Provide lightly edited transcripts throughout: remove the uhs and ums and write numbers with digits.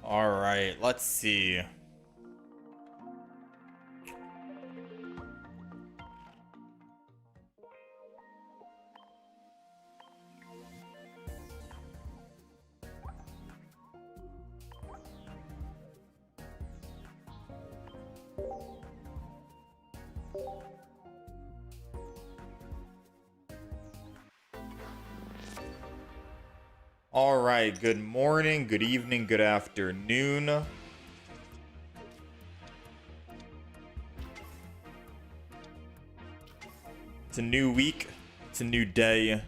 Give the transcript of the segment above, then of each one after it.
All right, let's see. All right, good morning, good evening, good afternoon. It's a new week, it's a new day.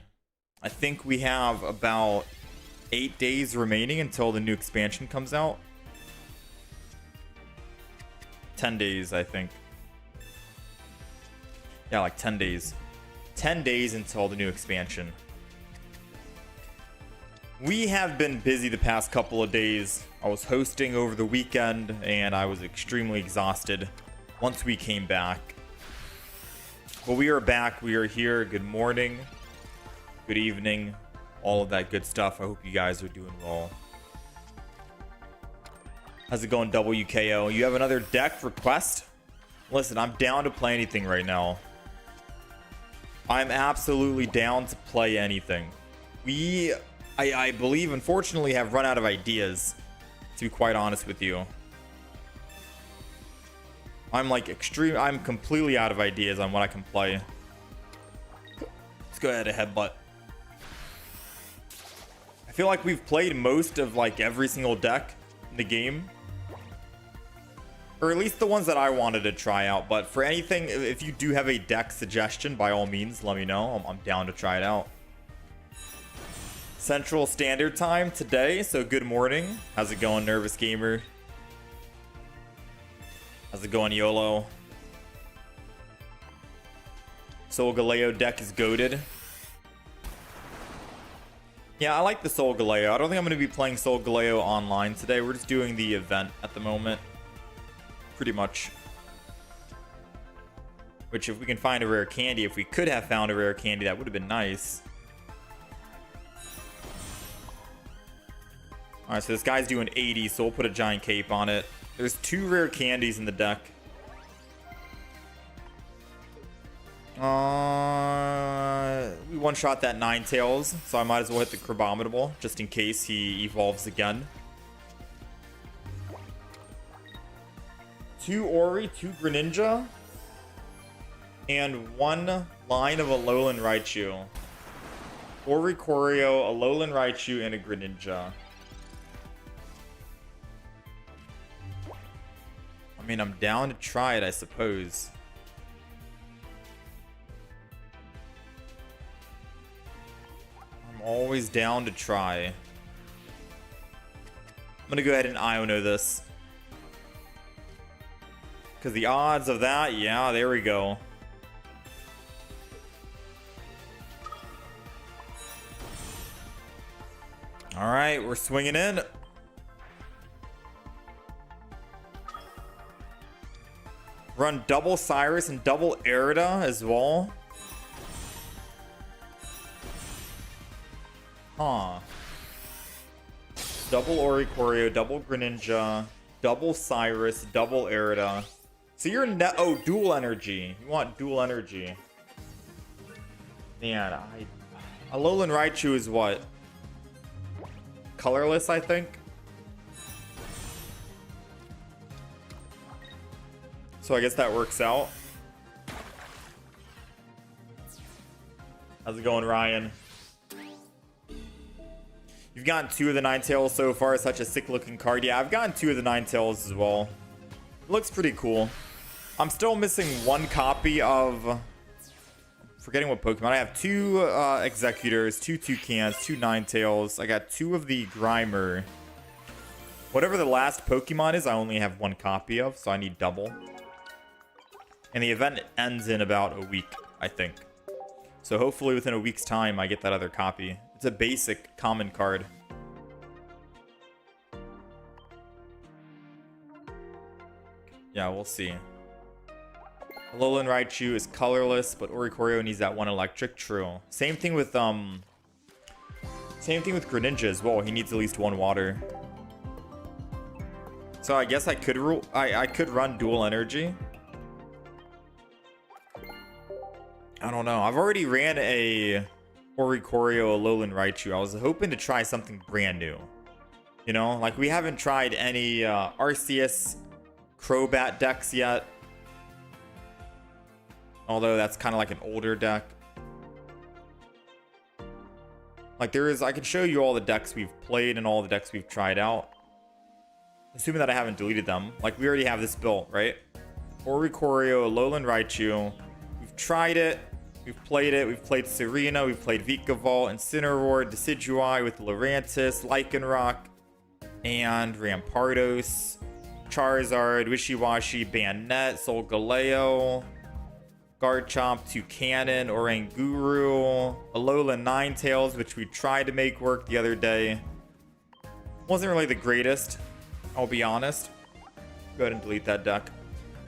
I think we have about 8 days remaining until the new expansion comes out. 10 days, I think. Yeah, like 10 days. 10 days until the new expansion. We have been busy the past couple of days. I was hosting over the weekend and I was extremely exhausted once we came back. But we are back. We are here. Good morning. Good evening. All of that good stuff. I hope you guys are doing well. How's it going, WKO? You have another deck request? Listen, I'm down to play anything right now. I'm absolutely down to play anything. I believe, unfortunately, have run out of ideas, to be quite honest with you. I'm completely out of ideas on what I can play. Let's go ahead and headbutt. I feel like we've played most of like every single deck in the game. Or at least the ones that I wanted to try out. But for anything, if you do have a deck suggestion, by all means, let me know. I'm down to try it out. Central Standard Time today, so good morning. How's it going, Nervous Gamer? How's it going, YOLO? Soul Galeo deck is goated. Yeah, I like the Soul Galeo. I don't think I'm going to be playing Soul Galeo online today. We're just doing the event at the moment. Pretty much. Which, if we can find a rare candy, if we could have found a rare candy, that would have been nice. Alright, so this guy's doing 80, so we'll put a giant cape on it. There's 2 rare candies in the deck. We one-shot that Ninetales, so I might as well hit the Crabominable, just in case he evolves again. 2 Ori, 2 Greninja, and 1 line of Alolan Raichu. Ori Choreo, Alolan Raichu, and a Greninja. I mean, I'm down to try it, I suppose. I'm always down to try. I'm gonna go ahead and Iono this. Because the odds of that, yeah, there we go. Alright, we're swinging in. Run double Cyrus and double Erida as well. Huh. Double Oricorio, double Greninja, double Cyrus, double Erida. So you're oh, dual energy. You want dual energy. Man, Alolan Raichu is what? Colorless, I think. So I guess that works out. How's it going, Ryan? You've gotten 2 of the Ninetales so far. Such a sick looking card. Yeah, I've gotten 2 of the Ninetales as well. It looks pretty cool. I'm still missing 1 copy of... I'm forgetting what Pokemon. I have 2 Executors, 2 Toucans, 2 Ninetales. I got 2 of the Grimer. Whatever the last Pokemon is, I only have 1 copy of, so I need double. And the event ends in about a week, I think. So hopefully within a week's time, I get that other copy. It's a basic common card. Yeah, we'll see. Alolan Raichu is colorless, but Oricorio needs that one electric. True. Same thing with Greninja as well. He needs at least one water. So I guess I could run dual energy. I don't know. I've already ran a Oricorio Alolan Raichu. I was hoping to try something brand new. You know, like we haven't tried any Arceus Crobat decks yet. Although that's kind of like an older deck. Like I can show you all the decks we've played and all the decks we've tried out. Assuming that I haven't deleted them. Like we already have this built, right? Oricorio, Alolan Raichu. We've tried it. We've played it. We've played Serena. We've played Vikavolt, Incineroar, Decidueye with Lurantis, Lycanroc, and Rampardos, Charizard, Wishiwashi, Bandit, Solgaleo, Garchomp, Toucannon, Oranguru, Alolan Ninetales, which we tried to make work the other day. Wasn't really the greatest, I'll be honest. Go ahead and delete that deck.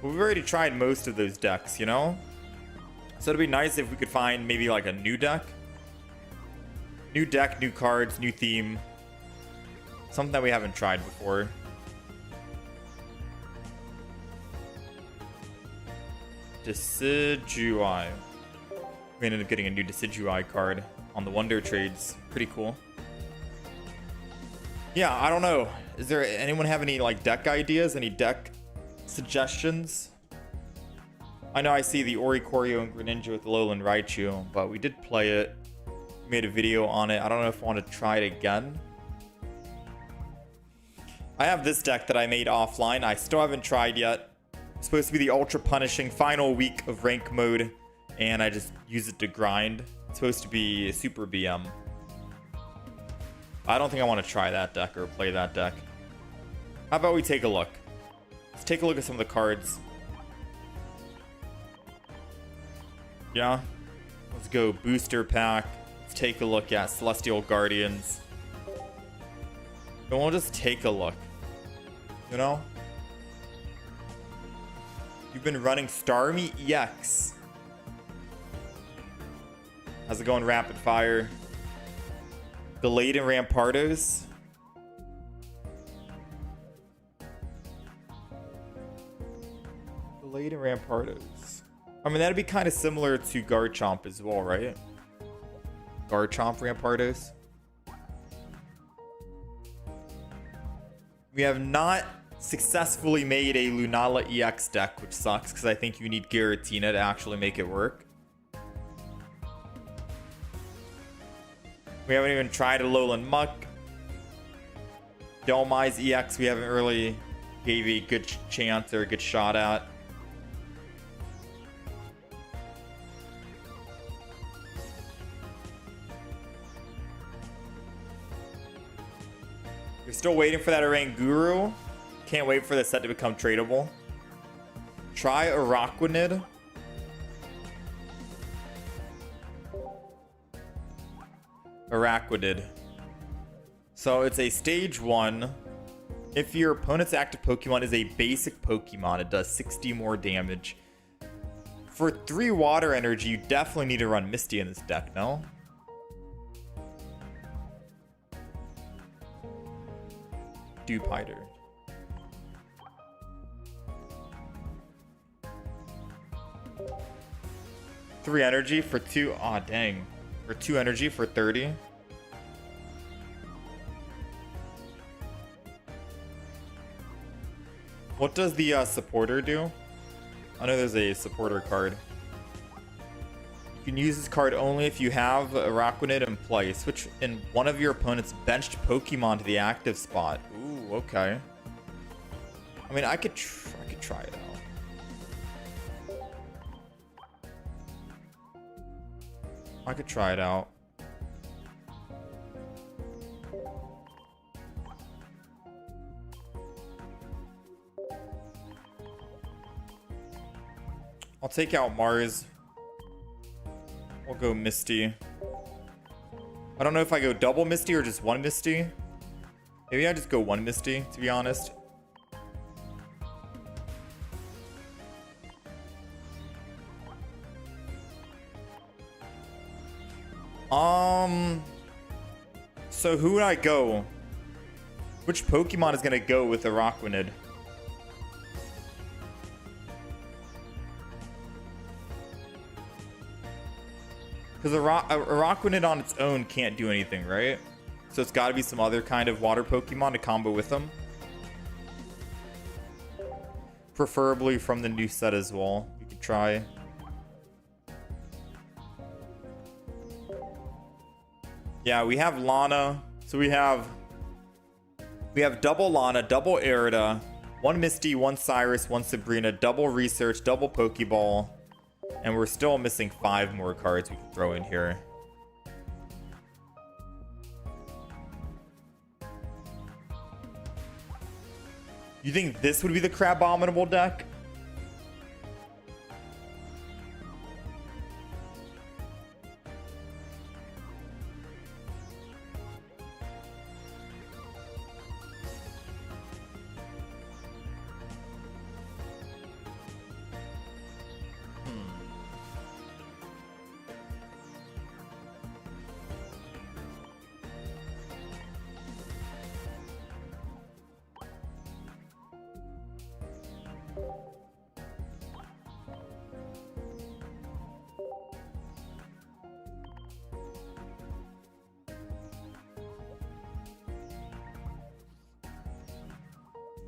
But we've already tried most of those decks, you know? So it'd be nice if we could find maybe like a new deck. New deck, new cards, new theme. Something that we haven't tried before. Decidueye. We ended up getting a new Decidueye card on the Wonder Trades. Pretty cool. Yeah, I don't know. Is there anyone have any like deck ideas? Any deck suggestions? I know I see the Oricorio and Greninja with Alolan Raichu, but we did play it. We made a video on it. I don't know if I want to try it again. I have this deck that I made offline. I still haven't tried yet. It's supposed to be the ultra punishing final week of rank mode, and I just use it to grind. It's supposed to be super BM. I don't think I want to try that deck or play that deck. How about we take a look? Let's take a look at some of the cards. Yeah, let's go booster pack. Let's take a look at Celestial Guardians. And we'll just take a look. You know? You've been running Starmie EX. How's it going, rapid fire? Delayed in Rampardos. Delayed in Rampardos. I mean, that'd be kind of similar to Garchomp as well, right? Garchomp Rampardos. We have not successfully made a Lunala EX deck, which sucks because I think you need Giratina to actually make it work. We haven't even tried Alolan Muck. Dhelmise EX we haven't really gave a good chance or a good shot at. You're still waiting for that Oranguru. Can't wait for the set to become tradable. Try Araquanid. Araquanid. So it's a stage 1. If your opponent's active Pokemon is a basic Pokemon, it does 60 more damage. For 3 water energy, you definitely need to run Misty in this deck, no? Dewpider. Three energy for 2. Aw, dang. For 2 energy for 30. What does the supporter do? I know there's a supporter card. You can use this card only if you have Araquanid in play. Switch in one of your opponent's benched Pokemon to the active spot. Ooh, okay. I mean, I could try it out. I could try it out. I'll take out Mars. I'll go Misty. I don't know if I go double Misty or just one Misty. Maybe I just go one Misty, to be honest. So who would I go? Which Pokemon is gonna go with Araquanid? Because Araquanid on its own can't do anything, right? So it's got to be some other kind of water Pokemon to combo with them. Preferably from the new set as well. We could try. Yeah, we have Lana. So we have double Lana, double Erida, one Misty, one Cyrus, one Sabrina, double Research, double Pokeball. And we're still missing 5 more cards we can throw in here. You think this would be the Crabominable deck?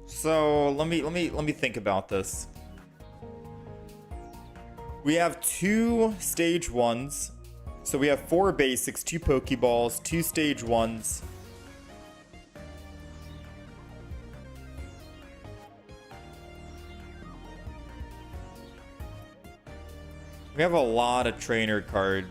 So let me think about this. We have 2 stage 1s. So we have 4 basics, 2 Pokeballs, 2 stage 1s. We have a lot of trainer cards.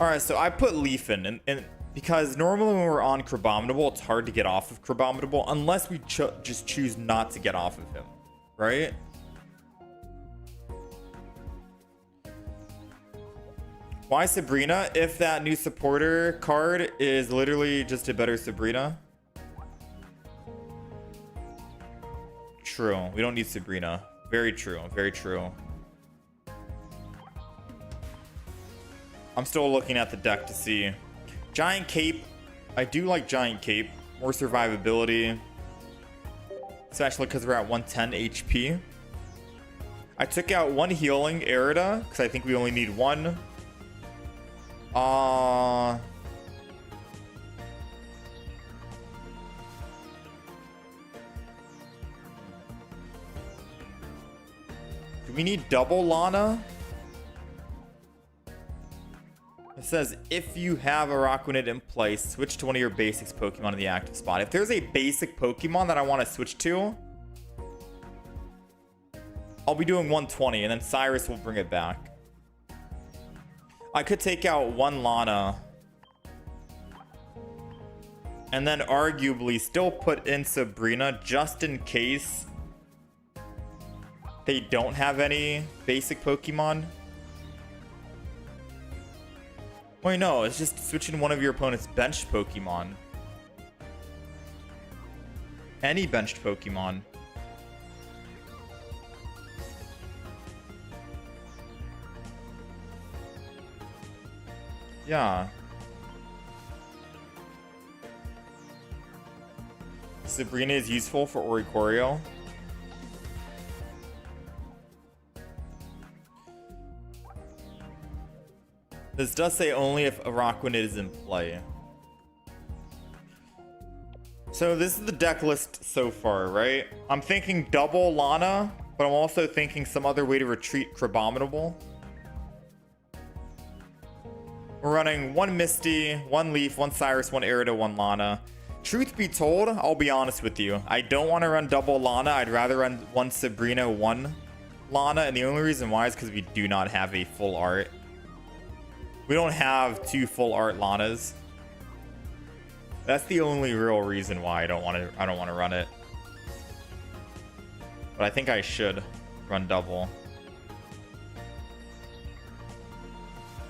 Alright, so I put Leaf in, and because normally when we're on Crabominable, it's hard to get off of Crabominable unless we just choose not to get off of him, right? Why Sabrina if that new supporter card is literally just a better Sabrina? True, we don't need Sabrina. Very true, very true. I'm still looking at the deck to see. Giant Cape. I do like Giant Cape. More survivability. Especially because we're at 110 HP. I took out 1 healing Erida because I think we only need 1. Do we need double Lana? It says, if you have Araquanid in place, switch to one of your basics Pokemon in the active spot. If there's a basic Pokemon that I want to switch to, I'll be doing 120, and then Cyrus will bring it back. I could take out 1 Lana, and then arguably still put in Sabrina just in case they don't have any basic Pokemon. Wait, no, it's just switching one of your opponent's benched Pokemon. Any benched Pokemon. Yeah. Sabrina is useful for Oricorio. This does say only if Araquanid is in play. So this is the deck list so far, right? I'm thinking double Lana, but I'm also thinking some other way to retreat Crabominable. We're running 1 Misty, 1 Leaf, 1 Cyrus, 1 Erida, 1 Lana. Truth be told, I'll be honest with you. I don't want to run double Lana. I'd rather run 1 Sabrina, 1 Lana, and the only reason why is because we do not have a full art. We don't have 2 full art Lanas. That's the only real reason why I don't want to run it. But I think I should run double.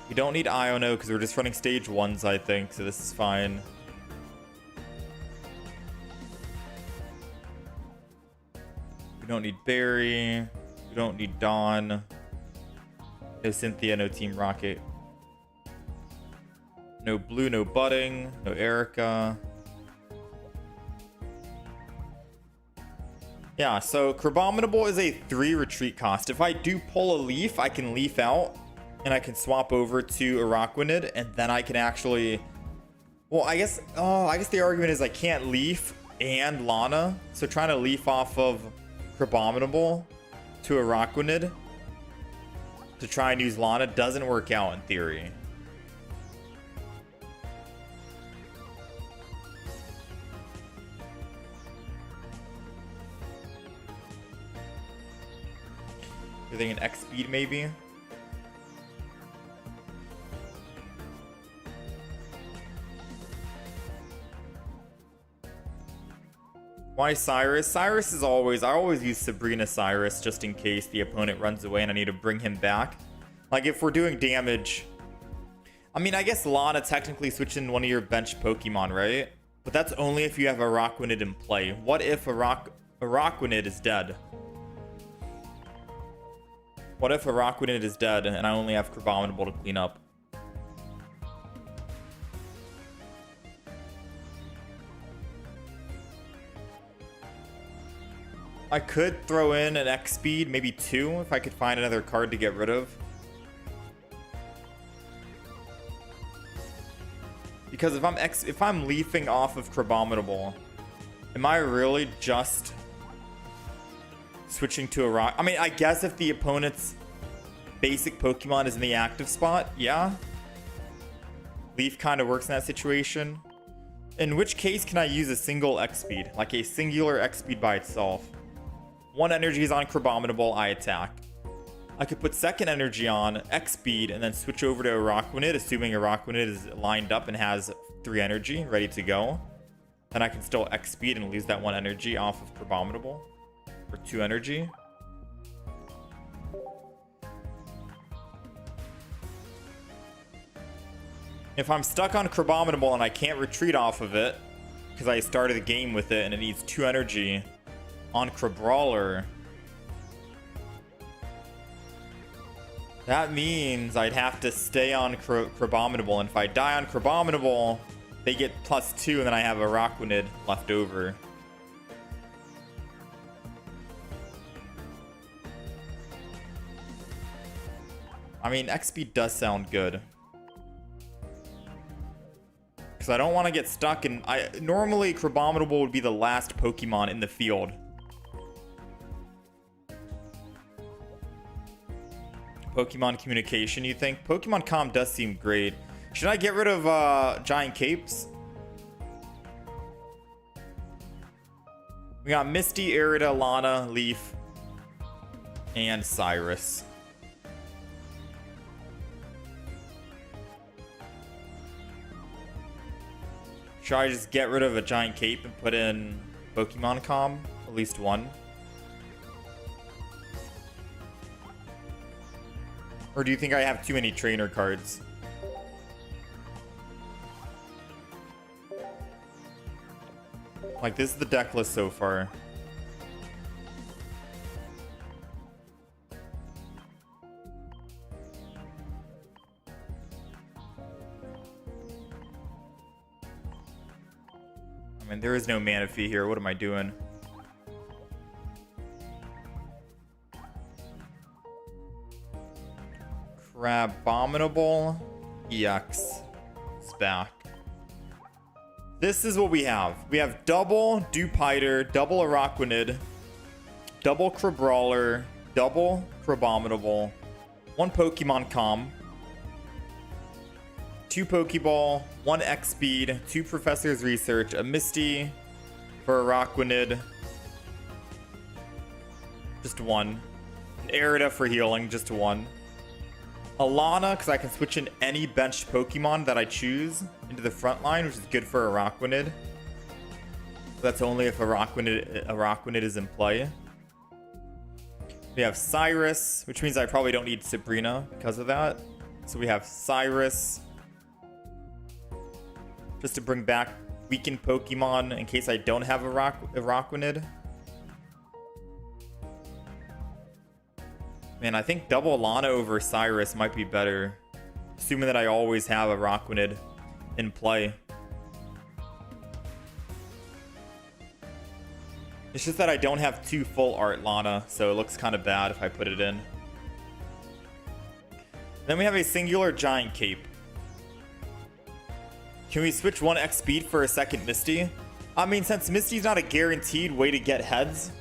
We don't need Iono because we're just running stage 1s, I think, so this is fine. We don't need Barry. We don't need Dawn. No Cynthia, no Team Rocket. No Blue, no Budding, no Erica. Yeah, so Crabominable is a 3 retreat cost. If I do pull a leaf, I can leaf out and I can swap over to Araquanid, and then I can actually, well, I guess the argument is I can't leaf and Lana. So trying to leaf off of Crabominable to Araquanid to try and use Lana doesn't work out in theory. You're thinking X speed maybe? Why Cyrus? Cyrus is always, I always use Sabrina Cyrus just in case the opponent runs away and I need to bring him back. Like if we're doing damage, I mean, I guess Lana technically switch in one of your bench Pokemon, right? But that's only if you have Araquanid in play. What if Araquanid is dead? What if Araquanid is dead and I only have Crabominable to clean up? I could throw in an X speed, maybe 2, if I could find another card to get rid of. Because if I'm leafing off of Crabominable, am I really just switching to a rock? I mean, I guess if the opponent's basic Pokemon is in the active spot, yeah. Leaf kind of works in that situation. In which case can I use a single X speed, like a singular X speed by itself? 1 energy is on Crabominable, I attack. I could put second energy on X speed and then switch over to Araquanid, assuming Araquanid is lined up and has 3 energy ready to go. Then I can still X speed and lose that 1 energy off of Crabominable. For 2 energy. If I'm stuck on Crabominable and I can't retreat off of it because I started the game with it and it needs 2 energy on Crabrawler, that means I'd have to stay on Crabominable, and if I die on Crabominable, they get +2 and then I have Araquanid left over. I mean, X speed does sound good. Because I don't want to get stuck in... Normally, Crabominable would be the last Pokemon in the field. Pokemon communication, you think? Pokemon Comm does seem great. Should I get rid of Giant Capes? We got Misty, Arida, Lana, Leaf, and Cyrus. Should I just get rid of a Giant Cape and put in Pokemon Comm? At least one. Or do you think I have too many trainer cards? Like, this is the deck list so far. I mean, there is no mana fee here. What am I doing? Crabominable EX is back. This is what we have. We have double Dewpider, double Araquanid, double Crabrawler, double Crabominable, 1 Pokemon Comm, 2 Pokeball, 1 X Speed, 2 Professor's Research, a Misty for Araquanid, just 1. An Arida for healing, just one. Alana, because I can switch in any benched Pokemon that I choose into the front line, which is good for Araquanid. That's only if Araquanid is in play. We have Cyrus, which means I probably don't need Sabrina because of that. So we have Cyrus. Just to bring back weakened Pokemon in case I don't have Araquanid. Man, I think double Lana over Cyrus might be better. Assuming that I always have Araquanid in play. It's just that I don't have 2 full art Lana, so it looks kind of bad if I put it in. Then we have a singular giant cape. Can we switch 1 X speed for a second Misty? I mean, since Misty's not a guaranteed way to get heads,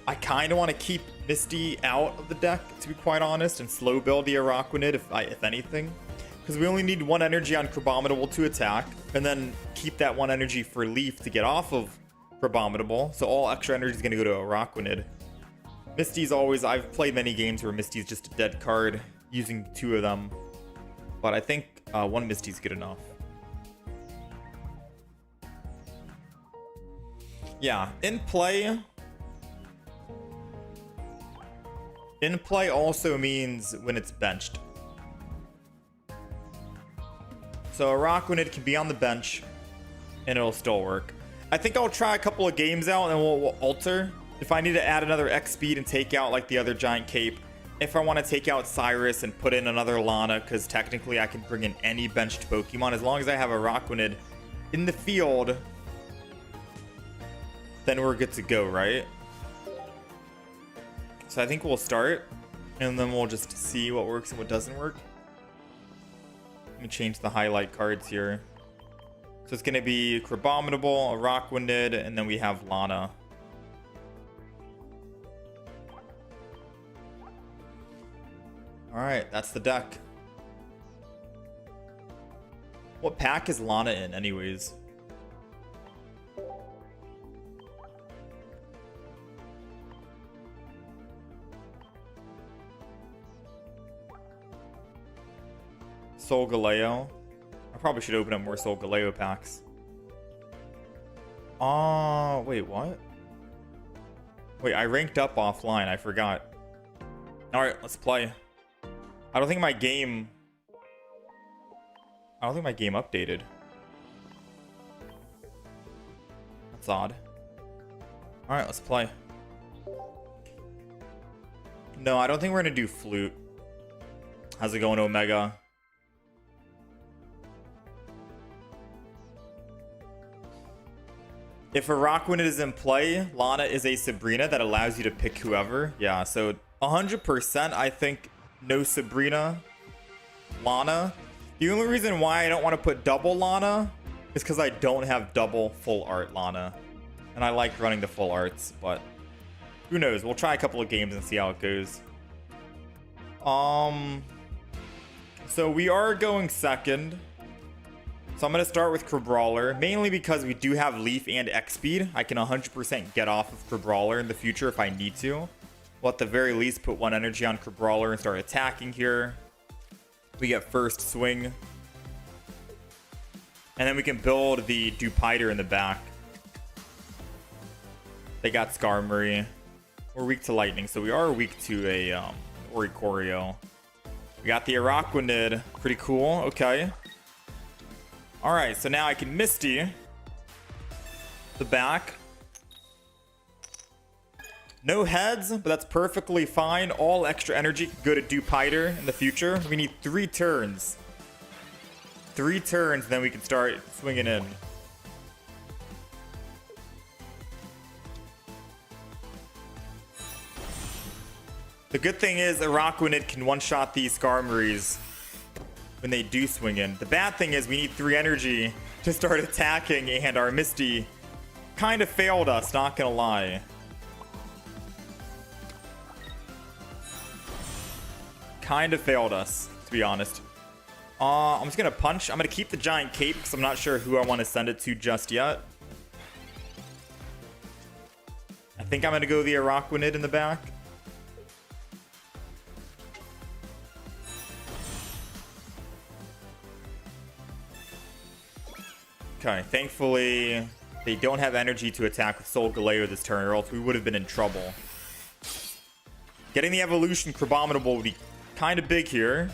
I kind of want to keep Misty out of the deck, to be quite honest, and slow build the Araquanid if anything. Because we only need 1 energy on Crabominable to attack, and then keep that 1 energy for Leaf to get off of Crabominable, so all extra energy is going to go to Araquanid. Misty's always, I've played many games where Misty's just a dead card, using 2 of them, but I think 1 Misty's good enough. Yeah, in play also means when it's benched. So Araquanid can be on the bench, and it'll still work. I think I'll try a couple of games out, and then we'll alter. If I need to add another X speed and take out like the other giant cape, if I want to take out Cyrus and put in another Lana, because technically I can bring in any benched Pokemon as long as I have Araquanid in the field, then we're good to go, right? So I think we'll start, and then we'll just see what works and what doesn't work. Let me change the highlight cards here. So it's going to be Crabominable, Araquanid, and then we have Lana. Alright, that's the deck. What pack is Lana in, anyways? Solgaleo. I probably should open up more Solgaleo packs. Wait, what? Wait, I ranked up offline. I forgot. Alright, let's play. I don't think my game updated. That's odd. Alright, let's play. No, I don't think we're gonna do Flute. How's it going, Omega? If Araquanid is in play, Lana is a Sabrina that allows you to pick whoever. Yeah, so 100% I think no Sabrina, Lana. The only reason why I don't want to put double Lana is because I don't have double full art Lana. And I like running the full arts, but who knows? We'll try a couple of games and see how it goes. So we are going second. So I'm going to start with Crabrawler, mainly because we do have Leaf and X-Speed. I can 100% get off of Crabrawler in the future if I need to. We'll at the very least put 1 energy on Crabrawler and start attacking here. We get first swing. And then we can build the Dupiter in the back. They got Skarmory. We're weak to lightning, so we are weak to a Oricorio. We got the Araquanid. Pretty cool. Okay. Alright, so now I can Misty the back. No heads, but that's perfectly fine. All extra energy can go to Dupiter in the future. We need 3 turns. 3 turns, then we can start swinging in. The good thing is Araquanid can one-shot these Skarmories when they do swing in. The bad thing is we need 3 energy to start attacking, and our Misty kind of failed us, not gonna lie. Kind of failed us, to be honest. I'm just gonna punch. I'm gonna keep the giant cape because I'm not sure who I want to send it to just yet. I think I'm gonna go the Araquanid in the back. Okay, thankfully they don't have energy to attack with Soul Galeo this turn, or else we would have been in trouble. Getting the evolution Crabominable would be kind of big here.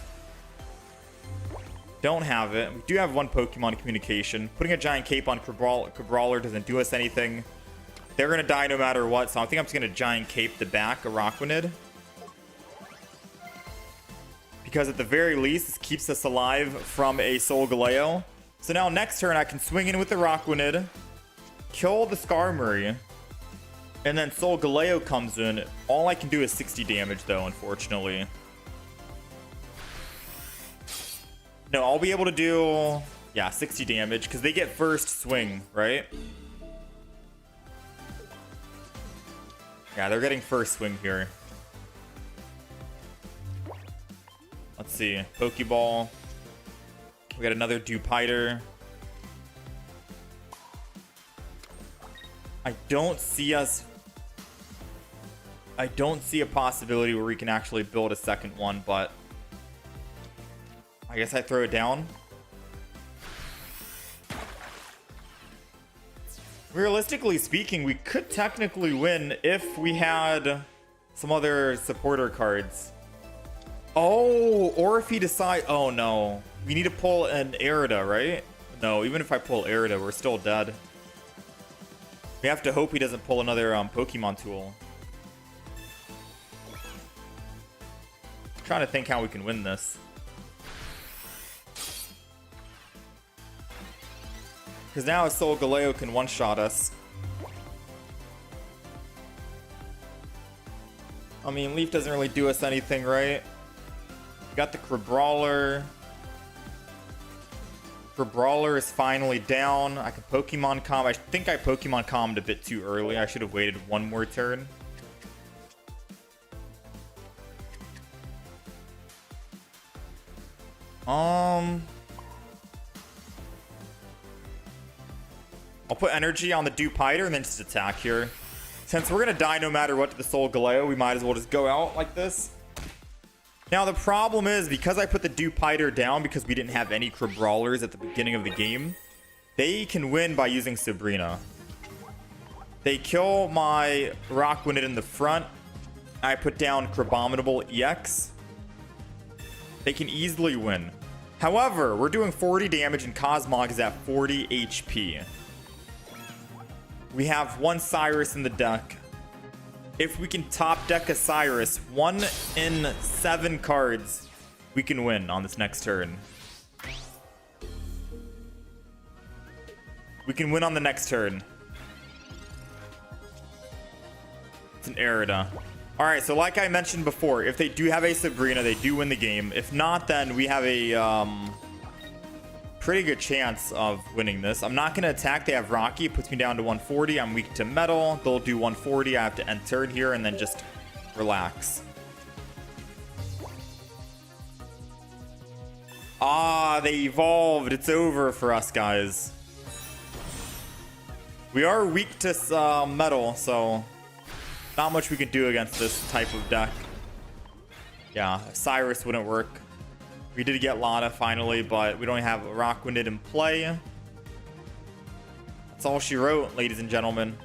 Don't have it. We do have one Pokemon Communication. Putting a Giant Cape on Crabrawler doesn't do us anything. They're going to die no matter what, so I think I'm just going to Giant Cape the back Araquanid. Because at the very least, this keeps us alive from a Soul Galeo. So now next turn, I can swing in with the Araquanid, kill the Skarmory, and then Soul Galeo comes in. All I can do is 60 damage, though, unfortunately. No, I'll be able to do, yeah, 60 damage, because they get first swing, right? Yeah, they're getting first swing here. Let's see. Pokeball. We got another Dewpider. I don't see a possibility where we can actually build a second one, but I guess I throw it down. Realistically speaking, we could technically win if we had some other supporter cards. Oh, or if he decides... Oh, no. We need to pull an Arida, right? No, even if I pull Arida, we're still dead. We have to hope he doesn't pull another Pokemon tool. I'm trying to think how we can win this. Because now a Soul Galeo can one-shot us. I mean, Leaf doesn't really do us anything, right? We got the Crabrawler. Crabrawler is finally down. I can Pokemon Calm. I think I Pokemon Calmed a bit too early. I should have waited one more turn. I'll put energy on the Dewpider and then just attack here. Since we're going to die no matter what to the Soul Galeo, we might as well just go out like this. Now, the problem is, because I put the Dewpider down because we didn't have any Crabrawlers at the beginning of the game, they can win by using Sabrina. They kill my Araquanid in the front. I put down Crabominable EX. They can easily win. However, we're doing 40 damage and Cosmog is at 40 HP. We have one Cyrus in the deck. If we can top deck a Cyrus, 1 in 7 cards, we can win on this next turn. We can win on the next turn. It's an Arida. Alright, so like I mentioned before, if they do have a Sabrina, they do win the game. If not, then we have a pretty good chance of winning this. I'm not going to attack. They have Rocky. It puts me down to 140. I'm weak to metal. They'll do 140. I have to end turn here and then just relax. Ah, they evolved. It's over for us, guys. We are weak to metal, so not much we can do against this type of deck. Yeah, Cyrus wouldn't work. We did get Lana finally, but we don't have Araquanid in play. That's all she wrote, ladies and gentlemen.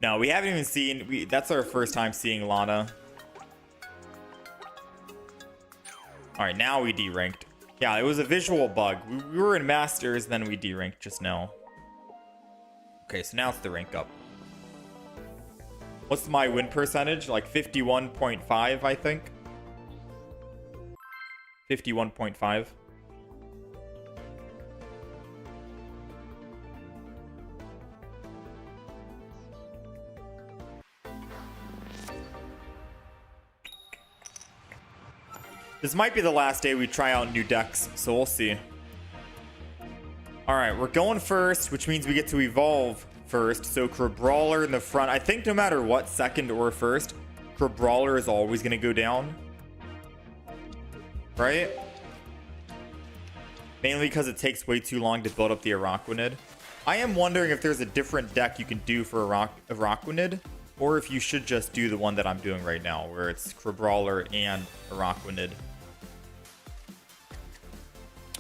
No, we haven't even seen... that's our first time seeing Lana. Alright, now we deranked. Yeah, it was a visual bug. We were in Masters, then we deranked just now. Okay, so now it's the rank up. What's my win percentage? Like 51.5, I think. 51.5. This might be the last day we try out new decks, so we'll see. Alright, we're going first, which means we get to evolve first. So Crabrawler in the front. I think no matter what, second or first, Crabrawler is always going to go down. Right? Mainly because it takes way too long to build up the Araquanid. I am wondering if there's a different deck you can do for Araquanid, or if you should just do the one that I'm doing right now, where it's Crabrawler and Araquanid.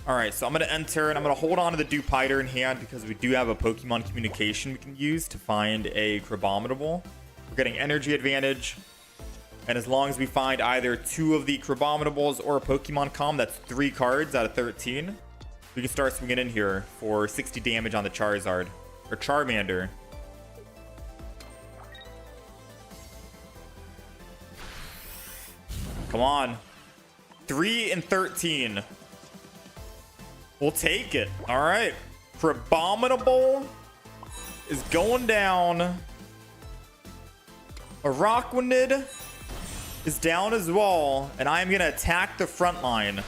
Alright, so I'm going to enter, and I'm going to hold on to the Dewpider in hand because we do have a Pokemon communication we can use to find a Crabominable. We're getting energy advantage. And as long as we find either 2 of the Crabominables or a Pokemon Com, that's 3 cards out of 13, we can start swinging in here for 60 damage on the Charizard. Or Charmander. Come on. 3 and 13. We'll take it. All right. Crabominable is going down. Araquanid is down as well. And I'm going to attack the front line.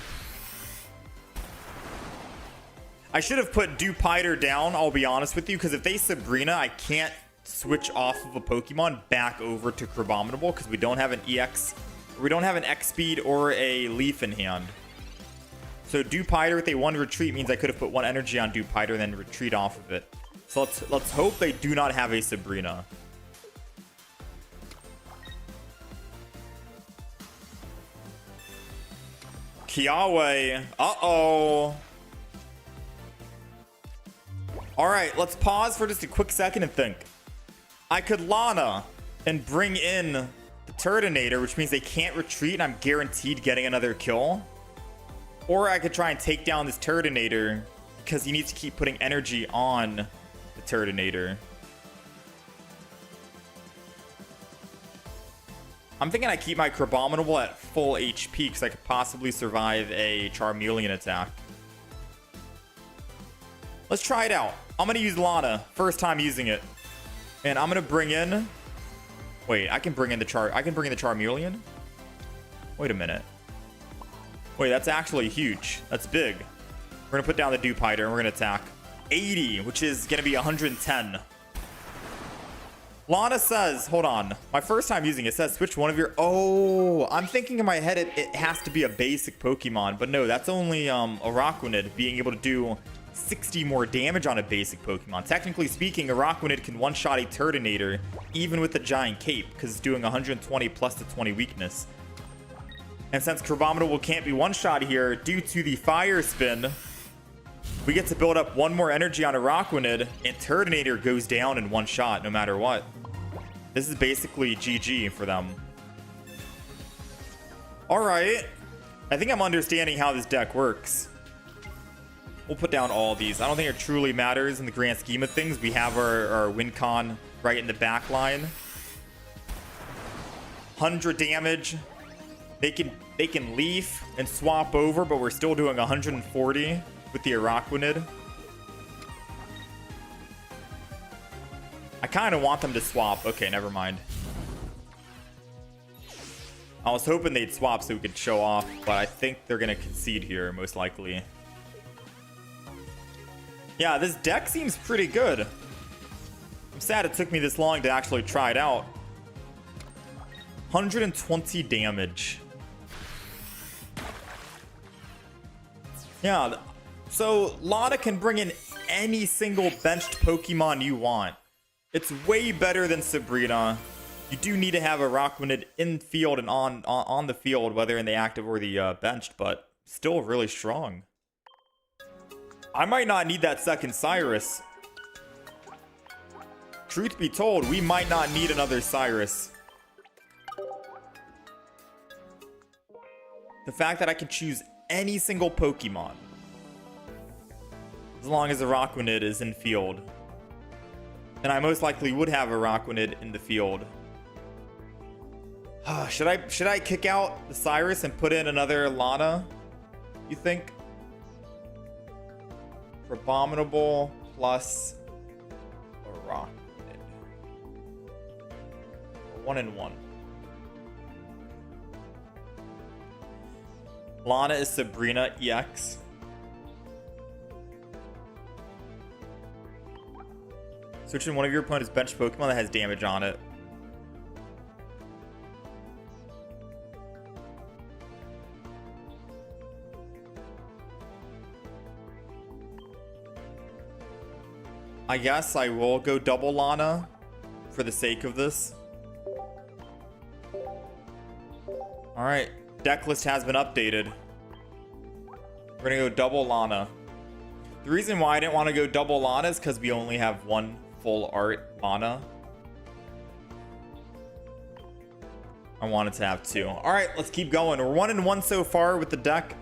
I should have put Dewpider down, I'll be honest with you, because if they Sabrina, I can't switch off of a Pokemon back over to Crabominable because we don't have an EX, we don't have an X speed or a Leaf in hand. So Dewpider with a 1 retreat means I could have put 1 energy on Dewpider and then retreat off of it. So let's hope they do not have a Sabrina. Kiawe. Uh-oh. Alright, let's pause for just a quick second and think. I could Lana and bring in the Turtonator, which means they can't retreat and I'm guaranteed getting another kill. Or I could try and take down this Turtonator because he needs to keep putting energy on the Turtonator. I'm thinking I keep my Crabominable at full HP because I could possibly survive a Charmeleon attack. Let's try it out. I'm going to use Lana. First time using it. And I'm going to bring in... Wait, I can bring in the Charmeleon? Wait a minute. Wait, that's actually huge. That's big. We're going to put down the Dewpider and we're going to attack. 80, which is going to be 110. Lana says, hold on. My first time using it says switch one of your... Oh, I'm thinking in my head it has to be a basic Pokemon. But no, that's only Araquanid being able to do 60 more damage on a basic Pokemon. Technically speaking, Araquanid can one-shot a Turtonator even with the giant cape because it's doing 120 plus the 20 weakness. And since Crabominable can't be one-shot here due to the Fire Spin, we get to build up 1 more energy on Araquanid and Turtonator goes down in 1 shot no matter what. This is basically GG for them. Alright. I think I'm understanding how this deck works. We'll put down all these. I don't think it truly matters in the grand scheme of things. We have our win con right in the back line. 100 damage. They can leaf and swap over, but we're still doing 140 with the Araquanid. I kind of want them to swap. Okay, never mind. I was hoping they'd swap so we could show off, but I think they're going to concede here, most likely. Yeah, this deck seems pretty good. I'm sad it took me this long to actually try it out. 120 damage. Yeah, so Lana can bring in any single benched Pokemon you want. It's way better than Sabrina. You do need to have Araquanid in field and on the field, whether in the active or the benched, but still really strong. I might not need that second Cyrus. Truth be told, we might not need another Cyrus. The fact that I can choose any single Pokemon, as long as Araquanid is in field. And I most likely would have Araquanid in the field. Should I kick out the Cyrus and put in another Lana, you think? Crabominable plus Araquanid. 1 and 1. Lana is Sabrina EX. Switch in one of your opponent's bench Pokemon that has damage on it. I guess I will go double Lana for the sake of this. Alright, deck list has been updated. We're gonna go double Lana. The reason why I didn't want to go double Lana is because we only have one full art Lana. I wanted to have two. All right, let's keep going. We're 1-1 so far with the deck.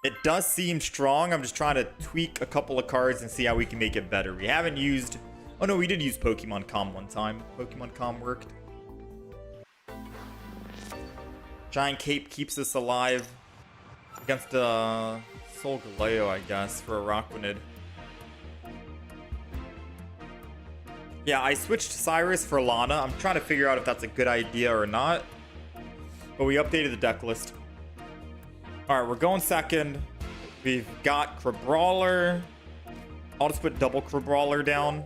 It does seem strong. I'm just trying to tweak a couple of cards and see how we can make it better. We haven't used... Oh no, we did use Pokemon Com one time. Pokemon Com worked. Giant Cape keeps us alive against Solgaleo, I guess, for a Araquanid. Yeah, I switched Cyrus for Lana. I'm trying to figure out if that's a good idea or not. But we updated the deck list. Alright, we're going second. We've got Crabrawler. I'll just put double Crabrawler down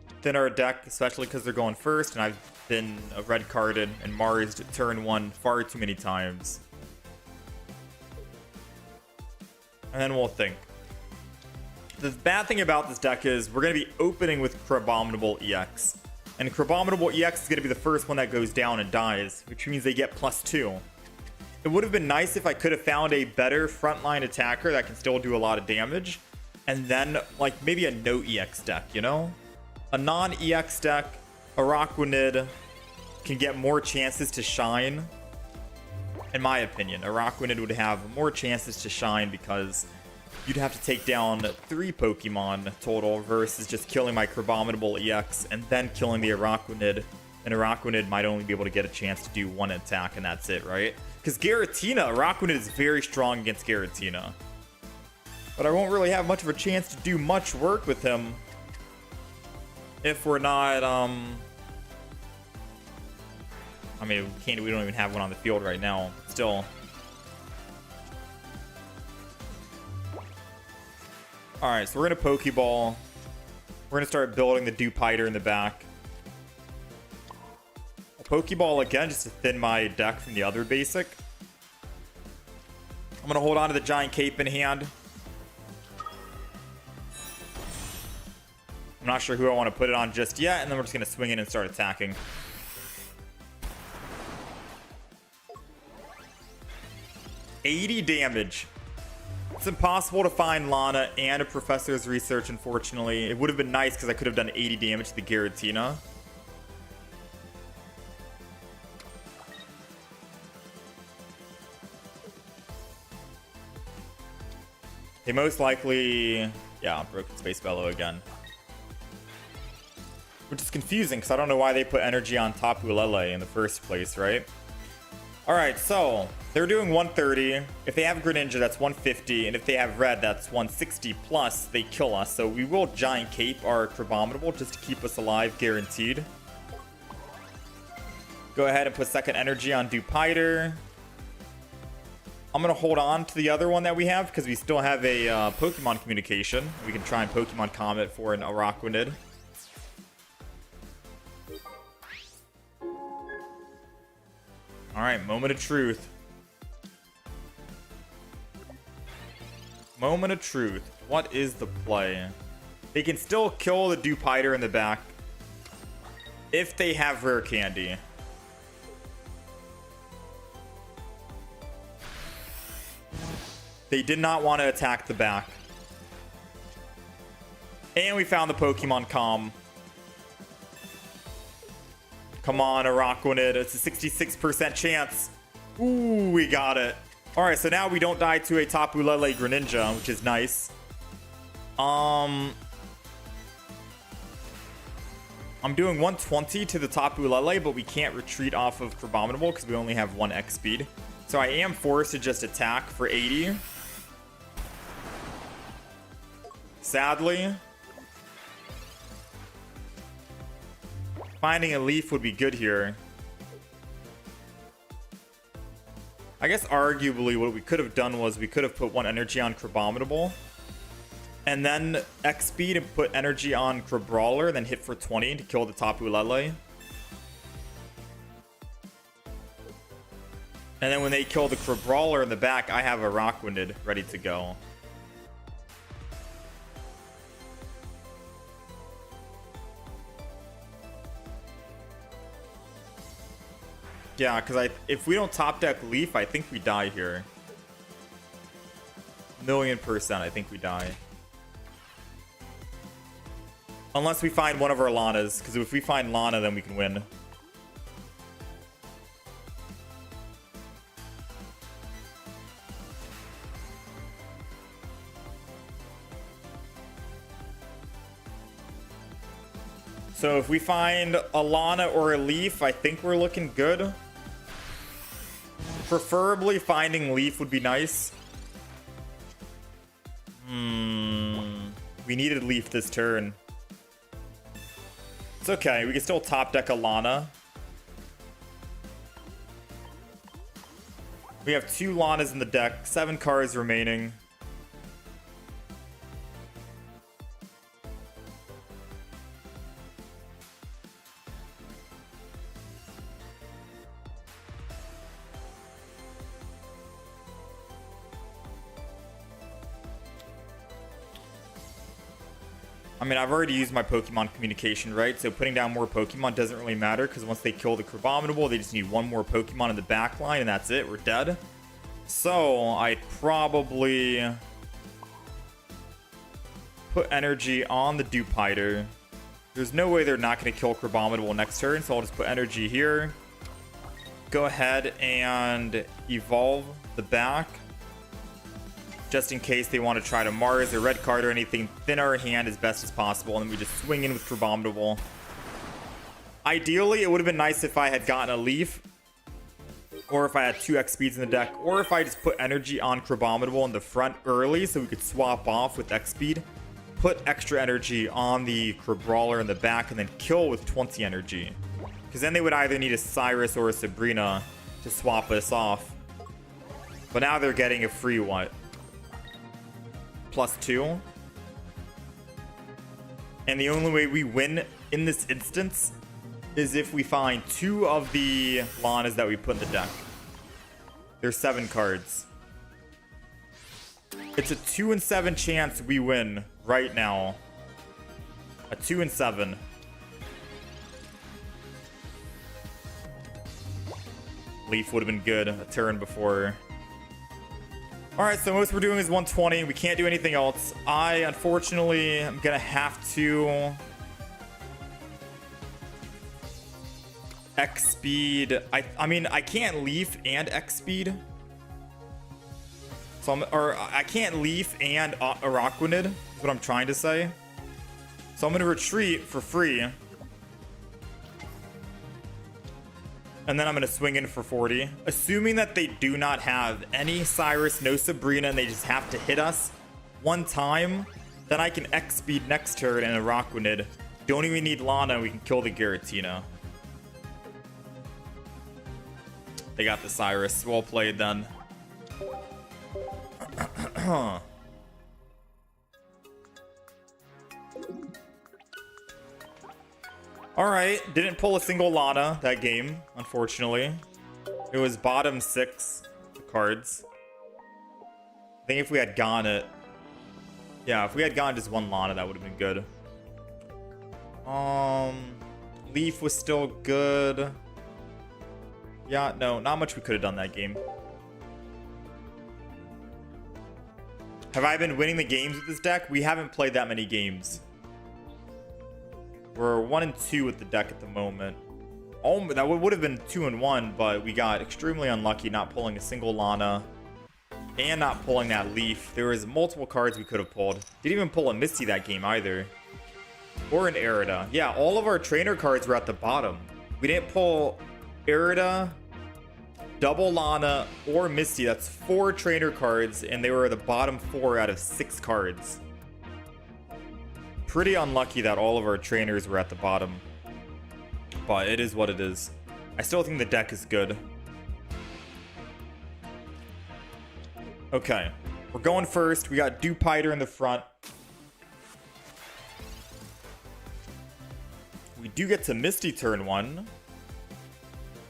within our deck, especially because they're going first, and I've been red carded and Mars'd turn one far too many times. And then we'll think. The bad thing about this deck is we're going to be opening with Crabominable EX. And Crabominable EX is going to be the first one that goes down and dies, which means they get +2. It would have been nice if I could have found a better frontline attacker that can still do a lot of damage. And then, like, maybe a no EX deck, you know? A non-EX deck, Araquanid can get more chances to shine. In my opinion, Araquanid would have more chances to shine because you'd have to take down 3 Pokemon total versus just killing my Crabominable EX and then killing the Araquanid. And Araquanid might only be able to get a chance to do 1 attack and that's it, right? Because Giratina, Araquanid is very strong against Giratina. But I won't really have much of a chance to do much work with him if we're not, I mean, we don't even have one on the field right now. Still. Alright, so we're going to Pokeball. We're going to start building the Dewpider in the back. A Pokeball again, just to thin my deck from the other basic. I'm going to hold on to the Giant Cape in hand. I'm not sure who I want to put it on just yet, and then we're just going to swing in and start attacking. $80 damage. It's impossible to find Lana and a Professor's Research, unfortunately. It would have been nice because I could have done 80 damage to the Giratina. They most likely... Yeah, Broken Space Bellow again. Which is confusing because I don't know why they put energy on Tapu Lele in the first place, right? Alright, so they're doing 130. If they have Greninja, that's 150. And if they have Red, that's 160 plus. They kill us. So we will Giant Cape our Crabominable just to keep us alive, guaranteed. Go ahead and put second energy on Dewpider. I'm going to hold on to the other one that we have because we still have a Pokemon communication. We can try and Pokemon Comet for an Araquanid. Alright, moment of truth. Moment of truth. What is the play? They can still kill the Dewpider in the back if they have Rare Candy. They did not want to attack the back. And we found the Pokemon Com. Come on, Araquanid. It's a 66% chance. Ooh, we got it. Alright, so now we don't die to a Tapu Lele Greninja, which is nice. I'm doing 120 to the Tapu Lele, but we can't retreat off of Crabominable because we only have 1 X speed. So I am forced to just attack for 80. Sadly. Finding a leaf would be good here. I guess arguably what we could have done was we could have put 1 energy on Crabominable. And then X speed and put energy on Crabrawler, then hit for 20 to kill the Tapu Lele. And then when they kill the Crabrawler in the back, I have a Araquanid ready to go. Yeah, because if we don't top deck Leaf, I think we die here. 1,000,000%, I think we die. Unless we find one of our Lanas, because if we find Lana, then we can win. So if we find a Lana or a Leaf, I think we're looking good. Preferably finding Leaf would be nice. We needed Leaf this turn. It's okay. We can still top deck a Lana. We have 2 Lanas in the deck. 7 cards remaining. I mean, I've already used my Pokemon communication, right? So putting down more Pokemon doesn't really matter because once they kill the Crabominable, they just need 1 more Pokemon in the back line and that's it. We're dead. So I'd probably put energy on the Dewpider. There's no way they're not going to kill Crabominable next turn, so I'll just put energy here. Go ahead and evolve the back. Just in case they want to try to Mars or red card or anything, thin our hand as best as possible, and then we just swing in with Crabominable. Ideally, it would have been nice if I had gotten a Leaf, or if I had 2 X speeds in the deck, or if I just put energy on Crabominable in the front early so we could swap off with X speed, put extra energy on the Crabrawler in the back, and then kill with 20 energy. Because then they would either need a Cyrus or a Sabrina to swap us off. But now they're getting a free what? +2. And the only way we win in this instance is if we find 2 of the Lanas that we put in the deck. There's 7 cards. It's a 2 in 7 chance we win right now. A 2 in 7. Leaf would have been good a turn before. Alright, so most we're doing is 120. We can't do anything else. I, unfortunately, am going to have to X speed. I mean, I can't Leaf and X speed. So I can't Leaf and Araquanid, is what I'm trying to say. So I'm going to retreat for free. And then I'm going to swing in for 40. Assuming that they do not have any Cyrus, no Sabrina, and they just have to hit us 1 time, then I can X speed next turn and Araquanid. Don't even need Lana, we can kill the Giratina. They got the Cyrus. Well played then. Alright, didn't pull a single Lana that game, unfortunately. It was bottom 6 cards. I think if we had gone it... Yeah, if we had gone just 1 Lana, that would have been good. Leaf was still good. Yeah, no, not much we could have done that game. Have I been winning the games with this deck? We haven't played that many games. We're 1-2 with the deck at the moment. Oh, that would have been 2-1, but we got extremely unlucky not pulling a single Lana and not pulling that Leaf. There was multiple cards we could have pulled. Didn't even pull a Misty that game either. Or an Arida. Yeah, all of our trainer cards were at the bottom. We didn't pull Arida, double Lana, or Misty. That's 4 trainer cards, and they were the bottom 4 out of 6 cards. Pretty unlucky that all of our trainers were at the bottom. But it is what it is. I still think the deck is good. Okay. We're going first. We got Dewpider in the front. We do get to Misty turn 1.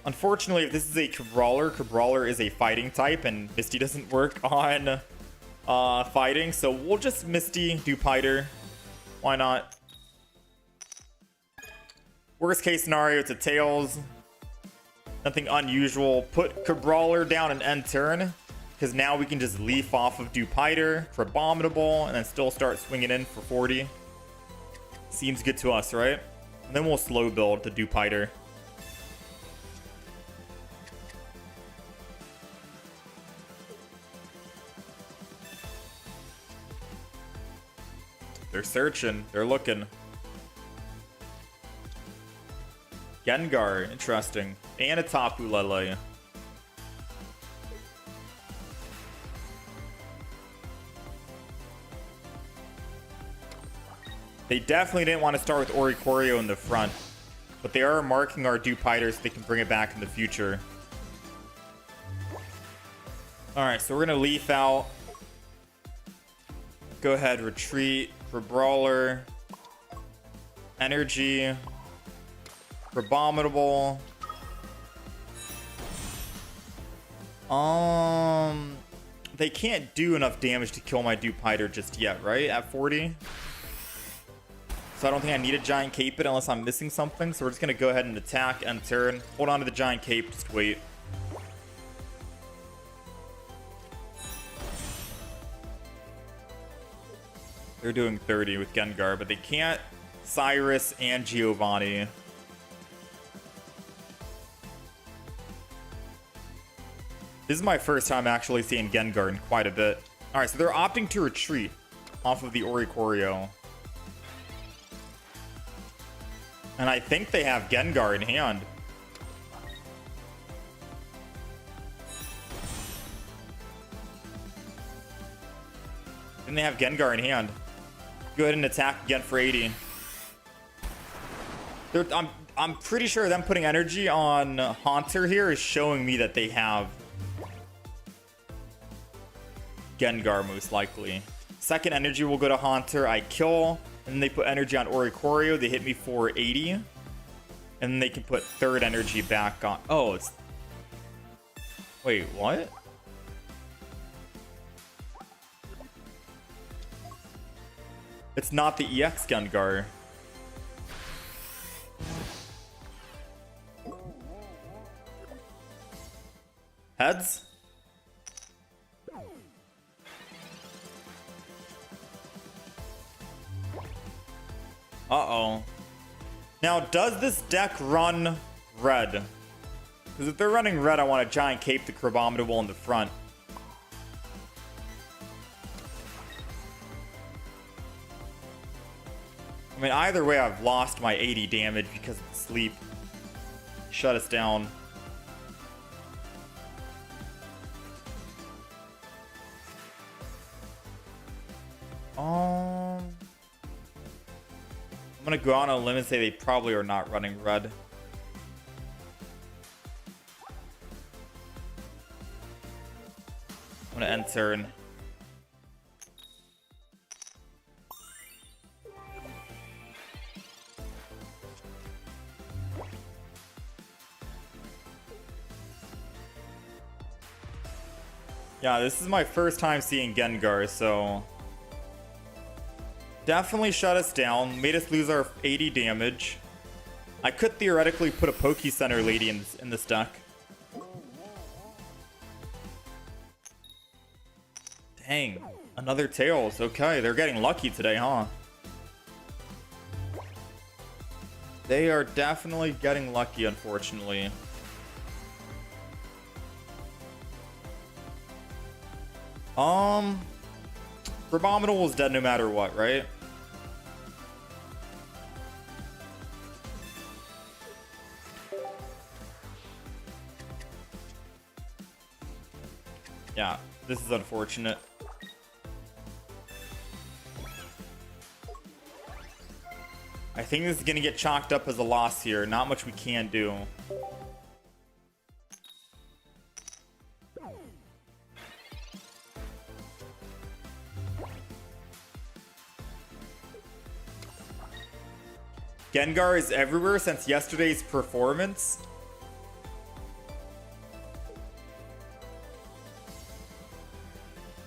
Unfortunately, if this is a Cabrawler is a fighting type, and Misty doesn't work on fighting. So we'll just Misty Dewpider. Why not? Worst case scenario, it's a Tails. Nothing unusual. Put Cabrawler down and end turn. Because now we can just leaf off of Dupiter for Abominable and then still start swinging in for 40. Seems good to us, right? And then we'll slow build the Dupiter. They're searching. They're looking. Gengar. Interesting. And a Tapu Lele. They definitely didn't want to start with Oricorio in the front. But they are marking our Dupiter so they can bring it back in the future. Alright, so we're going to leaf out. Go ahead, retreat for Brawler. Energy. For Abominable. They can't do enough damage to kill my Dupiter just yet, right? At 40? So I don't think I need a Giant Cape it unless I'm missing something. So we're just going to go ahead and attack and turn. Hold on to the Giant Cape. Just wait. They're doing 30 with Gengar, but they can't Cyrus and Giovanni. This is my first time actually seeing Gengar in quite a bit. Alright, so they're opting to retreat off of the Oricorio. And I think they have Gengar in hand. And they have Gengar in hand. Go ahead and attack again for 80. I'm pretty sure them putting energy on Haunter here is showing me that they have Gengar most likely. Second energy will go to Haunter. I kill. And then they put energy on Oricorio. They hit me for 80. And then they can put third energy back on. Oh, it's... Wait, what? It's not the EX Gengar. Heads? Uh-oh. Now, does this deck run red? Because if they're running red, I want a Giant Cape the Crabominable in the front. I mean, either way, I've lost my 80 damage because of the sleep. Shut us down. I'm gonna go on a limb and say they probably are not running red. I'm gonna end turn. Yeah, this is my first time seeing Gengar, so... Definitely shut us down, made us lose our 80 damage. I could theoretically put a Poke Center Lady in this deck. Dang, another Tails. Okay, they're getting lucky today, huh? They are definitely getting lucky, unfortunately. Abominable is dead no matter what, right? Yeah, this is unfortunate. I think this is going to get chalked up as a loss here. Not much we can do. Gengar is everywhere since yesterday's performance.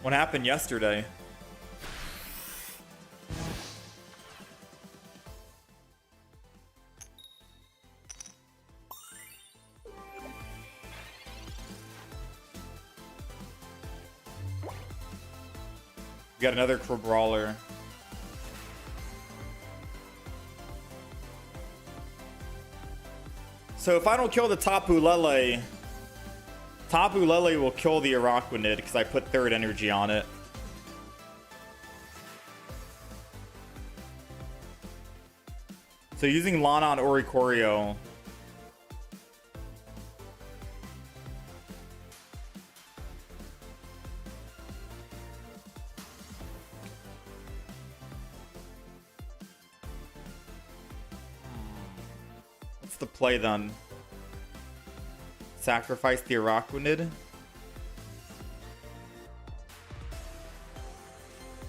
What happened yesterday? got another Crabrawler. So if I don't kill the Tapu Lele will kill the Araquanid because I put third energy on it. So using Lana on Oricorio. What's the play then? Sacrifice the Araquanid?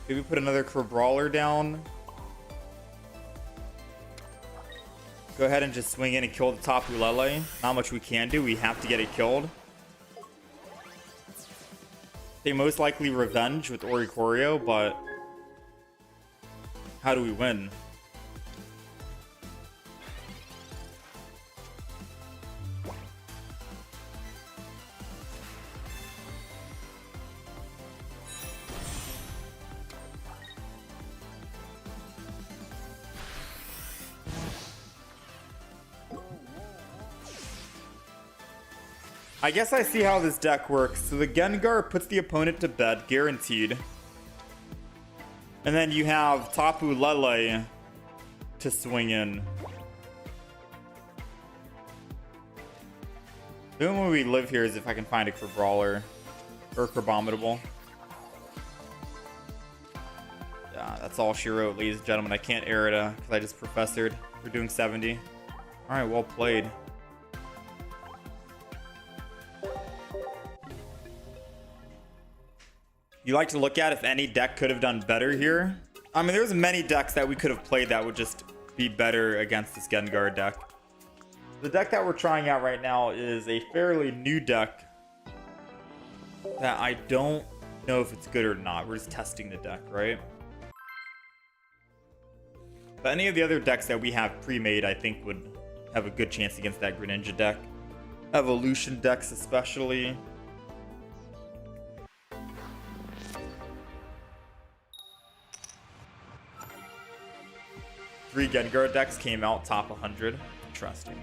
Maybe put another Crabrawler down? Go ahead and just swing in and kill the Tapu Lele. Not much we can do. We have to get it killed. They most likely revenge with Oricorio, but how do we win? I guess I see how this deck works. So the Gengar puts the opponent to bed, guaranteed. And then you have Tapu Lele to swing in. The only way we live here is if I can find a Crabrawler. Or Crabominable. Yeah, that's all she wrote, ladies and gentlemen. I can't air it because I just professored. We're doing 70. Alright, well played. You like to look at if any deck could have done better here? I mean, there's many decks that we could have played that would just be better against this Gengar deck. The deck that we're trying out right now is a fairly new deck that I don't know if it's good or not. We're just testing the deck, right? But any of the other decks that we have pre-made, I think would have a good chance against that Greninja deck. Evolution decks especially. Three Gengar decks came out top 100. Interesting.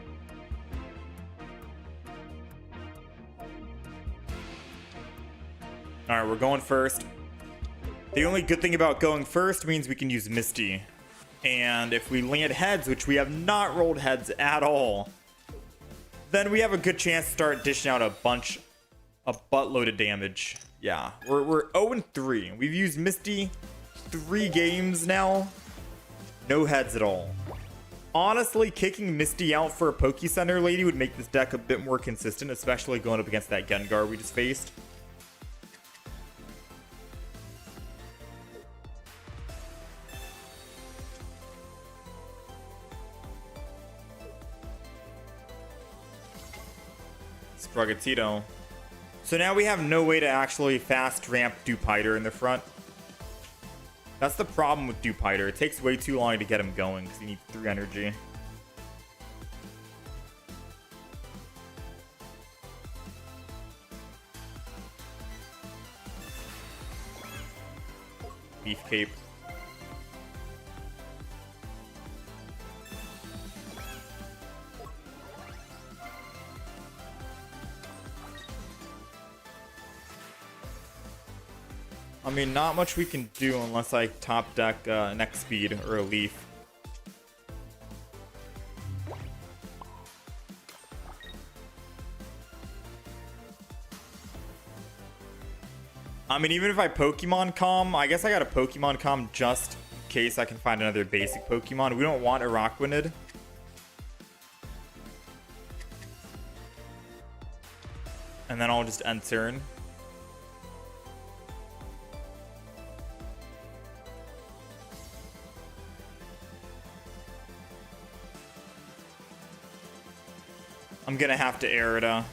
Alright, we're going first. The only good thing about going first means we can use Misty. And if we land heads, which we have not rolled heads at all, then we have a good chance to start dishing out a buttload of damage. Yeah, we're 0-3. We've used Misty 3 games now. No heads at all. Honestly, kicking Misty out for a Poke Center lady would make this deck a bit more consistent, especially going up against that Gengar we just faced. Sprogatito. So now we have no way to actually fast ramp Dewpider in the front. That's the problem with Dewpider. It takes way too long to get him going because he needs 3 energy. Beef Cape. I mean, not much we can do unless I top deck Next Speed or a Leaf. I mean, even if I Pokemon Calm, I guess I got a Pokemon Calm just in case I can find another basic Pokemon. We don't want Araquanid. And then I'll just end turn. I'm gonna have to Aerida.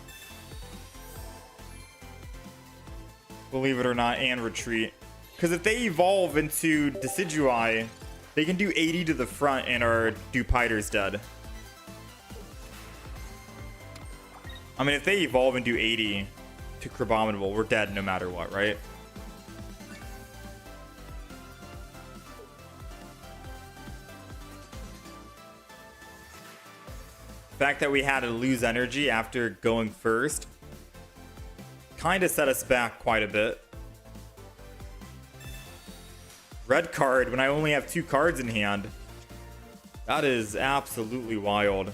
Believe it or not, and retreat. Because if they evolve into Decidueye, they can do 80 to the front and our Dewpider's dead. I mean, if they evolve and do 80 to Crabominable, we're dead no matter what, right? fact that we had to lose energy after going first kind of set us back quite a bit. Red card when I only have 2 cards in hand. That is absolutely wild.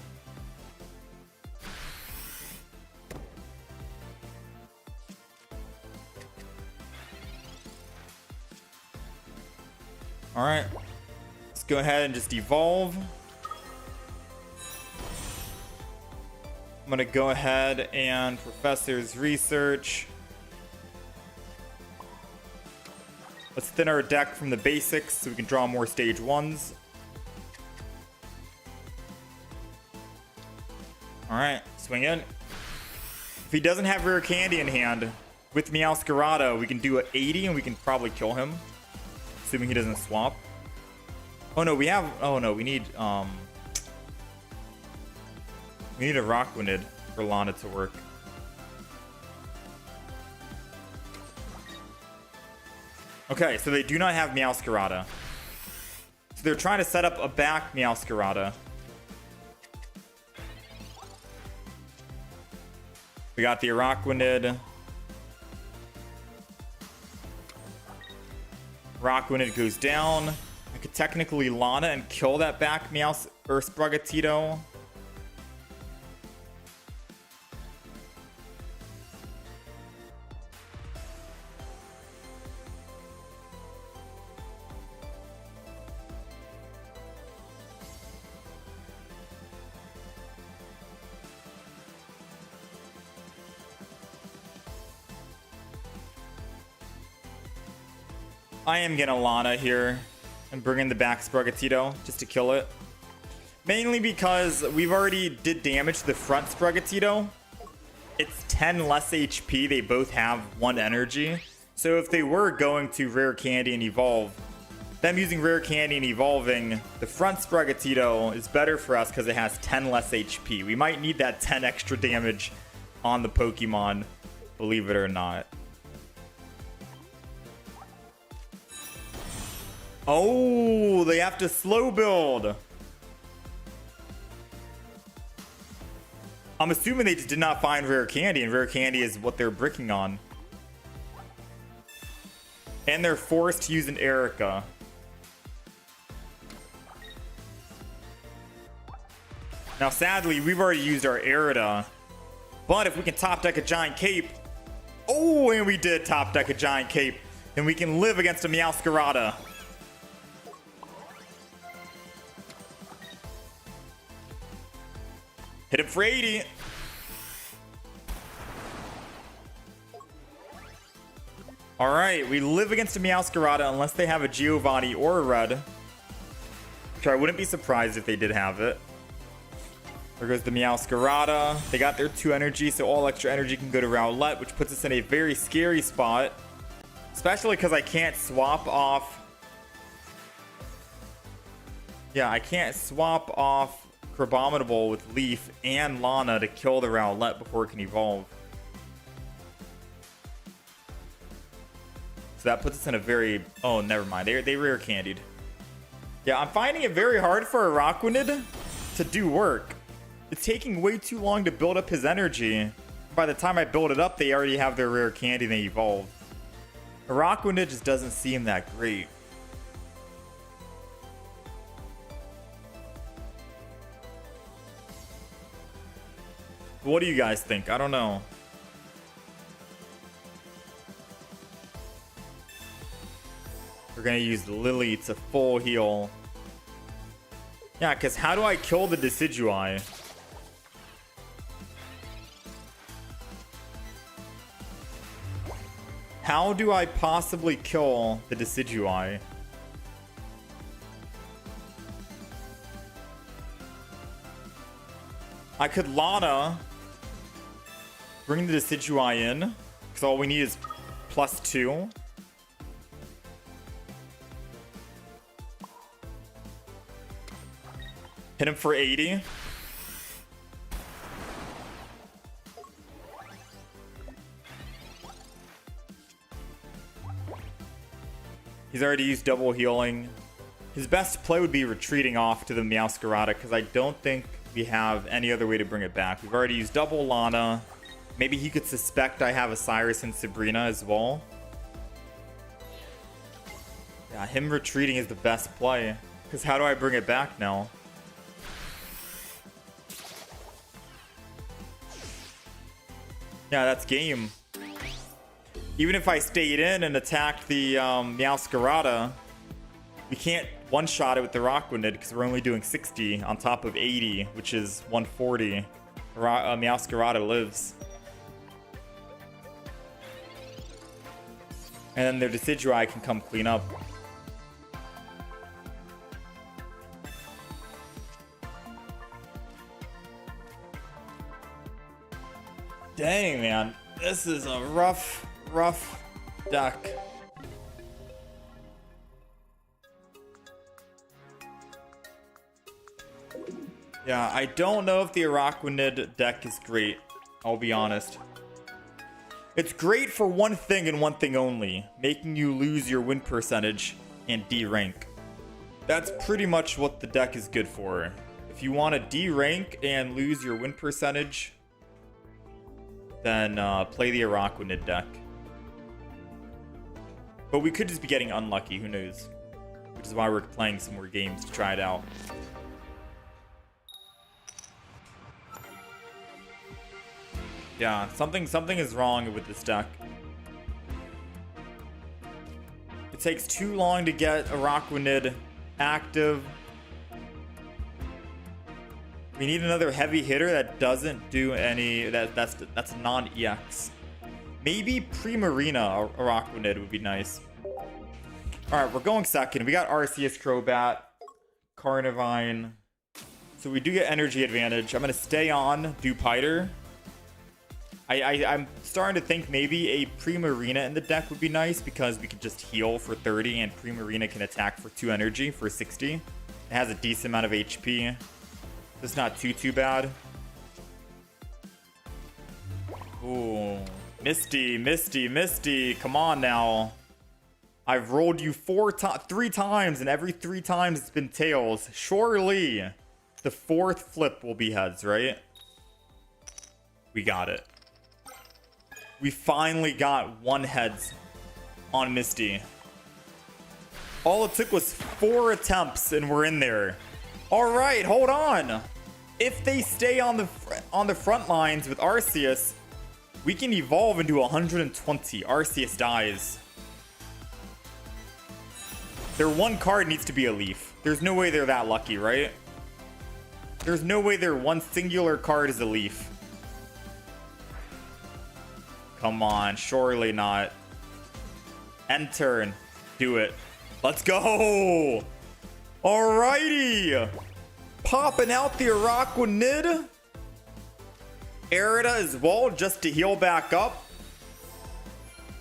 Alright. Let's go ahead and just evolve. I'm gonna go ahead and Professor's Research. Let's thin our deck from the basics so we can draw more stage 1s. Alright, swing in. If he doesn't have Rare Candy in hand, with Meowscarada, we can do an 80 and we can probably kill him. Assuming he doesn't swap. Oh no, we have... Oh no, we need a Rockwounded for Lana to work. Okay, so they do not have Meowscarada. So they're trying to set up a back Meowscarada. We got the Rockwounded. Rockwounded goes down. I could technically Lana and kill that back Meows or Sprigatito. I am gonna Lana here and bring in the back Sprigatito just to kill it. Mainly because we've already did damage to the front Sprigatito. It's 10 less HP. They both have 1 energy. So if they were going to Rare Candy and Evolve, them using Rare Candy and evolving the front Sprigatito is better for us because it has 10 less HP. We might need that 10 extra damage on the Pokemon, believe it or not. Oh, they have to slow build. I'm assuming they just did not find Rare Candy, and Rare Candy is what they're bricking on. And they're forced to use an Erica. Now, sadly, we've already used our Erida. But if we can top deck a Giant Cape... Oh, and we did top deck a Giant Cape. Then we can live against a Meowscarada. Hit him for 80. Alright, we live against a Meowscarada unless they have a Giovanni or a Red. Which I wouldn't be surprised if they did have it. There goes the Meowscarada. They got their 2 energy, so all extra energy can go to Rowlet, which puts us in a very scary spot. Especially because I can't swap off... Yeah, I can't swap off Crabominable with Leaf and Lana to kill the Rowlet before it can evolve. So that puts us in a very... Oh, never mind. They Rare Candied. Yeah, I'm finding it very hard for a Rockwounded to do work. It's taking way too long to build up his energy. By the time I build it up, they already have their Rare Candy and they evolve. A Rockwounded just doesn't seem that great. What do you guys think? I don't know. We're gonna use Lily to full heal. Yeah, because how do I kill the Decidueye? How do I possibly kill the Decidueye? I could Lana, bring the Decidueye in, because all we need is +2. Hit him for 80. He's already used double healing. His best play would be retreating off to the Meowscarada, because I don't think we have any other way to bring it back. We've already used double Lana. Maybe he could suspect I have a Cyrus and Sabrina as well. Yeah, him retreating is the best play. Because how do I bring it back now? Yeah, that's game. Even if I stayed in and attacked the Meowscarada, we can't one-shot it with the Rockwooded because we're only doing 60 on top of 80, which is 140. Meowscarada lives. And then their Decidueye can come clean up. Dang, man. This is a rough deck. Yeah, I don't know if the Araquanid deck is great. I'll be honest. It's great for one thing and one thing only. Making you lose your win percentage and D-rank. That's pretty much what the deck is good for. If you want to D-rank and lose your win percentage, then play the Araquanid deck. But we could just be getting unlucky, who knows? Which is why we're playing some more games to try it out. Yeah, something is wrong with this deck. It takes too long to get Araquanid active. We need another heavy hitter that doesn't do any... That's non-EX. Maybe Primarina Araquanid would be nice. Alright, we're going second. We got Arceus, Crobat, Carnivine. So we do get energy advantage. I'm going to stay on Dewpider. I'm starting to think maybe a Primarina in the deck would be nice because we could just heal for 30 and Primarina can attack for 2 energy for 60. It has a decent amount of HP. It's not too bad. Ooh. Misty. Come on now. I've rolled you 3 times, and every 3 times it's been tails. Surely the 4th flip will be heads, right? We got it. We finally got 1 heads on Misty. All it took was 4 attempts, and we're in there. All right, hold on. If they stay on the front lines with Arceus, we can evolve into 120. Arceus dies. Their 1 card needs to be a Leaf. There's no way they're that lucky, right? There's no way their 1 singular card is a Leaf. Come on, surely not. End turn. Do it. Let's go! Alrighty! Popping out the Araquanid. Arida as well, just to heal back up.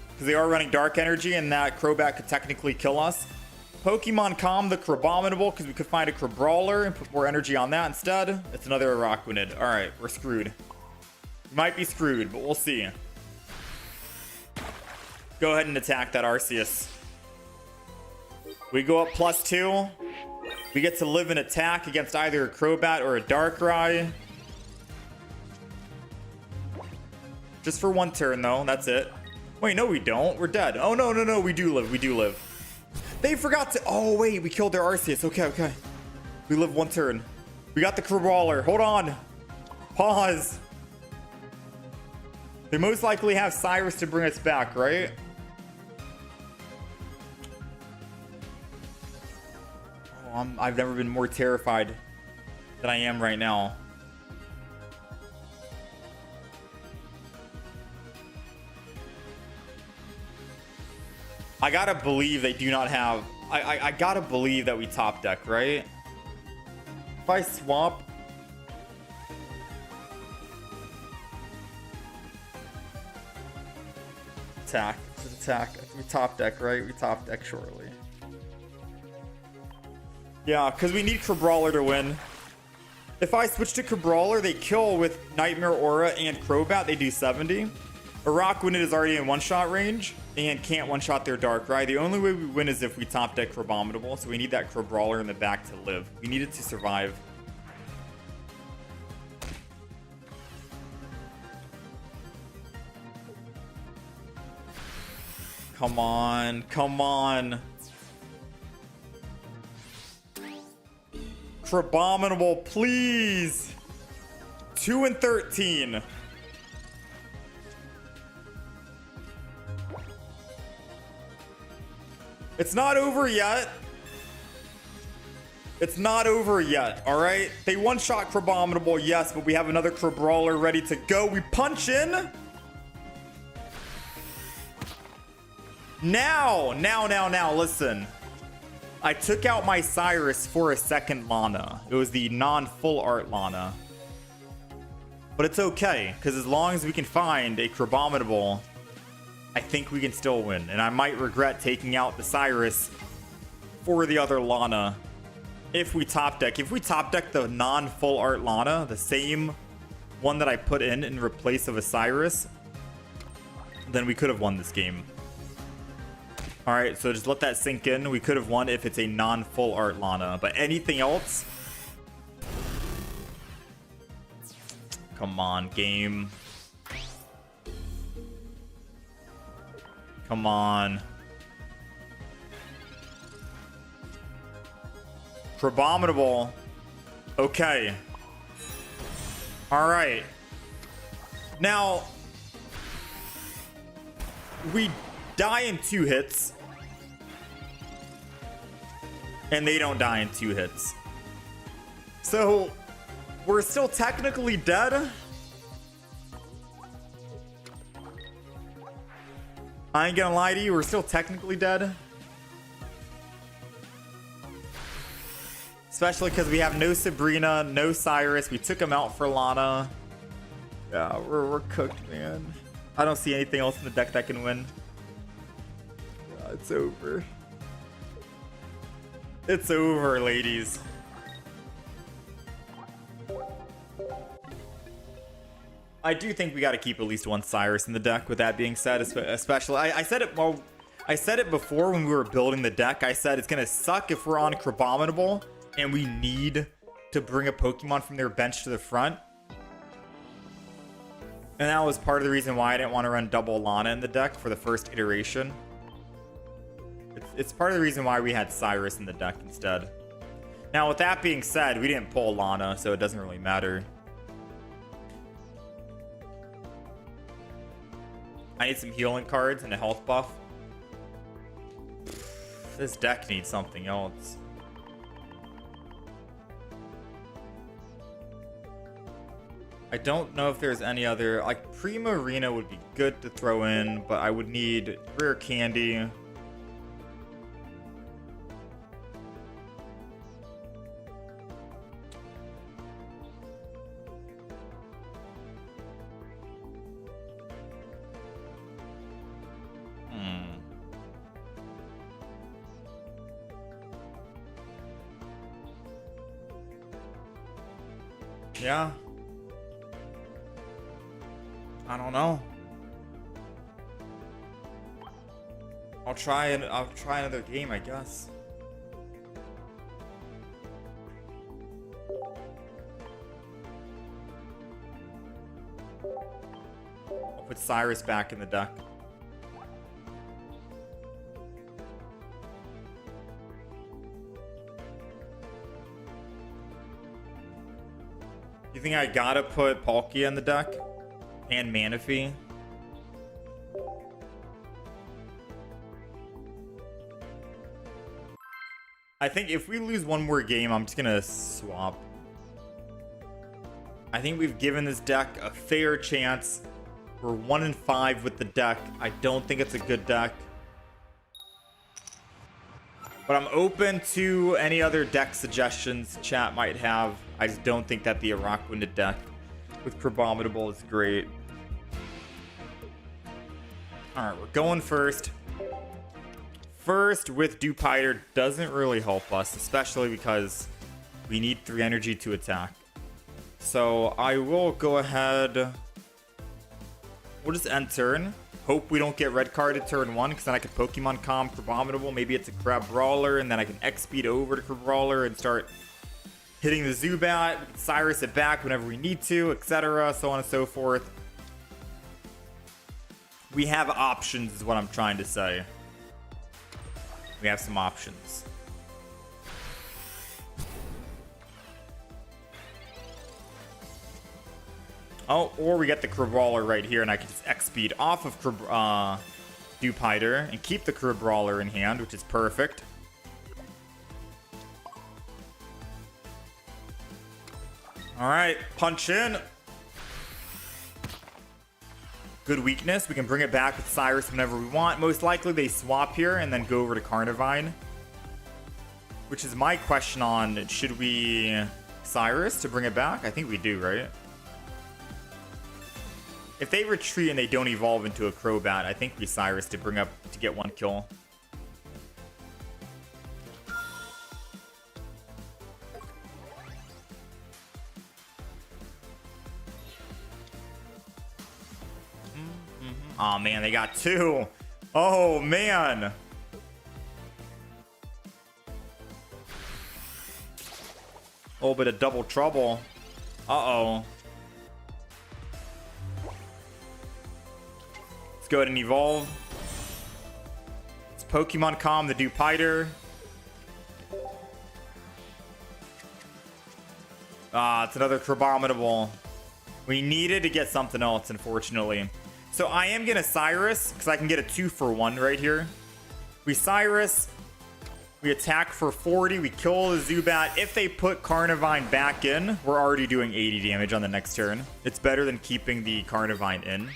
Because they are running Dark Energy, and that Crobat could technically kill us. Pokemon Calm the Crabominable, because we could find a Crabrawler and put more energy on that instead. It's another Araquanid. Alright, we're screwed. We might be screwed, but we'll see. Go ahead and attack that Arceus. We go up +2. We get to live an attack against either a Crobat or a Darkrai. Just for 1 turn, though. That's it. Wait, no, we don't. We're dead. Oh, no. We do live. They forgot to... Oh, wait. We killed their Arceus. Okay. We live 1 turn. We got the Crabrawler. Hold on. Pause. They most likely have Cyrus to bring us back, right? Oh, I've never been more terrified than I am right now. I gotta believe they do not have... I gotta believe that we top deck, right? If I swap... Attack. Just attack. We top deck, right? We top deck shortly. Yeah, because we need Crabrawler to win. If I switch to Crabrawler, they kill with Nightmare Aura and Crobat. They do 70. Araquanid is already in one-shot range and can't one-shot their Darkrai. The only way we win is if we top deck Crabominable, so we need that Crabrawler in the back to live. We need it to survive. Come on. Come on. Crabominable, please. 2 and 13. It's not over yet. It's not over yet, all right? They one-shot Crabominable, yes, but we have another Crabrawler ready to go. We punch in. Now, listen. I took out my Cyrus for a second Lana. It was the non-full art Lana. But it's okay, because as long as we can find a Crabominable, I think we can still win. And I might regret taking out the Cyrus for the other Lana if we top deck. If we top deck the non-full art Lana, the same one that I put in replace of a Cyrus, then we could have won this game. All right, so just let that sink in. We could have won if it's a non-full art Lana, but anything else? Come on, game. Come on. Crabominable. Okay. All right. Now, we die in 2 hits. And they don't die in 2 hits. So, we're still technically dead. I ain't gonna lie to you, we're still technically dead. Especially because we have no Sabrina, no Cyrus. We took him out for Lana. Yeah, we're cooked, man. I don't see anything else in the deck that can win. Yeah, it's over. It's over, ladies. I do think we got to keep at least one Cyrus in the deck. With that being said, especially I said it. Well, I said it before when we were building the deck. I said it's gonna suck if we're on Crabominable and we need to bring a Pokemon from their bench to the front. And that was part of the reason why I didn't want to run double Lana in the deck for the first iteration. It's part of the reason why we had Cyrus in the deck instead. Now, with that being said, we didn't pull Lana, so it doesn't really matter. I need some healing cards and a health buff. This deck needs something else. I don't know if there's any other... Like, Primarina would be good to throw in, but I would need Rare Candy. Yeah. I don't know. I'll try another game, I guess. I'll put Cyrus back in the deck. You think I gotta put Palkia in the deck? And Manaphy? I think if we lose one more game, I'm just gonna swap. I think we've given this deck a fair chance. We're 1 and 5 with the deck. I don't think it's a good deck. But I'm open to any other deck suggestions chat might have. I just don't think that the Iraq-winded deck with Crabominable is great. Alright, we're going first. First with Dupiter doesn't really help us, especially because we need 3 energy to attack. So I will go ahead. We'll just end turn. Hope we don't get red carded turn 1, because then I could Pokemon Calm Crabominable. Maybe it's a Crabrawler, and then I can X-Speed over to Crabrawler and start hitting the Zubat, Cyrus it back whenever we need to, etc., so on and so forth. We have options is what I'm trying to say. We have some options. Oh, or we get the Crabrawler right here, and I can just X-speed off of Dupiter and keep the Crabrawler in hand, which is perfect. All right, punch in. Good weakness. We can bring it back with Cyrus whenever we want. Most likely they swap here and then go over to Carnivine, which is my question on, should we Cyrus to bring it back? I think we do, right? If they retreat and they don't evolve into a Crobat, I think we Cyrus to bring up to get one kill. Oh man, they got two. Oh man. A little bit of double trouble. Uh-oh. Let's go ahead and evolve. It's Pokemon Calm the Dupiter. It's another Crabominable. We needed to get something else, unfortunately. So I am going to Cyrus, because I can get a 2-for-1 right here. We Cyrus. We attack for 40. We kill the Zubat. If they put Carnivine back in, we're already doing 80 damage on the next turn. It's better than keeping the Carnivine in.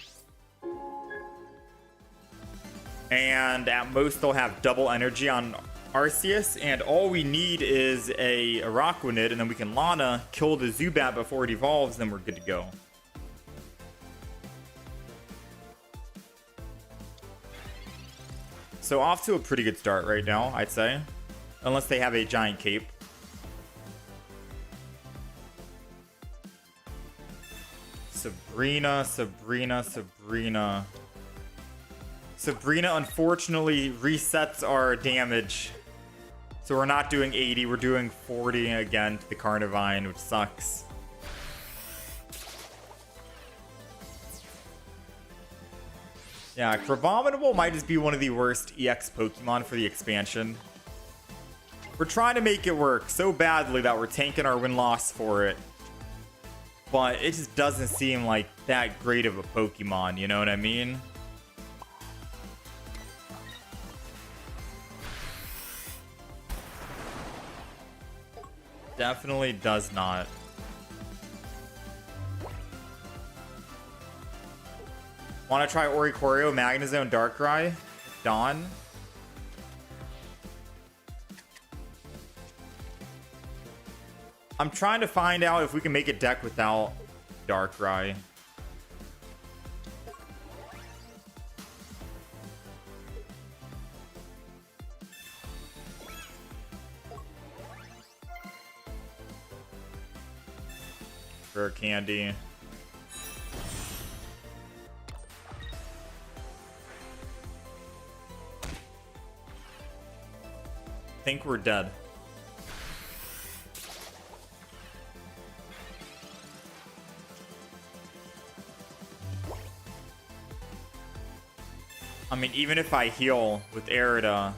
And at most, they'll have double energy on Arceus. And all we need is a Araquanid, and then we can Lana, kill the Zubat before it evolves, then we're good to go. So off to a pretty good start right now, I'd say. Unless they have a giant cape. Sabrina. Sabrina unfortunately resets our damage. So we're not doing 80, we're doing 40 again to the Carnivine, which sucks. Yeah, Crabominable might just be one of the worst EX Pokemon for the expansion. We're trying to make it work so badly that we're tanking our win-loss for it. But it just doesn't seem like that great of a Pokemon, you know what I mean? Definitely does not. Want to try Oricorio, Magnezone, Darkrai, Dawn? I'm trying to find out if we can make a deck without Darkrai. Rare Candy. I think we're dead. I mean, even if I heal with Arida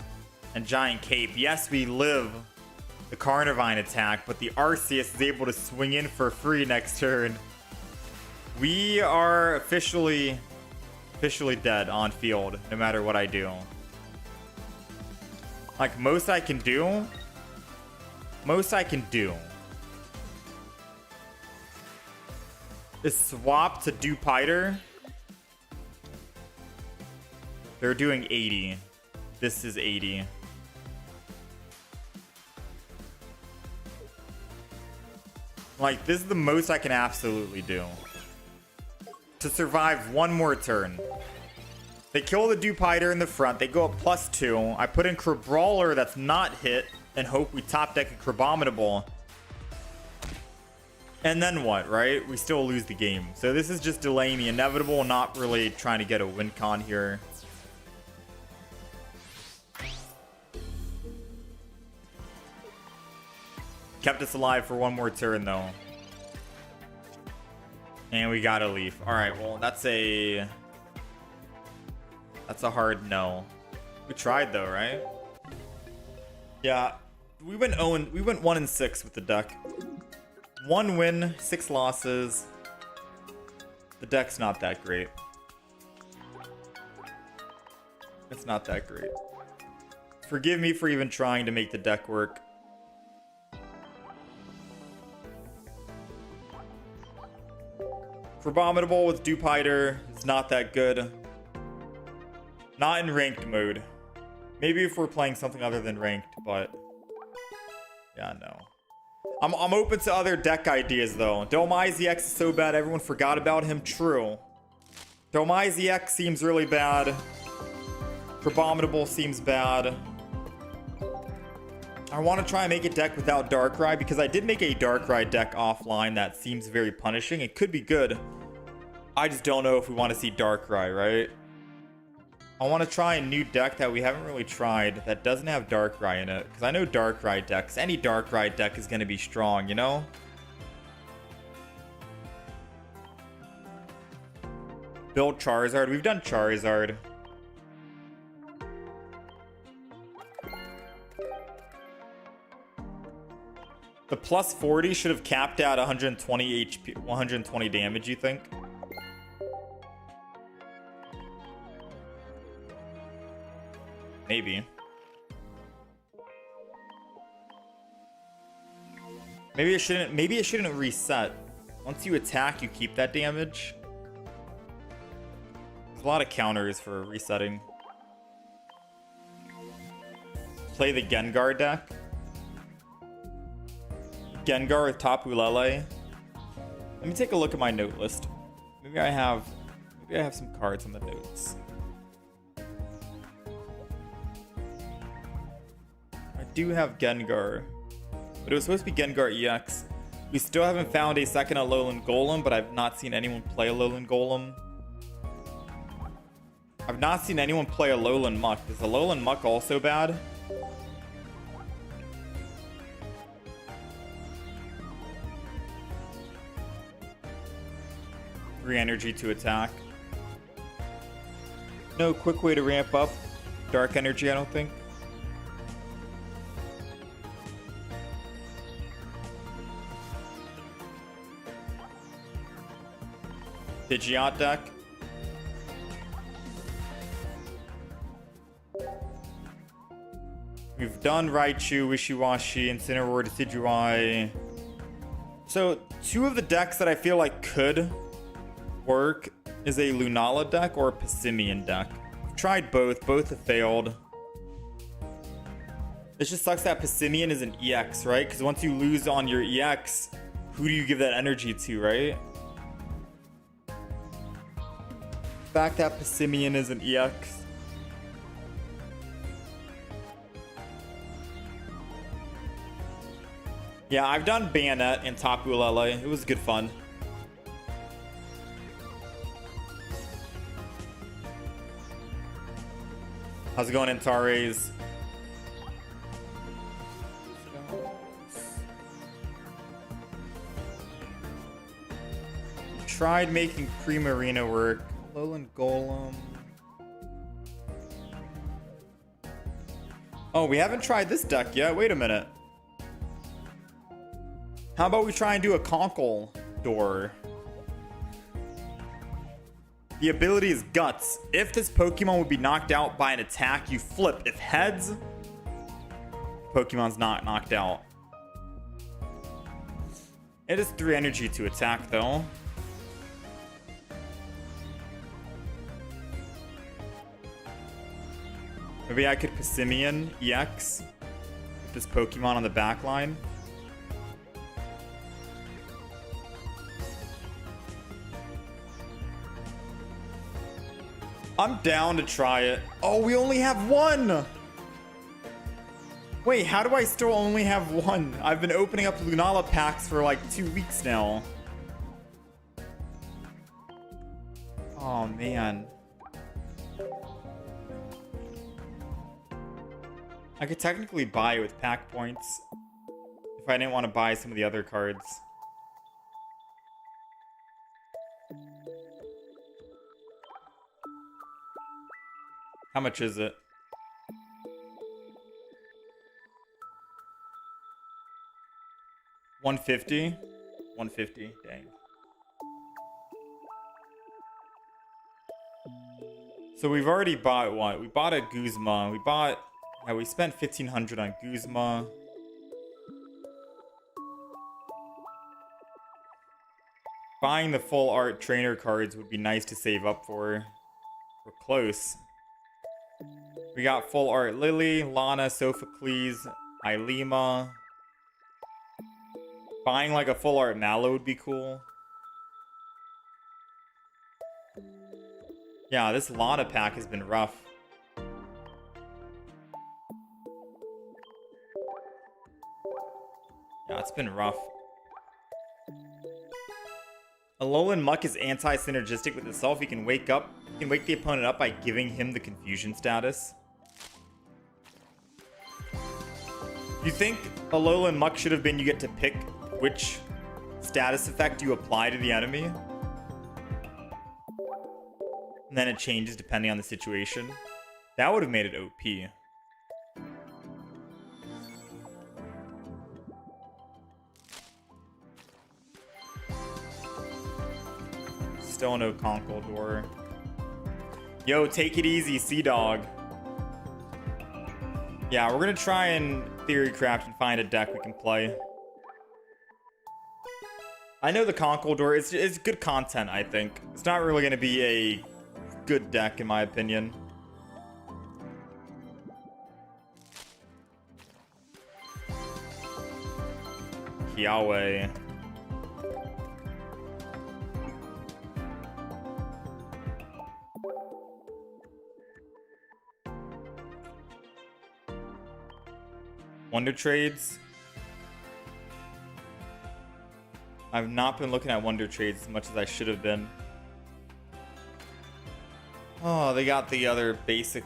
and Giant Cape, yes, we live the Carnivine attack, but the Arceus is able to swing in for free next turn. We are officially dead on field, no matter what I do. Like, most I can do is swap to Dupiter. They're doing 80. This is 80. Like, this is the most I can absolutely do to survive one more turn. They kill the Dupiter in the front. They go up +2. I put in Crabrawler that's not hit and hope we top deck a Crabominable. And then what, right? We still lose the game. So this is just delaying the inevitable, not really trying to get a win con here. Kept us alive for one more turn, though. And we got a leaf. All right, well, that's a hard no. We tried, though, right? Yeah, we went 1-6 with the deck. 1 win, 6 losses. The deck's not that great. It's not that great. Forgive me for even trying to make the deck work. Abominable with Dupiter is not that good. Not in ranked mode. Maybe if we're playing something other than ranked, but yeah, no. I'm open to other deck ideas though. Domai ZX is so bad everyone forgot about him. True. Domai ZX seems really bad. Abominable seems bad. I want to try and make a deck without Darkrai because I did make a Darkrai deck offline that seems very punishing. It could be good. I just don't know if we want to see Darkrai, right? I want to try a new deck that we haven't really tried that doesn't have Darkrai in it. Because I know Darkrai decks. Any Darkrai deck is going to be strong, you know? Build Charizard. We've done Charizard. The plus 40 should have capped at 120 HP, 120 damage, you think? Maybe. Maybe it shouldn't reset. Once you attack, you keep that damage. There's a lot of counters for resetting. Play the Gengar deck. Gengar with Tapu Lele. Let me take a look at my note list. Maybe I have some cards on the notes. I do have Gengar, but it was supposed to be Gengar EX. We still haven't found a second Alolan Golem, but I've not seen anyone play Alolan Golem. I've not seen anyone play Alolan Muck. Is Alolan Muck also bad? Energy to attack. No quick way to ramp up Dark Energy, I don't think. Pidgeot deck. We've done Raichu, Wishiwashi, Incineroar, Decidueye. So, two of the decks that I feel like could work is a Lunala deck or a Passimian deck. I've tried both have failed. It just sucks that Passimian is an EX, right? Because once you lose on your EX, who do you give that energy to, right? The fact that Passimian is an EX. Yeah, I've done Bayonet and Tapu Lele. It was good fun. How's it going, Antares? Tried making Primarina work. Alolan Golem. Oh, we haven't tried this deck yet. Wait a minute. How about we try and do a Conkle door? The ability is Guts. If this Pokemon would be knocked out by an attack, you flip. If heads, Pokemon's not knocked out. It is 3 energy to attack, though. Maybe I could Passimian EX with this Pokemon on the back line. I'm down to try it. Oh, we only have one! Wait, how do I still only have one? I've been opening up Lunala packs for like 2 weeks now. Oh, man. I could technically buy it with pack points if I didn't want to buy some of the other cards. How much is it? 150. 150. Dang. So we've already bought what? We bought a Guzma. We spent 1,500 on Guzma. Buying the full art trainer cards would be nice to save up for. We're close. We got full art Lily, Lana, Sophocles, Ilema. Buying like a full art Mallow would be cool. Yeah, this Lana pack has been rough. Yeah, it's been rough. Alolan Muck is anti-synergistic with itself. He can wake the opponent up by giving him the confusion status. You think Alolan Muck should have been you get to pick which status effect you apply to the enemy? And then it changes depending on the situation. That would have made it OP. Still no Conkeldurr. Yo, take it easy, Sea-Dog. Yeah, we're gonna try and theory craft and find a deck we can play. I know the Conkeldurr, it's good content, I think. It's not really gonna be a good deck, in my opinion. Kiawe. Wonder Trades. I've not been looking at Wonder Trades as much as I should have been. Oh, they got the other basic.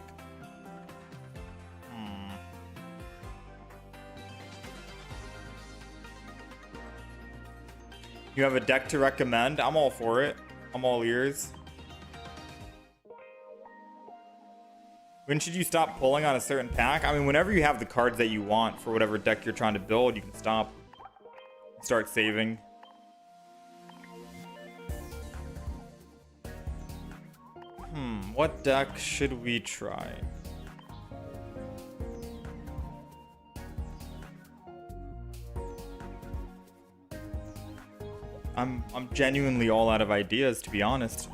You have a deck to recommend? I'm all for it. I'm all ears. When should you stop pulling on a certain pack? I mean, whenever you have the cards that you want for whatever deck you're trying to build, you can stop. Start saving. What deck should we try? I'm genuinely all out of ideas, to be honest.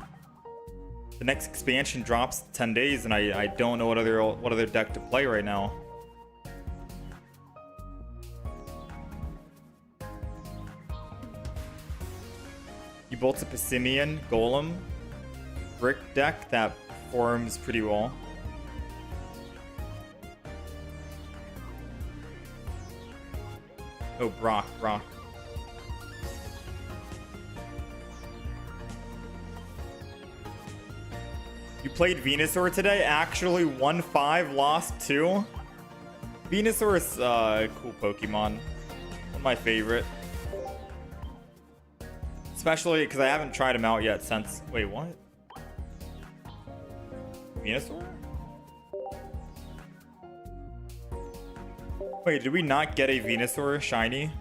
The next expansion drops 10 days, and I don't know what other deck to play right now. You built a Passimian Golem brick deck that performs pretty well. Oh, Brock. You played Venusaur today? Actually, 1-5, lost 2. Venusaur is a cool Pokemon. One of my favorite. Especially because I haven't tried him out yet since... Wait, what? Venusaur? Wait, did we not get a Venusaur shiny?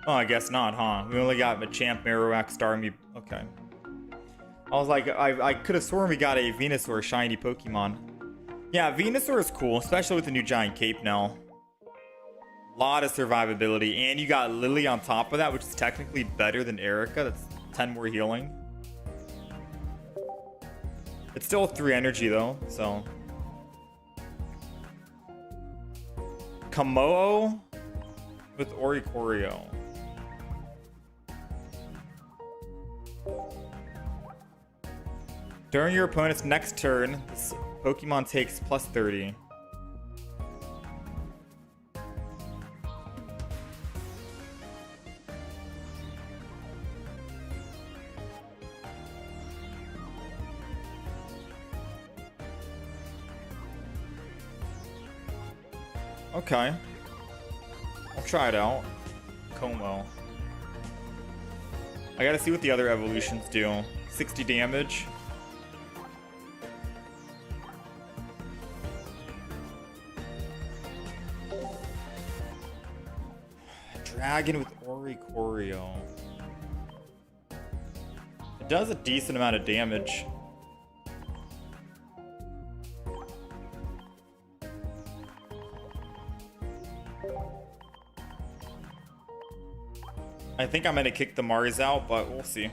Oh, I guess not, huh? We only got Machamp, Marowak, Starmie. Okay. I was like, I could have sworn we got a Venusaur shiny Pokemon. Yeah, Venusaur is cool, especially with the new Giant Cape now. Lot of survivability, and you got Lily on top of that, which is technically better than Erica. That's 10 more healing. It's still 3 energy though, so. Komoo with Oricorio. During your opponent's next turn, this Pokemon takes plus 30. Okay. I'll try it out. Komoo. I gotta see what the other evolutions do. 60 damage. Dragon with Oricorio. It does a decent amount of damage. I think I'm going to kick the Mars out, but we'll see.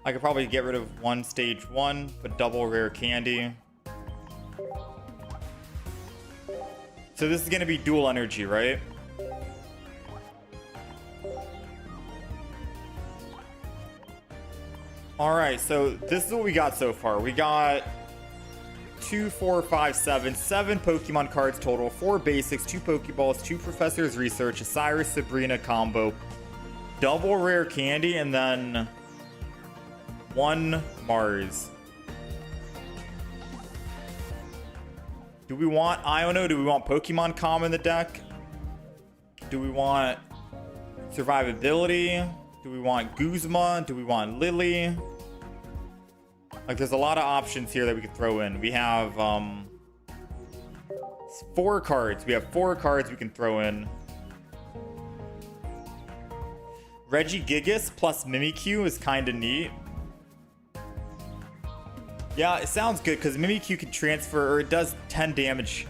I could probably get rid of one stage 1, but double rare candy. So this is going to be dual energy, right? Alright, so this is what we got so far. We got 2, 4, 5, 7 Pokemon cards total, 4 basics, 2 Pokeballs, 2 Professor's Research, a Cyrus Sabrina combo, double rare candy, and then 1 Mars. Do we want Iono? Do we want Pokemon Com in the deck? Do we want Survivability? Do we want Guzma? Do we want Lily? Like, there's a lot of options here that we could throw in. We have 4 cards. We have 4 cards we can throw in. Regigigas plus Mimikyu is kind of neat. Yeah, it sounds good because Mimikyu can transfer, or it does 10 damage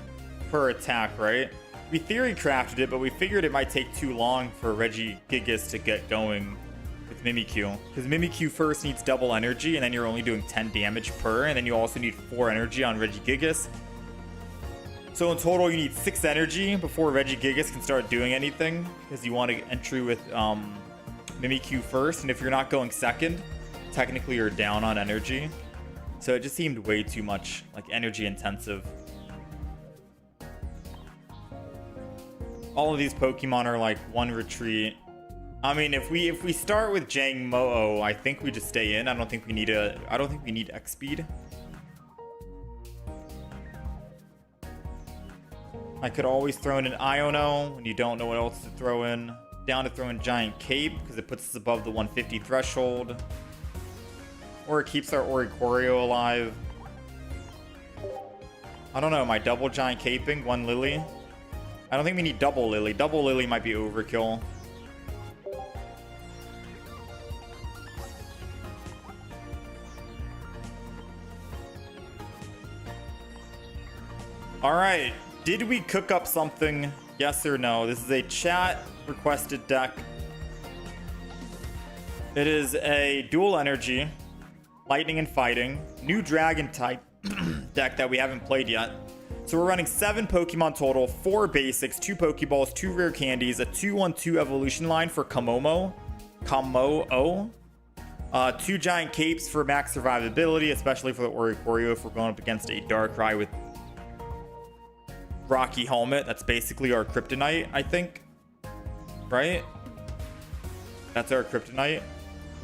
per attack, right? We theory crafted it, but we figured it might take too long for Regigigas to get going with Mimikyu. Because Mimikyu first needs double energy, and then you're only doing 10 damage per, and then you also need 4 energy on Regigigas. So in total, you need 6 energy before Regigigas can start doing anything, because you want to entry with Mimikyu first, and if you're not going second, technically you're down on energy. So it just seemed way too much, like, energy intensive. All of these Pokemon are like 1 retreat. I mean, if we start with Jangmo-o, I think we just stay in. I don't think we need X speed. I could always throw in an Iono when you don't know what else to throw in. Down to throw in Giant Cape because it puts us above the 150 threshold. Or it keeps our Oricorio alive. I don't know, am I double Giant Caping 1 Lily? I don't think we need double Lily. Double Lily might be overkill. Alright, did we cook up something? Yes or no? This is a chat requested deck. It is a dual energy, lightning and fighting, new dragon type deck that we haven't played yet. So we're running 7 Pokemon total, 4 basics, 2 Pokeballs, 2 rare candies, a 2/1/2 evolution line for Komoo, 2 giant capes for max survivability, especially for the Oricorio if we're going up against a Darkrai with Rocky Helmet. That's basically our kryptonite, I think. Right? That's our kryptonite.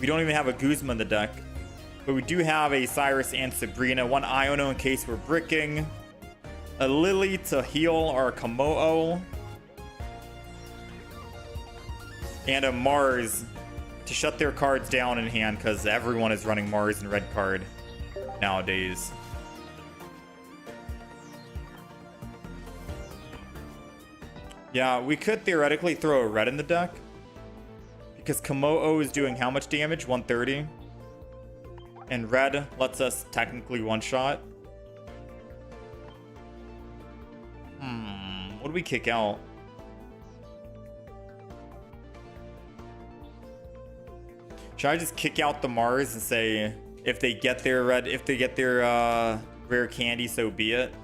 We don't even have a Guzma in the deck. But we do have a Cyrus and Sabrina. 1 Iono in case we're bricking. A Lily to heal our Komoo. And a Mars to shut their cards down in hand because everyone is running Mars and red card nowadays. Yeah, we could theoretically throw a red in the deck because Komoo is doing how much damage? 130. And red lets us technically one-shot. What do we kick out? Should I just kick out the Mars and say if they get their red, if they get their rare candy, so be it?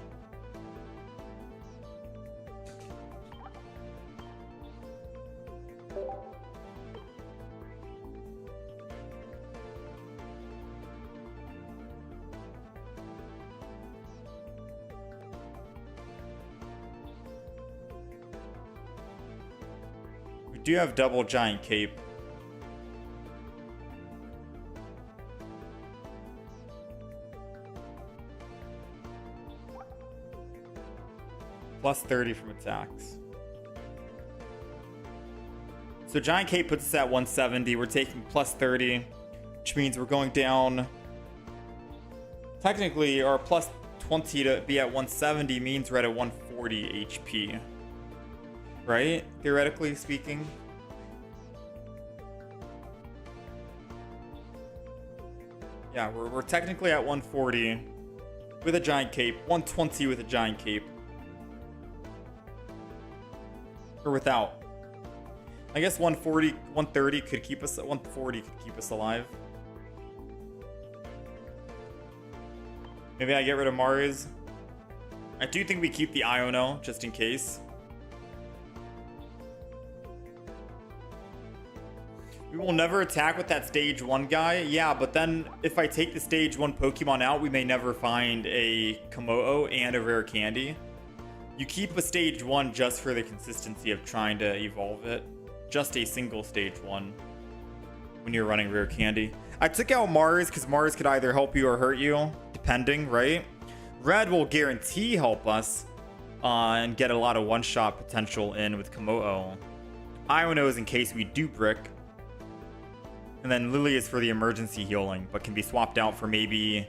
We do have double giant cape. Plus 30 from attacks. So giant cape puts us at 170. We're taking plus 30, which means we're going down. Technically, our plus 20 to be at 170 means we're at a 140 HP. right? Theoretically speaking. Yeah, we're technically at 140 with a giant cape, 120 with a giant cape. Or without. I guess 140, 130 could keep us, 140 could keep us alive. Maybe I get rid of Mars. I do think we keep the Iono, just in case. We will never attack with that stage 1 guy. Yeah, but then if I take the stage 1 Pokemon out, we may never find a Komoo and a rare candy. You keep a stage 1 just for the consistency of trying to evolve it. Just a single stage 1 when you're running rare candy. I took out Mars because Mars could either help you or hurt you, depending, right? Red will guarantee help us and get a lot of one-shot potential in with Komoo. Iono is in case we do brick. And then Lily is for the emergency healing, but can be swapped out for maybe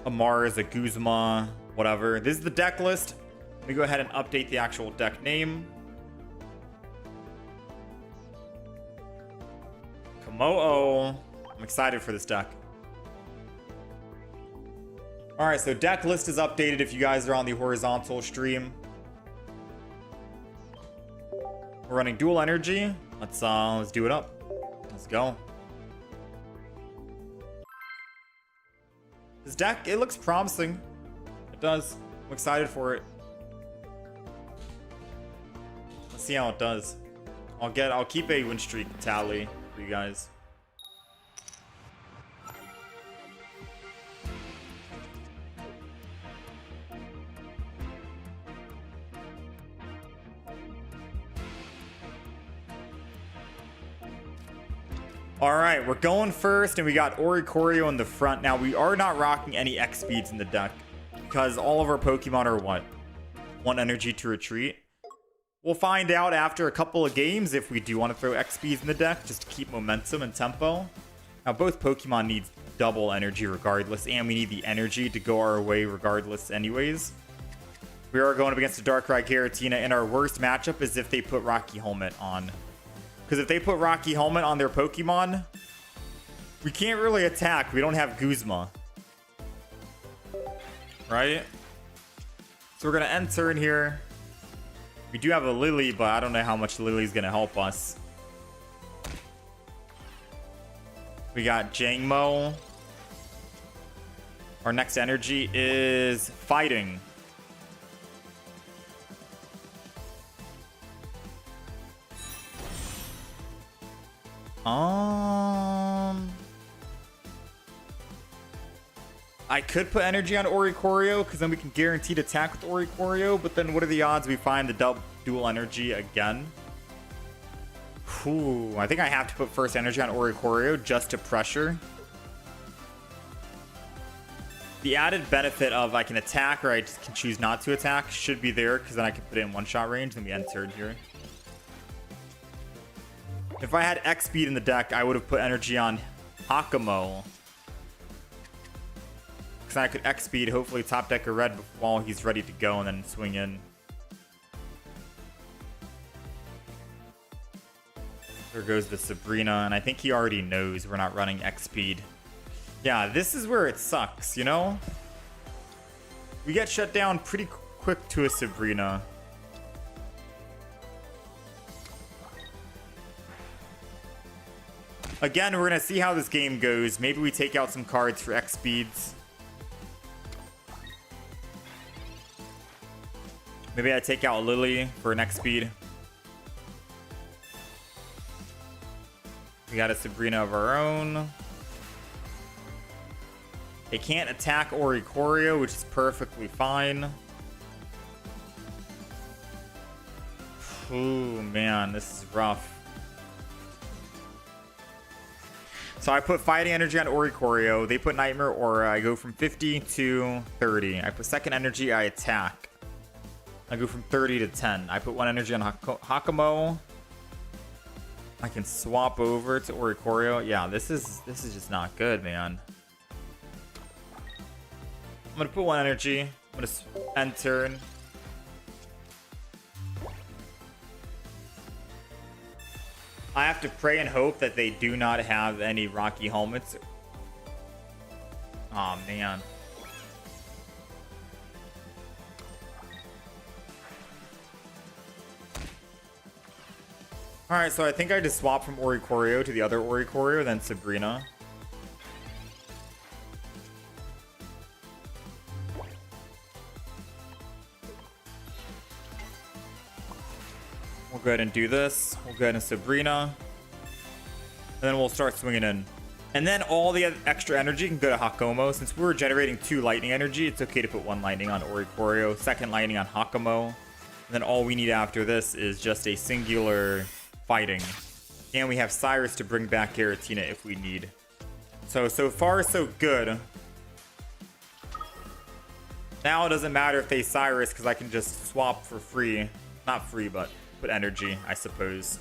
a Mars, a Guzma, whatever. This is the deck list. Let me go ahead and update the actual deck name. Komoo. I'm excited for this deck. Alright, so deck list is updated if you guys are on the horizontal stream. We're running dual energy. Let's do it up. Let's go. This deck, it looks promising. It does. I'm excited for it. Let's see how it does. I'll keep a win streak tally for you guys. All right, we're going first, and we got Oricorio in the front. Now, we are not rocking any X speeds in the deck because all of our Pokemon are what? 1 energy to retreat. We'll find out after a couple of games if we do want to throw X speeds in the deck just to keep momentum and tempo. Now, both Pokemon need double energy regardless, and we need the energy to go our way regardless anyways. We are going up against a Darkrai Giratina, and our worst matchup is if they put Rocky Helmet on. Because if they put Rocky Helmet on their Pokemon, we can't really attack. We don't have Guzma. Right? So we're going to end turn here. We do have a Lily, but I don't know how much Lily's going to help us. We got Jangmo. Our next energy is Fighting. I could put energy on Oricorio because then we can guaranteed attack with Oricorio, but then what are the odds we find the dual energy again? Ooh, I think I have to put first energy on Oricorio just to pressure. The added benefit of I can attack or I just can choose not to attack should be there because then I can put it in one-shot range and we end turn here. If I had X speed in the deck, I would have put energy on Komoo. Because I could X speed, hopefully top deck a red while he's ready to go and then swing in. There goes the Sabrina, and I think he already knows we're not running X speed. Yeah, this is where it sucks, you know? We get shut down pretty quick to a Sabrina. Again, we're going to see how this game goes. Maybe we take out some cards for X speeds. Maybe I take out Lily for an X speed. We got a Sabrina of our own. They can't attack Oricorio, which is perfectly fine. Ooh, man, this is rough. So I put Fighting Energy on Oricorio. They put Nightmare Aura. I go from 50 to 30. I put Second Energy. I attack. I go from 30 to 10. I put 1 energy on Komoo. I can swap over to Oricorio. Yeah, this is just not good, man. I'm gonna put 1 energy. I'm gonna end turn. I have to pray and hope that they do not have any Rocky helmets. Oh man. Alright, so I think I just swapped from Oricorio to the other Oricorio, then Sabrina. We'll go ahead and do this. We'll go ahead and Sabrina. And then we'll start swinging in. And then all the extra energy can go to Hakomo. Since we're generating 2 lightning energy, it's okay to put 1 lightning on Oricorio, 2nd lightning on Hakomo. And then all we need after this is just a singular fighting. And we have Cyrus to bring back Giratina if we need. So far, so good. Now it doesn't matter if they Cyrus, because I can just swap for free. Not free, but put energy, I suppose.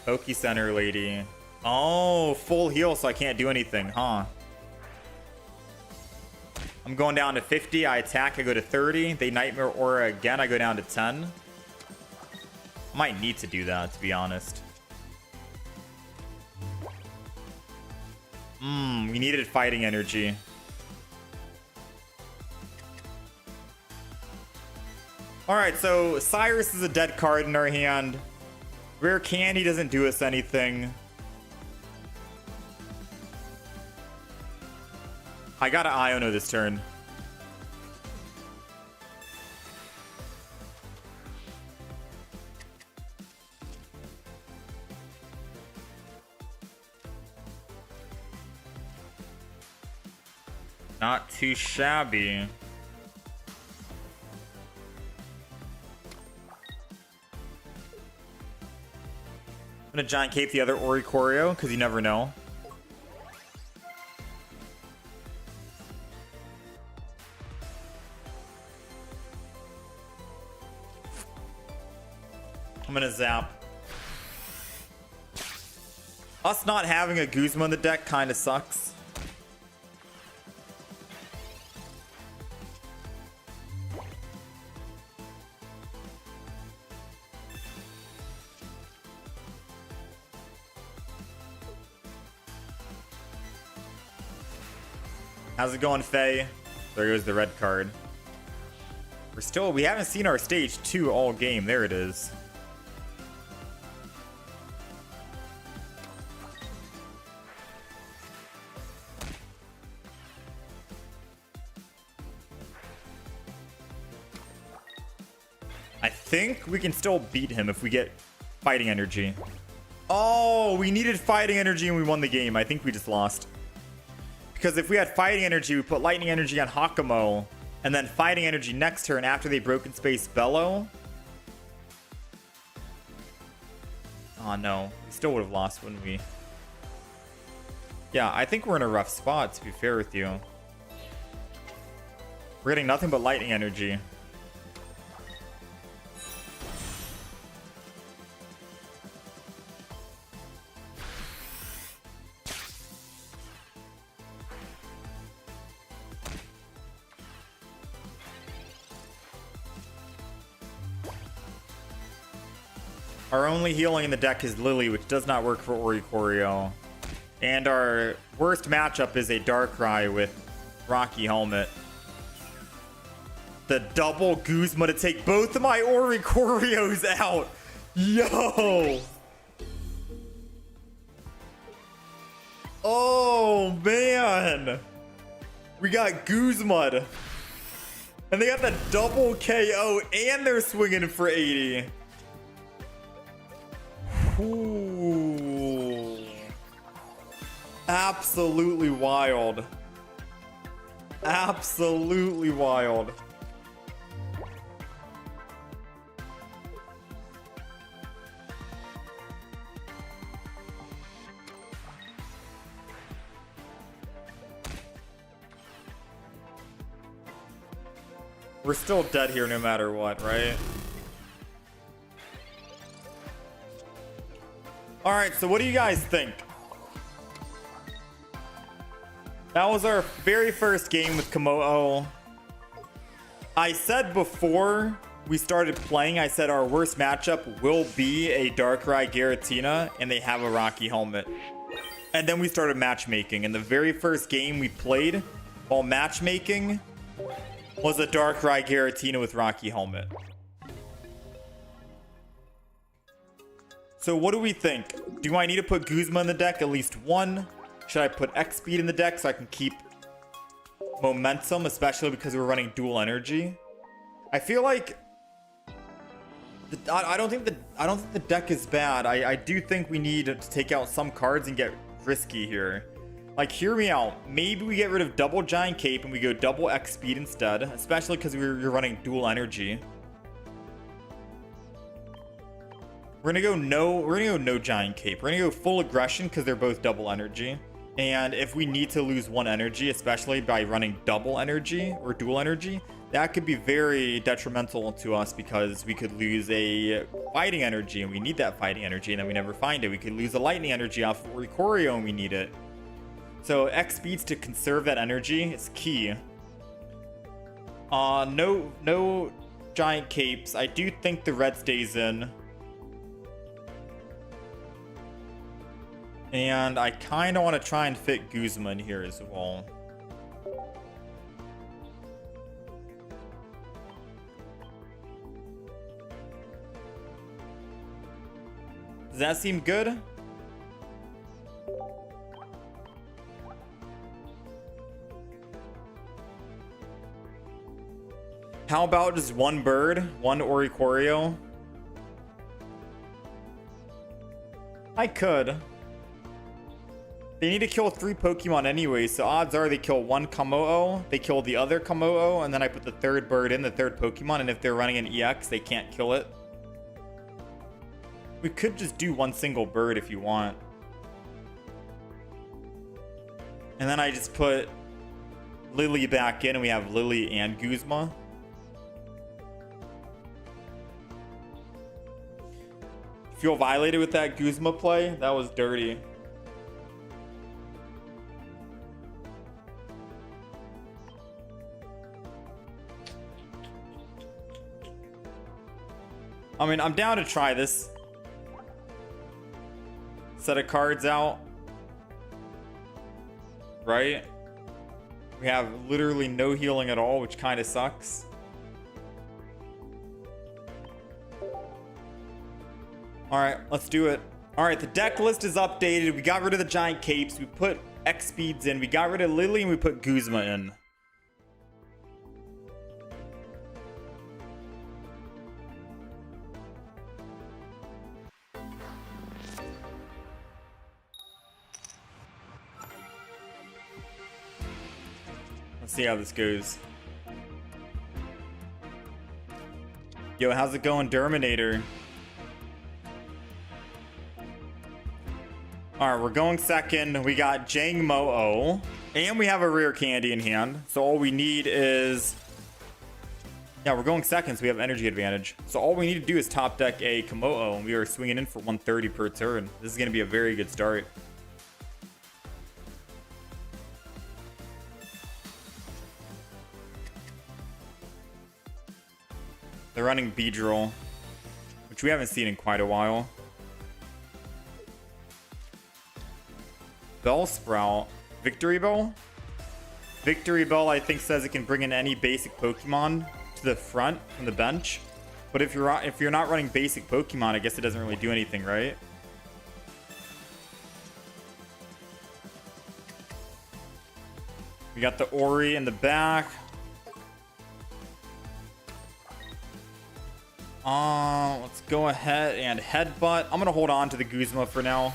Poke Center lady. Oh, full heal, so I can't do anything, huh? I'm going down to 50. I attack, I go to 30. They Nightmare Aura again, I go down to 10. I might need to do that, to be honest. We needed fighting energy. Alright, so Cyrus is a dead card in our hand. Rare Candy doesn't do us anything. I got an Iono this turn. Not too shabby. I'm gonna Giant Cape the other Oricorio, because you never know. I'm gonna zap. Us not having a Guzma in the deck kind of sucks. How's it going, Faye? There goes the red card. We haven't seen our stage 2 all game. There it is. I think we can still beat him if we get fighting energy. Oh, we needed fighting energy and we won the game. I think we just lost. Because if we had fighting energy, we put lightning energy on Hakomo, and then fighting energy next turn after they Broken Space Bellow. Oh no, we still would have lost, wouldn't we? Yeah, I think we're in a rough spot, to be fair with you. We're getting nothing but lightning energy. Our only healing in the deck is Lily, which does not work for Oricorio. And our worst matchup is a Darkrai with Rocky Helmet. The double Guzma to take both of my Oricorios out. Yo! Oh, man! We got Guzma. And they got the double KO, and they're swinging for 80. Ooh. Absolutely wild. Absolutely wild. We're still dead here no matter what, right? Alright, so what do you guys think? That was our very first game with Komoo. I said before we started playing, I said our worst matchup will be a Darkrai Giratina, and they have a Rocky Helmet. And then we started matchmaking, and the very first game we played while matchmaking was a Darkrai Giratina with Rocky Helmet. So what do we think? Do I need to put Guzma in the deck? At least one? Should I put X-Speed in the deck so I can keep momentum, especially because we're running dual energy? I feel like I don't think the deck is bad. I do think we need to take out some cards and get risky here. Like, hear me out. Maybe we get rid of double Giant Cape and we go double X-Speed instead, especially because you're running dual energy. We're gonna go no Giant Cape. We're gonna go full aggression because they're both double energy. And if we need to lose one energy, especially by running double energy or dual energy, that could be very detrimental to us because we could lose a fighting energy and we need that fighting energy and then we never find it. We could lose a lightning energy off of Oricorio and we need it. So X speeds to conserve that energy is key. No Giant Capes. I do think the red stays in. And I kind of want to try and fit Guzma in here as well. Does that seem good? How about just one bird, one Oricorio? I could. They need to kill 3 Pokemon anyway, so odds are they kill one Komoo, they kill the other Komoo, and then I put the third bird in, the third Pokemon, and if they're running an EX, they can't kill it. We could just do one single bird if you want. And then I just put Lily back in, and we have Lily and Guzma. Feel violated with that Guzma play? That was dirty. I mean, I'm down to try this. Set of cards out. Right? We have literally no healing at all, which kind of sucks. Alright, let's do it. Alright, the deck list is updated. We got rid of the Giant Capes. We put X-Speeds in. We got rid of Lily and we put Guzma in. Let's see how this goes. Yo, how's it going, Derminator? Alright, we're going second. We got Jangmo-O. And we have a rare candy in hand. So all we need is... Yeah, we're going second, so we have energy advantage. So all we need to do is top deck a Komoo, and we are swinging in for 130 per turn. This is going to be a very good start. They're running Beedrill, which we haven't seen in quite a while. Bellsprout. Victory Bell? Victory Bell, I think, says it can bring in any basic Pokemon to the front from the bench. But if you're not running basic Pokemon, I guess it doesn't really do anything, right? We got the Ori in the back. Let's go ahead and Headbutt. I'm gonna hold on to the Guzma for now.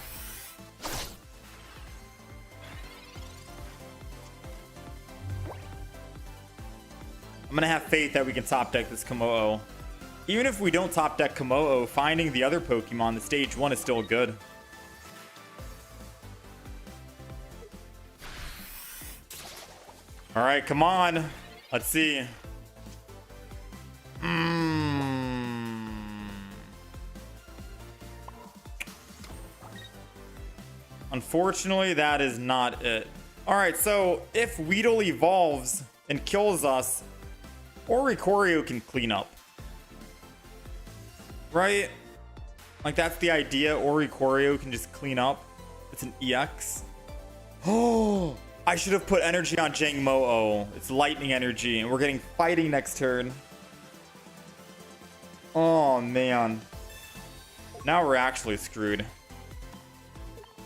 I'm gonna have faith that we can top deck this Komoo. Even if we don't top deck Komoo, finding the other Pokemon, the stage 1 is still good. Alright, come on. Let's see. Unfortunately, that is not it. Alright, so if Weedle evolves and kills us, Oricorio can clean up. Right? Like, that's the idea. Oricorio can just clean up. It's an EX. Oh, I should have put energy on Jangmo-O. It's lightning energy, and we're getting fighting next turn. Oh, man. Now we're actually screwed.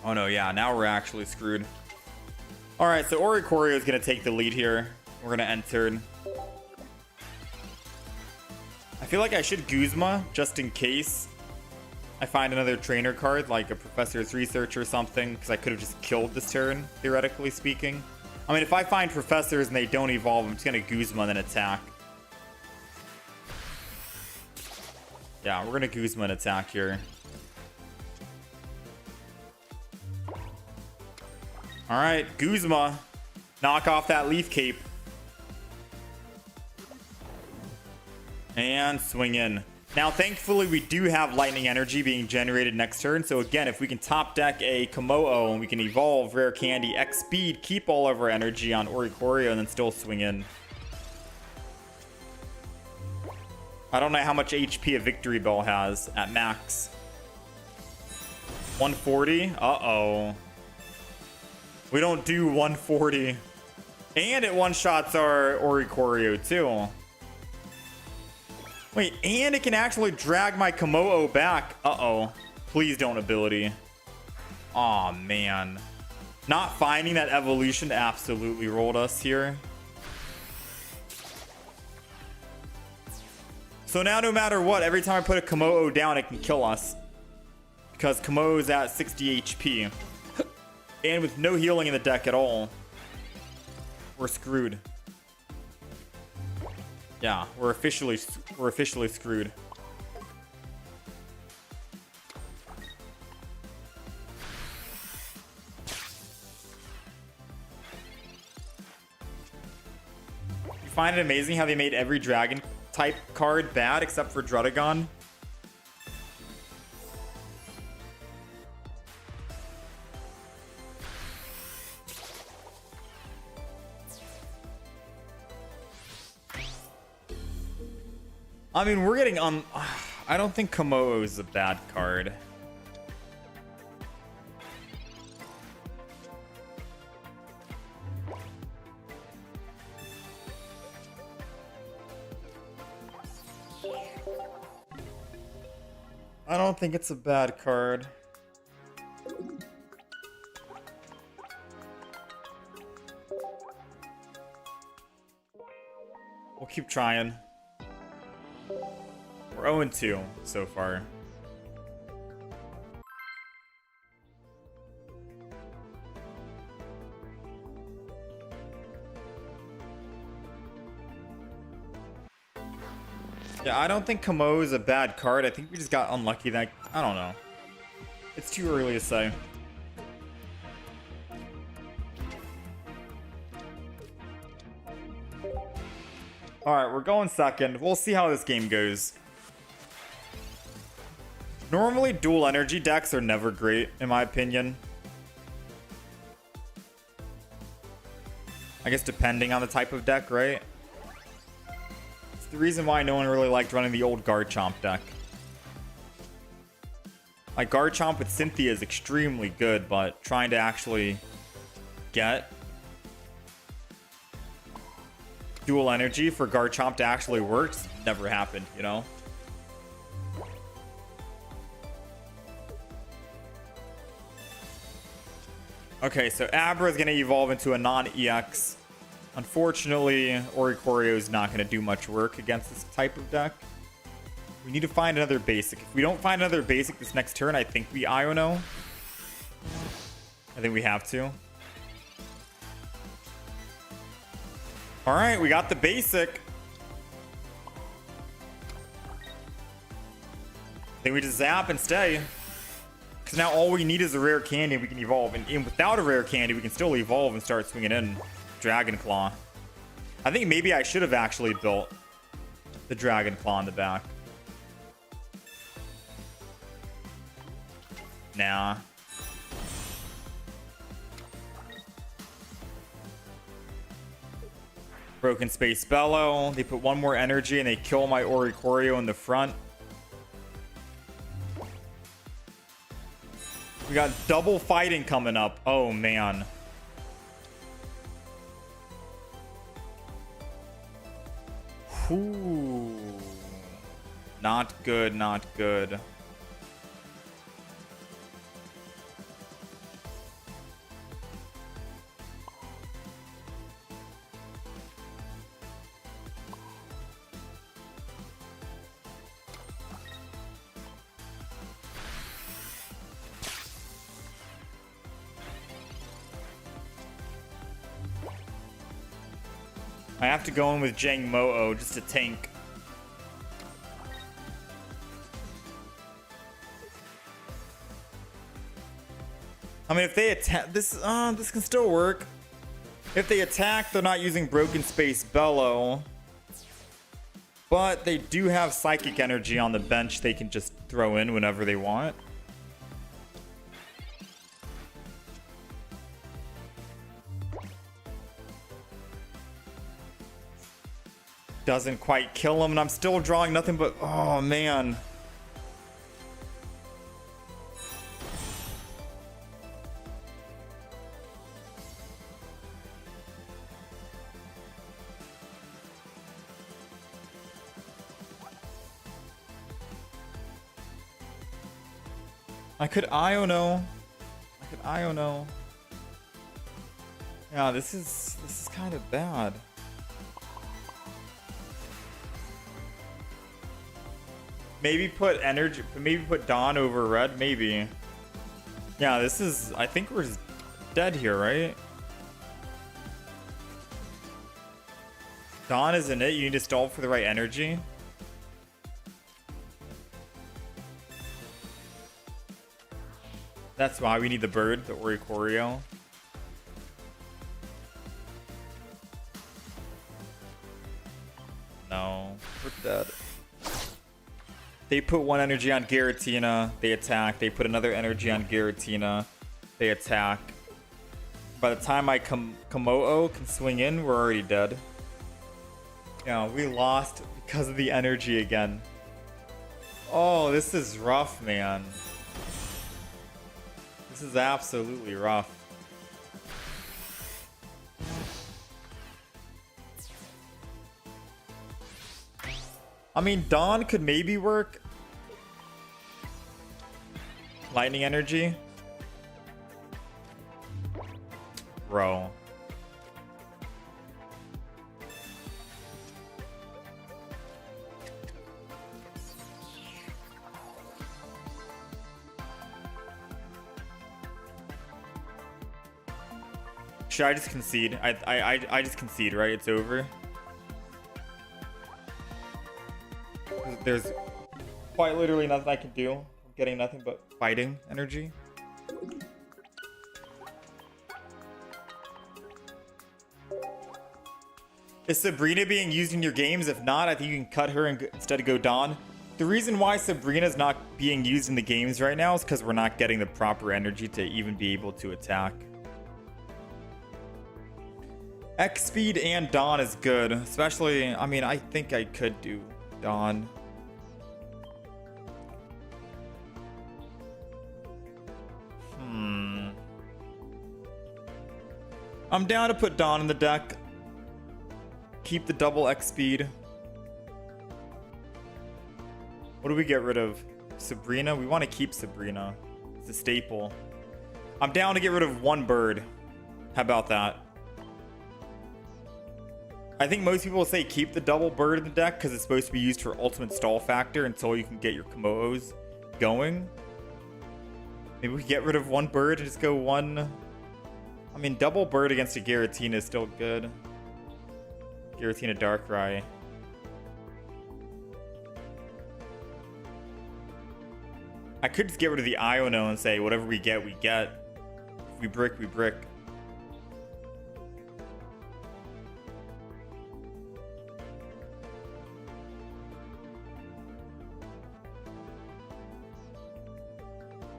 Oh, no, yeah. Now we're actually screwed. All right, so Oricorio is going to take the lead here. We're going to end turn. I feel like I should Guzma just in case I find another trainer card, like a Professor's Research or something, because I could have just killed this turn, theoretically speaking. I mean, if I find Professors and they don't evolve, I'm just going to Guzma and then attack. Yeah, we're going to Guzma and attack here. All right, Guzma. Knock off that Leaf Cape. And swing in. Now, thankfully, we do have Lightning Energy being generated next turn. So, again, if we can top deck a Komoo and we can evolve Rare Candy X Speed, keep all of our energy on Oricorio, and then still swing in. I don't know how much HP a Victory Bell has at max. 140? Uh-oh. We don't do 140. And it one-shots our Oricorio, too. Wait, and it can actually drag my Komoo back. Uh-oh. Please don't ability. Aw, man. Not finding that evolution absolutely rolled us here. So now no matter what, every time I put a Komoo down, it can kill us. Because Komoo is at 60 HP. And with no healing in the deck at all, we're screwed. Yeah, we're officially screwed. You find it amazing how they made every dragon type card bad except for Drudagon? I mean, we're getting on. I don't think Komoo is a bad card. I don't think it's a bad card. We'll keep trying. We're 0-2 so far. Yeah, I don't think Komoo is a bad card. I think we just got unlucky that... I don't know. It's too early to say. Alright, we're going second. We'll see how this game goes. Normally, dual energy decks are never great, in my opinion. I guess depending on the type of deck, right? It's the reason why no one really liked running the old Garchomp deck. Like, Garchomp with Cynthia is extremely good, but trying to actually get dual energy for Garchomp to actually work never happened, you know? Okay, so Abra is going to evolve into a non-EX. Unfortunately, Oricorio is not going to do much work against this type of deck. We need to find another basic. If we don't find another basic this next turn, I think we Iono. I think we have to. Alright, we got the basic. I think we just zap and stay. Because now all we need is a rare candy we can evolve. And without a rare candy, we can still evolve and start swinging in Dragon Claw. I think maybe I should have actually built the Dragon Claw in the back. Nah. Broken Space Bellow. They put one more energy and they kill my Oricorio in the front. We got double fighting coming up. Oh, man. Ooh. Not good, not good. I have to go in with Jang Mo-O just to tank. I mean, if they attack, this can still work. If they attack, they're not using Broken Space Bellow. But they do have Psychic Energy on the bench they can just throw in whenever they want. Doesn't quite kill him, and I'm still drawing nothing but... Oh, man. I could Iono. Yeah, this is kind of bad. Maybe put energy. Maybe put Dawn over red. Maybe. Yeah, this is. I think we're dead here, right? Dawn isn't it. You need to stall for the right energy. That's why we need the bird, the Oricorio. No, we're dead. They put one energy on Giratina, they attack. They put another energy on Giratina, they attack. By the time my Komoo can swing in, we're already dead. Yeah, we lost because of the energy again. Oh, this is rough, man. This is absolutely rough. I mean, Dawn could maybe work. Lightning energy. Bro. Should I just concede? I just concede, right? It's over. There's quite literally nothing I can do. I'm getting nothing but fighting energy. Is Sabrina being used in your games? If not, I think you can cut her and instead go Dawn. The reason why Sabrina's not being used in the games right now is because we're not getting the proper energy to even be able to attack. X speed and Dawn is good, especially, I mean, I think I could do Dawn. I'm down to put Dawn in the deck. Keep the double X speed. What do we get rid of? Sabrina? We want to keep Sabrina. It's a staple. I'm down to get rid of one bird. How about that? I think most people will say keep the double bird in the deck because it's supposed to be used for ultimate stall factor until you can get your Komoos going. Maybe we get rid of one bird and just go one. I mean, double bird against a Giratina is still good. Giratina Darkrai. I could just get rid of the Iono and say whatever we get, we get. If we brick, we brick.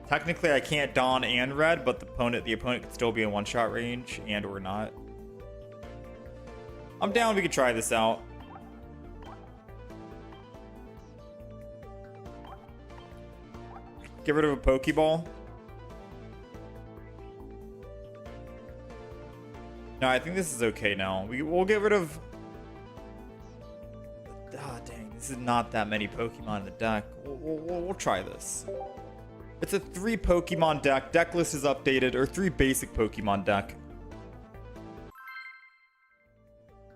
Technically, I can't Dawn and Red, but the opponent could still be in one-shot range and or not. I'm down. We could try this out. Get rid of a Pokeball. No, I think this is okay now. We'll get rid of... Ah, dang. This is not that many Pokemon in the deck. We'll try this. It's a 3 Pokemon deck. Deck list is updated, or 3 basic Pokemon deck.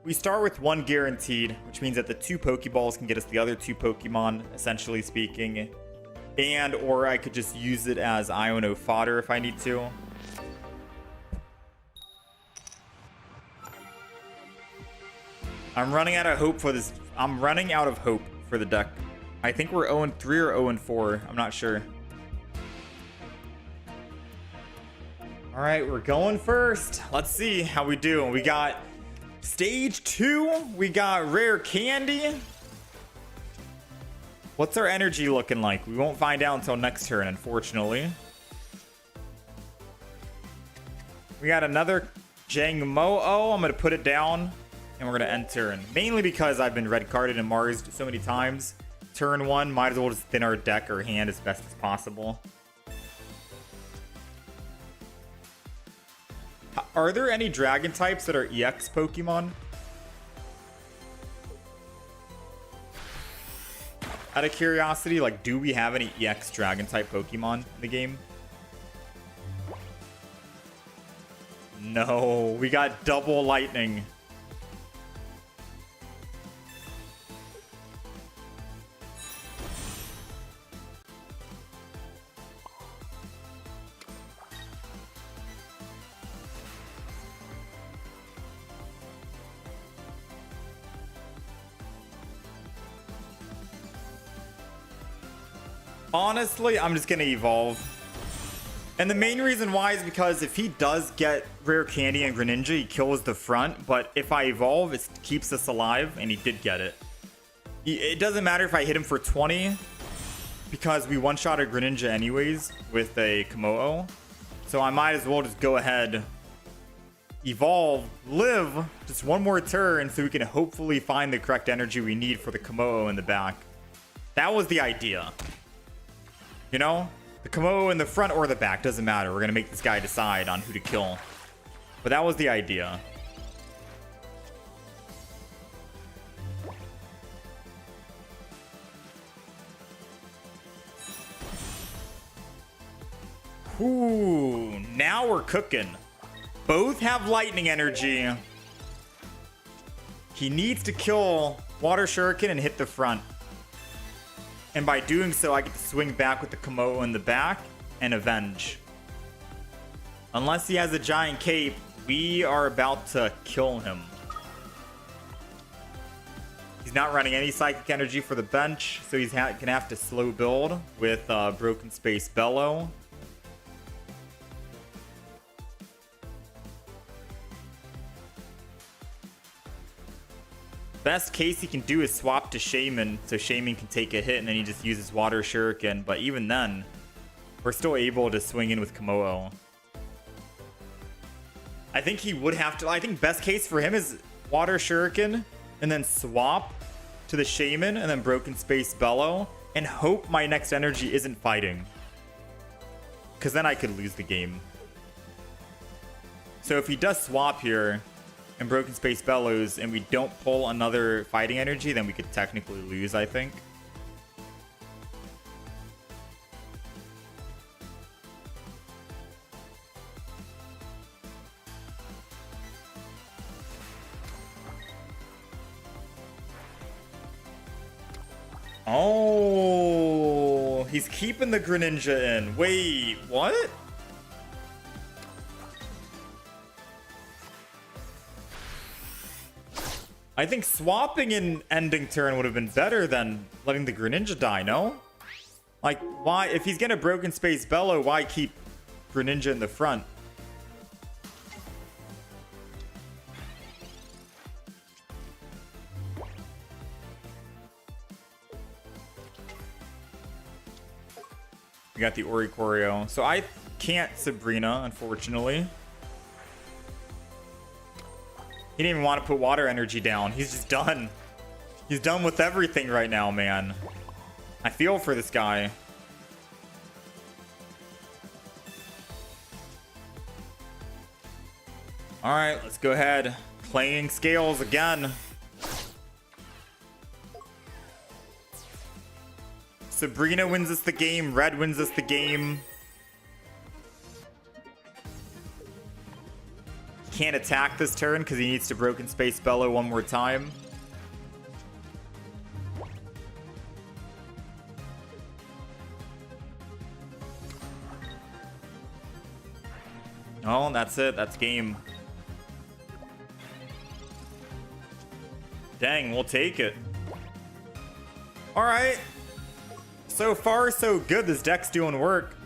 We start with 1 guaranteed, which means that the 2 Pokeballs can get us the other 2 Pokemon, essentially speaking. And, or I could just use it as Iono fodder if I need to. I'm running out of hope for this. I'm running out of hope for the deck. I think we're 0-3 or 0-4. I'm not sure. All right, we're going first. Let's see how we do. We got stage 2. We got rare candy. What's our energy looking like? We won't find out until next turn, unfortunately. We got another Jangmo-O. I'm going to put it down, and we're going to end turn. Mainly because I've been red carded and Marsed so many times. Turn 1, might as well just thin our deck or hand as best as possible. Are there any dragon types that are EX Pokemon? Out of curiosity, like, do we have any EX dragon type Pokemon in the game? No, we got double lightning. Honestly, I'm just gonna evolve. And the main reason why is because if he does get rare candy and Greninja, he kills the front. But if I evolve, it keeps us alive, and he did get it. It doesn't matter if I hit him for 20, because we one-shot a Greninja anyways with a Komoo. So I might as well just go ahead, evolve, live just one more turn, so we can hopefully find the correct energy we need for the Komoo in the back. That was the idea. You know, the Komoo in the front or the back, doesn't matter. We're going to make this guy decide on who to kill. But that was the idea. Ooh, now we're cooking. Both have lightning energy. He needs to kill Water Shuriken and hit the front. And by doing so, I get to swing back with the Komoo in the back and avenge. Unless he has a giant cape, we are about to kill him. He's not running any psychic energy for the bench, so he's gonna have to slow build with Broken Space Bellow. Best case he can do is swap to Shaman, so Shaman can take a hit and then he just uses Water Shuriken. But even then, we're still able to swing in with Komoo. I think he would have to... I think best case for him is Water Shuriken and then swap to the Shaman and then Broken Space Bellow and hope my next energy isn't fighting. Because then I could lose the game. So if he does swap here and Broken Space Bellows and we don't pull another fighting energy, then we could technically lose, I think. Oh, he's keeping the Greninja in. Wait, what? I think swapping in ending turn would have been better than letting the Greninja die, no? Like, why? If he's gonna Broken Space Bellow, why keep Greninja in the front? We got the Oricorio. So I can't Sabrina, unfortunately. He didn't even want to put water energy down. He's just done. He's done with everything right now, man. I feel for this guy. Alright, let's go ahead. Playing scales again. Sabrina wins us the game. Red wins us the game. He can't attack this turn because he needs to Broken Space Bellow one more time. Oh, that's it. That's game. Dang, we'll take it. All right. So far, so good. This deck's doing work.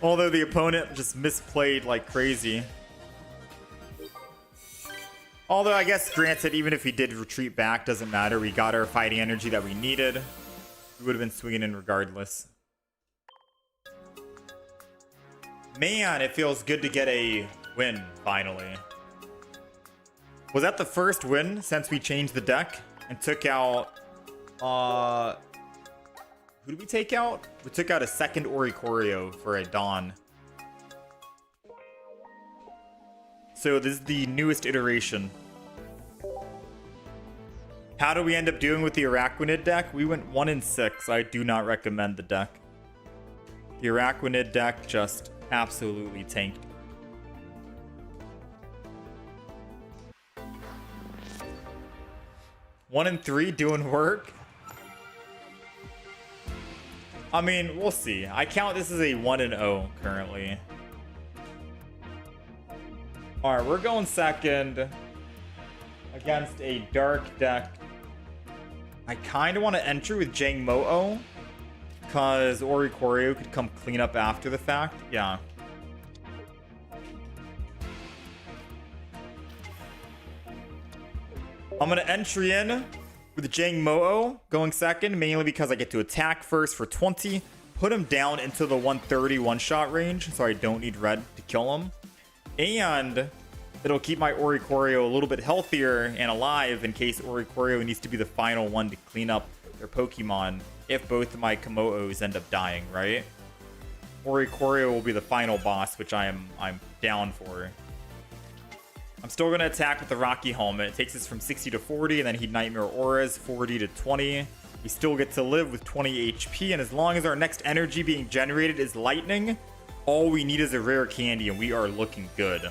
Although the opponent just misplayed like crazy. Although I guess, granted, even if he did retreat back, doesn't matter. We got our fighting energy that we needed. We would have been swinging in regardless. Man, it feels good to get a win, finally. Was that the first win since we changed the deck and took out... who did we take out? We took out a second Oricorio for a Dawn. So this is the newest iteration. How do we end up doing with the Araquanid deck? We went 1-6. I do not recommend the deck. The Araquanid deck just absolutely tanked. One and 3 doing work. I mean, we'll see. I count this as a 1-0 currently. All right, we're going second against a dark deck. I kind of want to enter with Jang Mo-O because Oricorio could come clean up after the fact. Yeah. I'm going to entry in with Jang Mo-O going second, mainly because I get to attack first for 20, put him down into the 130 one-shot range, so I don't need red to kill him. And it'll keep my Oricorio a little bit healthier and alive in case Oricorio needs to be the final one to clean up their Pokemon if both of my Komoos end up dying, right? Oricorio will be the final boss, which I'm down for. I'm still going to attack with the Rocky Helmet. It takes us from 60 to 40, and then he Nightmare Auras 40 to 20. We still get to live with 20 HP, and as long as our next energy being generated is lightning, all we need is a rare candy, and we are looking good.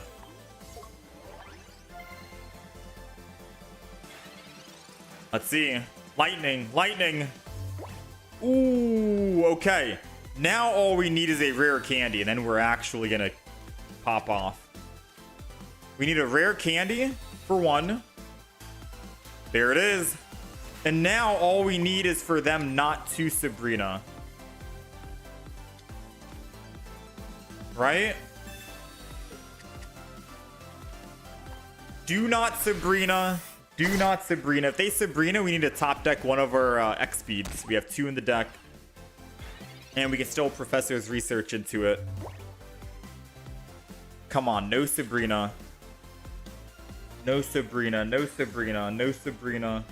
Let's see. Lightning, lightning. Ooh, okay. Now all we need is a rare candy, and then we're actually going to pop off. We need a rare candy for one. There it is. And now all we need is for them not to Sabrina. Right? Do not Sabrina. Do not Sabrina. If they Sabrina, we need to top deck one of our X-Speeds. We have 2 in the deck. And we can still Professor's Research into it. Come on, no Sabrina. No Sabrina, no Sabrina, no Sabrina.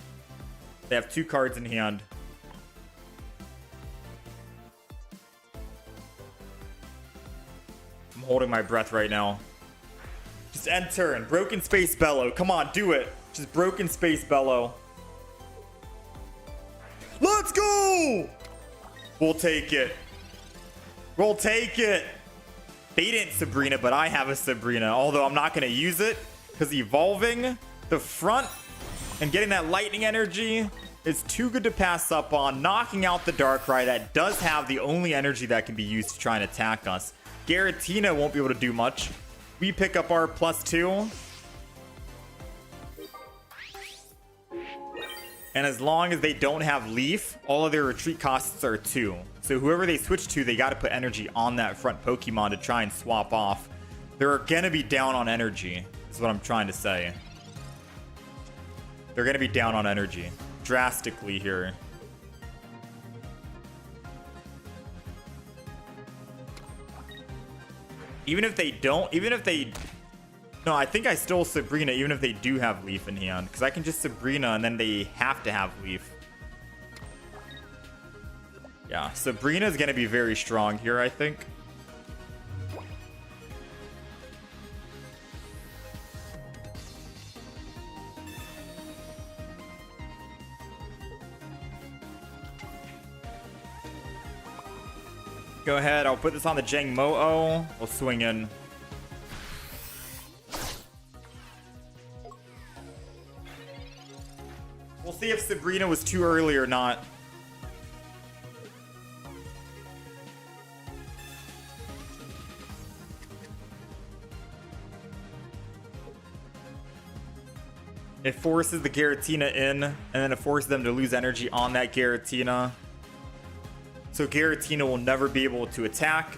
They have 2 cards in hand. I'm holding my breath right now. Just end turn. Broken Space Bellow. Come on, do it. Just Broken Space Bellow. Let's go! We'll take it. We'll take it. They didn't Sabrina, but I have a Sabrina. Although I'm not going to use it. Because evolving the front and getting that lightning energy is too good to pass up on. Knocking out the Darkrai that does have the only energy that can be used to try and attack us. Giratina won't be able to do much. We pick up our +2. And as long as they don't have Leaf, all of their retreat costs are 2. So whoever they switch to, they got to put energy on that front Pokemon to try and swap off. They're going to be down on energy. Is what I'm trying to say. They're going to be down on energy drastically here. Even if they don't, even if they No, I think I stole Sabrina even if they do have Leaf in hand. Because I can just Sabrina and then they have to have Leaf. Yeah, Sabrina is going to be very strong here, I think. Go ahead, I'll put this on the Jangmo-O. We'll swing in. We'll see if Sabrina was too early or not. It forces the Giratina in, and then it forces them to lose energy on that Giratina. So Giratina will never be able to attack.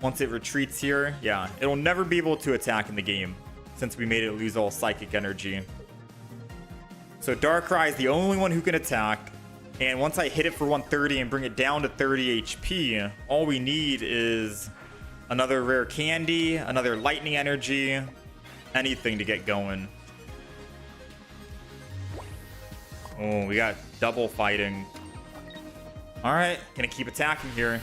Once it retreats here, yeah, it'll never be able to attack in the game since we made it lose all psychic energy. So Darkrai is the only one who can attack. And once I hit it for 130 and bring it down to 30 HP, all we need is another rare candy, another lightning energy, anything to get going. Oh, we got double fighting. All right, gonna keep attacking here.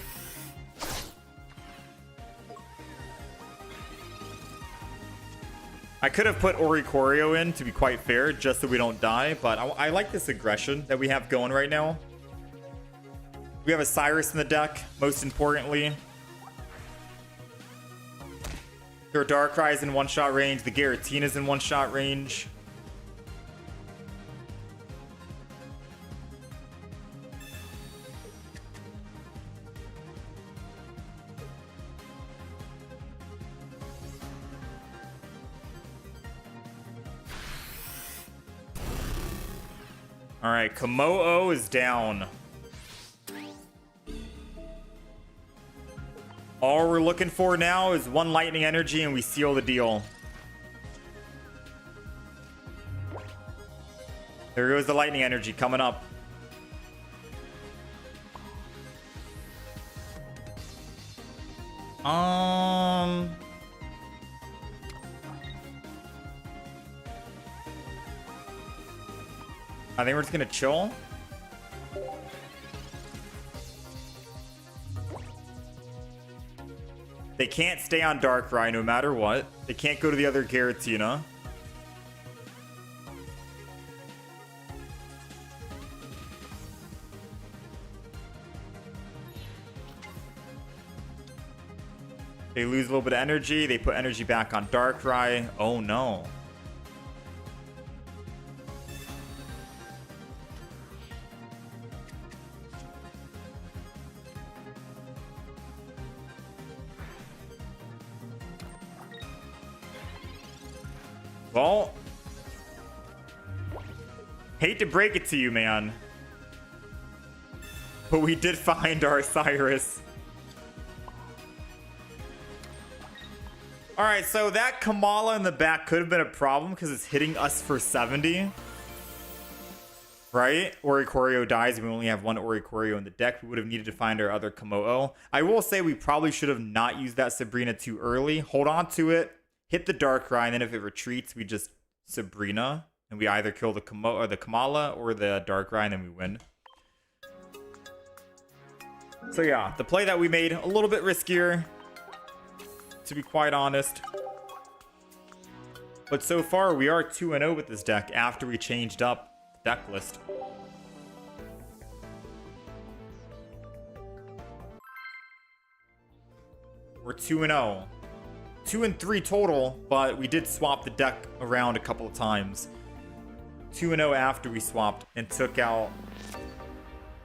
I could have put Oricorio in, to be quite fair, just so we don't die, but I like this aggression that we have going right now. We have a Cyrus in the deck, most importantly. Their Darkrai is in one-shot range, the Giratina is in one-shot range. All right, Komoo is down. All we're looking for now is one lightning energy and we seal the deal. There goes the lightning energy coming up. I think we're just gonna chill. They can't stay on Darkrai no matter what. They can't go to the other Giratina. They lose a little bit of energy. They put energy back on Darkrai. Oh no. Well, hate to break it to you, man, but we did find our Cyrus. All right, so that Kamala in the back could have been a problem because it's hitting us for 70. Right? Oricorio dies and we only have one Oricorio in the deck. We would have needed to find our other Komoo. I will say we probably should have not used that Sabrina too early. Hold on to it. Hit the Darkrai, and then if it retreats, we just Sabrina, and we either kill the Kamala or the Darkrai, and then we win. So yeah, the play that we made, a little bit riskier, to be quite honest. But so far, we are 2-0 with this deck after we changed up the deck list. We're 2-0. 2 and 3 total, but we did swap the deck around a couple of times. 2-0 after we swapped and took out...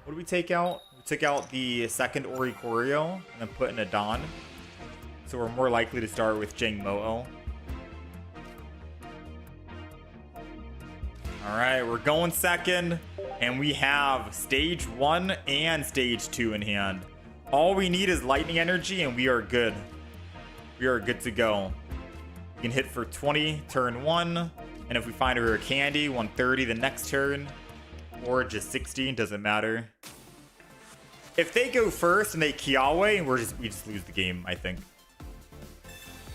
What did we take out? We took out the second Oricorio and then put in a Don. So we're more likely to start with Jangmo-O. Alright, we're going second. And we have stage 1 and stage 2 in hand. All we need is lightning energy and we are good. We are good to go. We can hit for 20 turn 1. And if we find a rare candy, 130 the next turn. Or just 60, doesn't matter. If they go first and they Kiawe, we just lose the game, I think.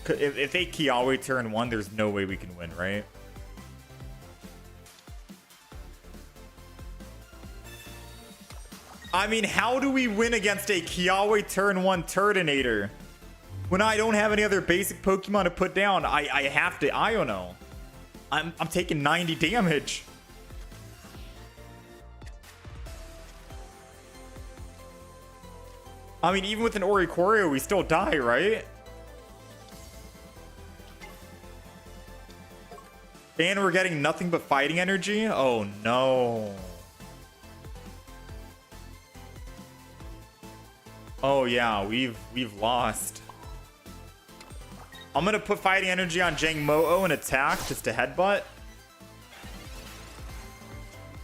If they Kiawe turn 1, there's no way we can win, right? I mean, how do we win against a Kiawe turn 1 Turdinator? When I don't have any other basic Pokemon to put down, I have to Iono. I'm taking 90 damage. I mean, even with an Oricorio, we still die, right? And we're getting nothing but fighting energy? Oh, no. Oh, yeah, we've lost. I'm going to put fighting energy on Jangmo-O and attack just to headbutt.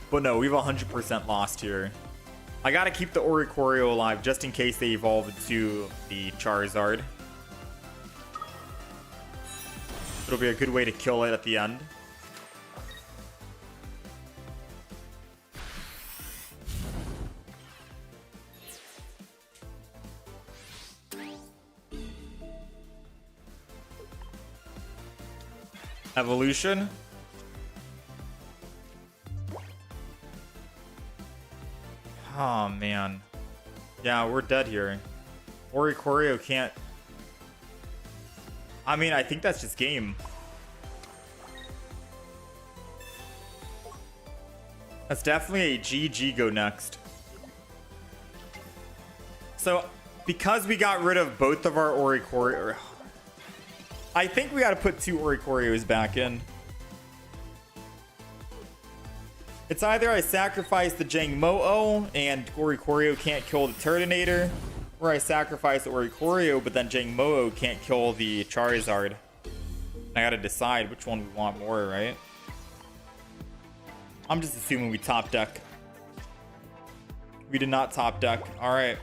But no, we've 100% lost here. I got to keep the Oricorio alive just in case they evolve into the Charizard. It'll be a good way to kill it at the end. Evolution. Oh, man. Yeah, we're dead here. Oricorio can't... I mean, I think that's just game. That's definitely a GG go next. So, because we got rid of both of our Oricorio... I think we got to put 2 Oricorios back in. It's either I sacrifice the Jangmo-O and Oricorio can't kill the Turdinator, or I sacrifice the Oricorio but then Jangmo-O can't kill the Charizard. I gotta decide which one we want more, right? I'm just assuming we top deck. We did not top deck. Alright.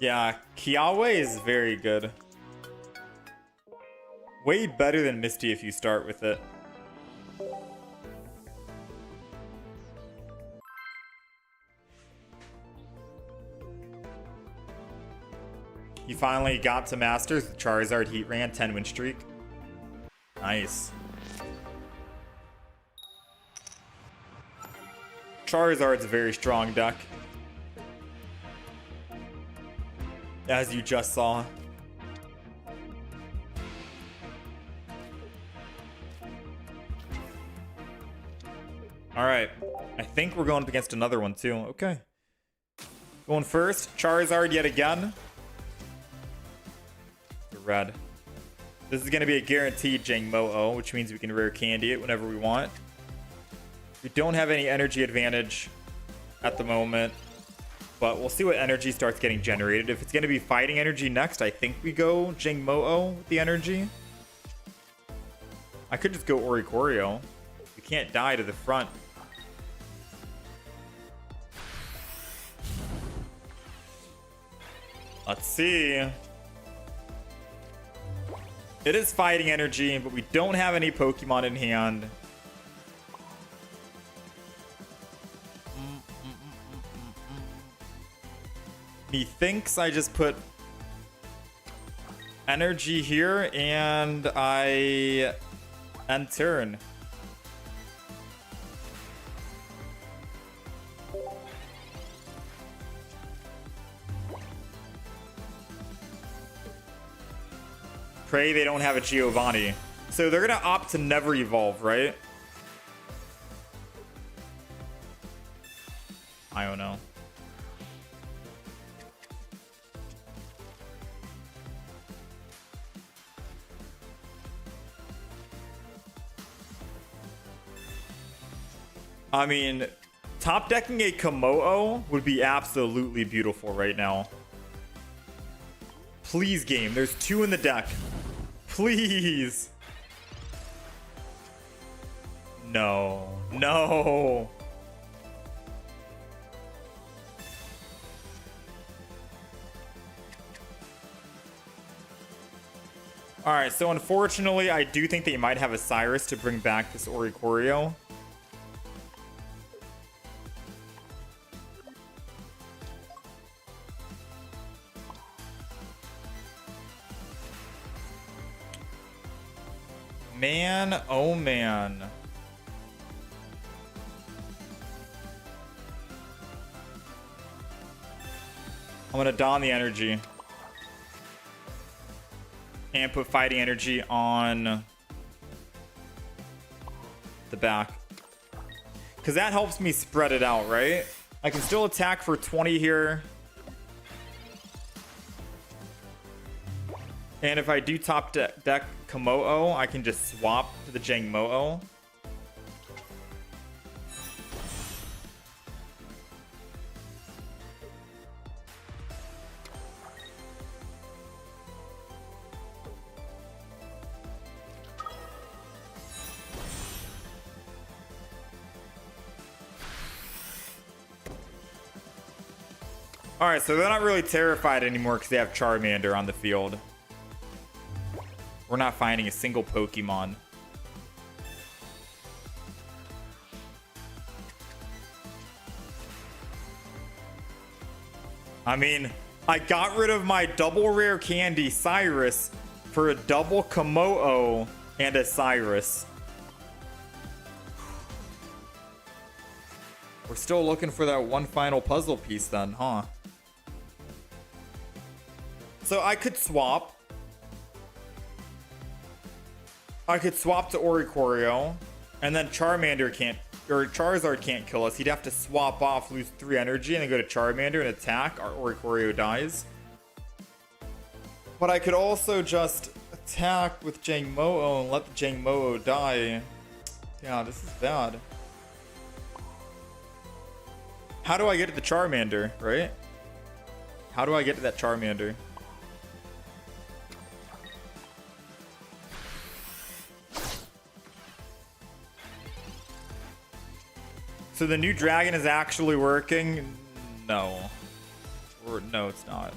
Yeah, Kiawe is very good. Way better than Misty if you start with it. You finally got to Masters with Charizard Heat Ran, 10 win streak. Nice. Charizard's a very strong deck. As you just saw. Alright. I think we're going up against another one too. Okay. Going first. Charizard yet again. The red. This is going to be a guaranteed Jangmo-O, which means we can rare candy it whenever we want. We don't have any energy advantage at the moment. But we'll see what energy starts getting generated. If it's going to be fighting energy next, I think we go Jangmo-O with the energy. I could just go Oricorio. We can't die to the front. Let's see. It is fighting energy, but we don't have any Pokemon in hand. Methinks I just put energy here and I end turn. Pray they don't have a Giovanni. So they're gonna opt to never evolve, right? I don't know. I mean, top decking a Komoo would be absolutely beautiful right now. Please, game. There's 2 in the deck. Please. No. No. Alright, so unfortunately, I do think they might have a Cyrus to bring back this Oricorio. Man, oh man. I'm gonna don the energy. And put fighting energy on the back. Because that helps me spread it out, right? I can still attack for 20 here. And if I do top deck Komoo, I can just swap to the Jangmo-o. Alright, so they're not really terrified anymore because they have Charmander on the field. We're not finding a single Pokemon. I mean, I got rid of my double rare candy Cyrus for a double Komoo and a Cyrus. We're still looking for that one final puzzle piece then, huh? So I could swap. I could swap to Oricorio, and then Charmander can't, or Charizard can't kill us. He'd have to swap off, lose 3 energy, and then go to Charmander and attack. Our Oricorio dies. But I could also just attack with Jangmo-o and let the Jangmo-o die. Yeah, this is bad. How do I get to the Charmander, right? How do I get to that Charmander? So the new dragon is actually working? No. Or no, it's not.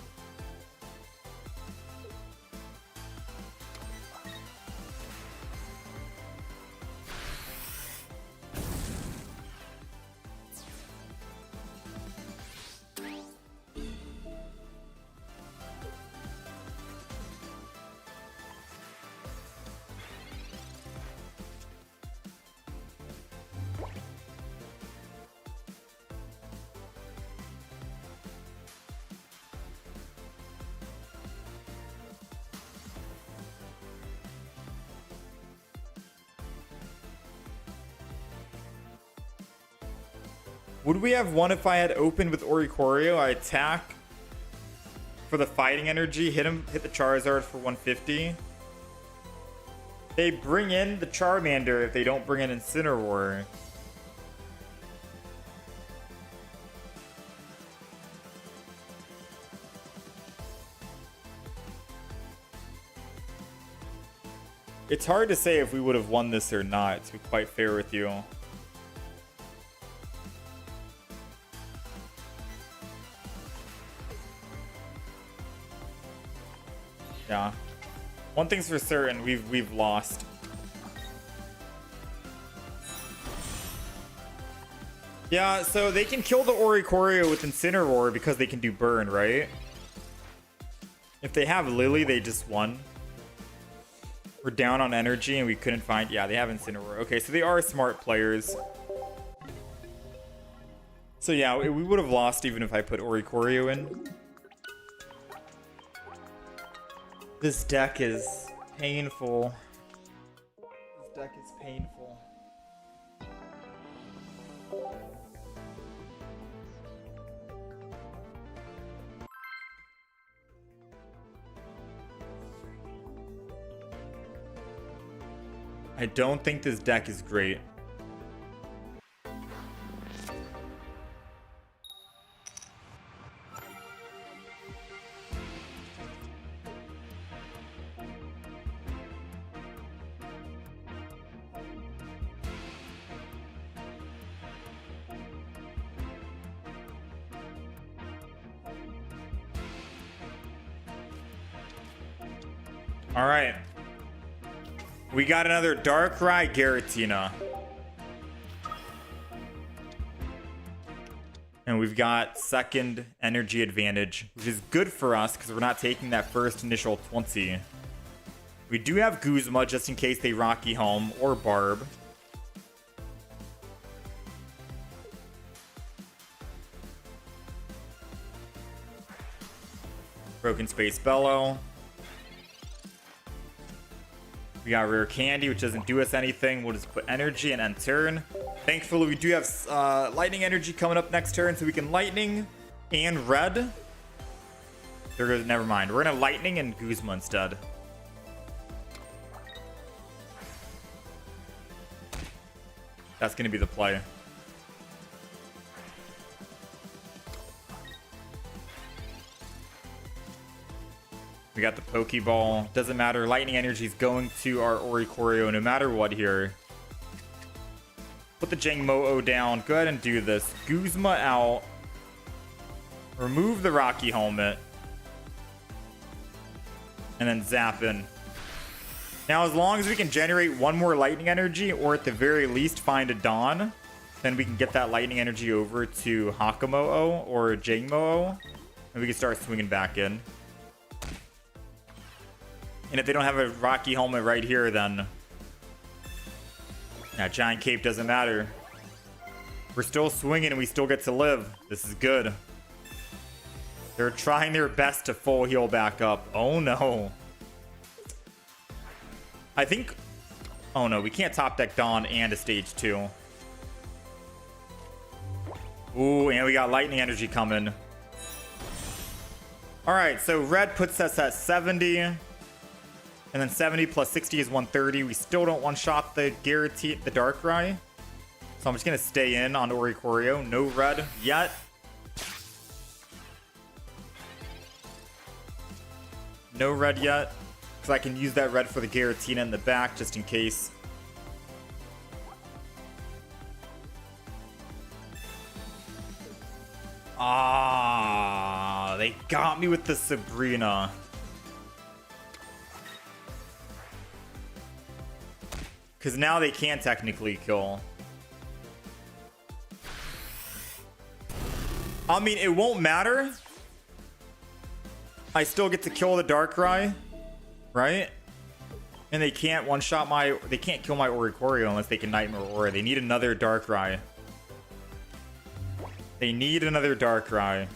Would we have won if I had opened with Oricorio? I attack for the fighting energy, hit the Charizard for 150. They bring in the Charmander if they don't bring in Incineroar. It's hard to say if we would have won this or not, to be quite fair with you. Yeah. One thing's for certain, we've lost. Yeah, so they can kill the Oricorio with Incineroar because they can do burn, right? If they have Lily, they just won. We're down on energy and we couldn't find... Yeah, they have Incineroar. Okay, so they are smart players. So yeah, we would have lost even if I put Oricorio in. This deck is painful. This deck is painful. I don't think this deck is great. All right. We got another Darkrai Giratina. And we've got second energy advantage, which is good for us because we're not taking that first initial 20. We do have Guzma just in case they Rocky Home or Barb. Broken Space Bellow. We got Rare Candy, which doesn't do us anything. We'll just put energy and end turn. Thankfully, we do have Lightning Energy coming up next turn, so we can Lightning and Red. There goes, never mind. We're gonna Lightning and Guzma instead. That's gonna be the play. We got the Pokeball. Doesn't matter. Lightning Energy is going to our Oricorio no matter what here. Put the Jangmo-O down. Go ahead and do this. Guzma out. Remove the Rocky Helmet. And then zap in. Now, as long as we can generate one more Lightning Energy, or at the very least find a Dawn, then we can get that Lightning Energy over to Hakamo'o or Jangmo-O, and we can start swinging back in. And if they don't have a Rocky Helmet right here, then that Giant Cape doesn't matter. We're still swinging and we still get to live. This is good. They're trying their best to full heal back up. Oh no. I think... Oh no, we can't top deck Dawn and a stage 2. Ooh, and we got Lightning Energy coming. Alright, so red puts us at 70. And then 70 plus 60 is 130. We still don't one-shot the guaranteed the Darkrai. So I'm just going to stay in on Oricorio. No red yet. No red yet. Because I can use that red for the Giratina in the back just in case. Ah, they got me with the Sabrina. Because now they can technically kill. I mean, it won't matter. I still get to kill the Darkrai, right? And they can't one-shot my... They can't kill my Oricorio unless they can Nightmare Aura. They need another Darkrai. They need another Darkrai.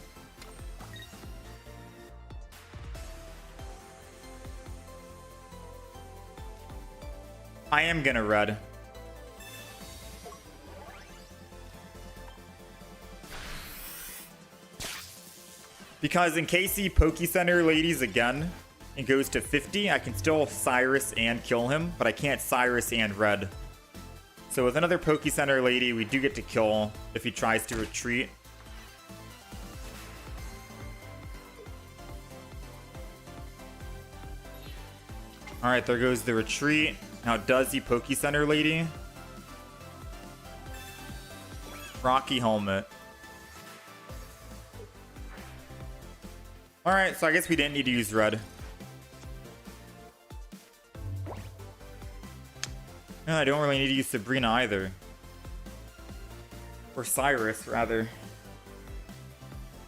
I am gonna red. Because in case he Poke Center ladies again and goes to 50, I can still Cyrus and kill him, but I can't Cyrus and red. So with another Poke Center lady, we do get to kill if he tries to retreat. Alright, there goes the retreat. Now, does he Poke Center lady? Rocky Helmet. Alright, so I guess we didn't need to use red. No, I don't really need to use Sabrina either. Or Cyrus, rather.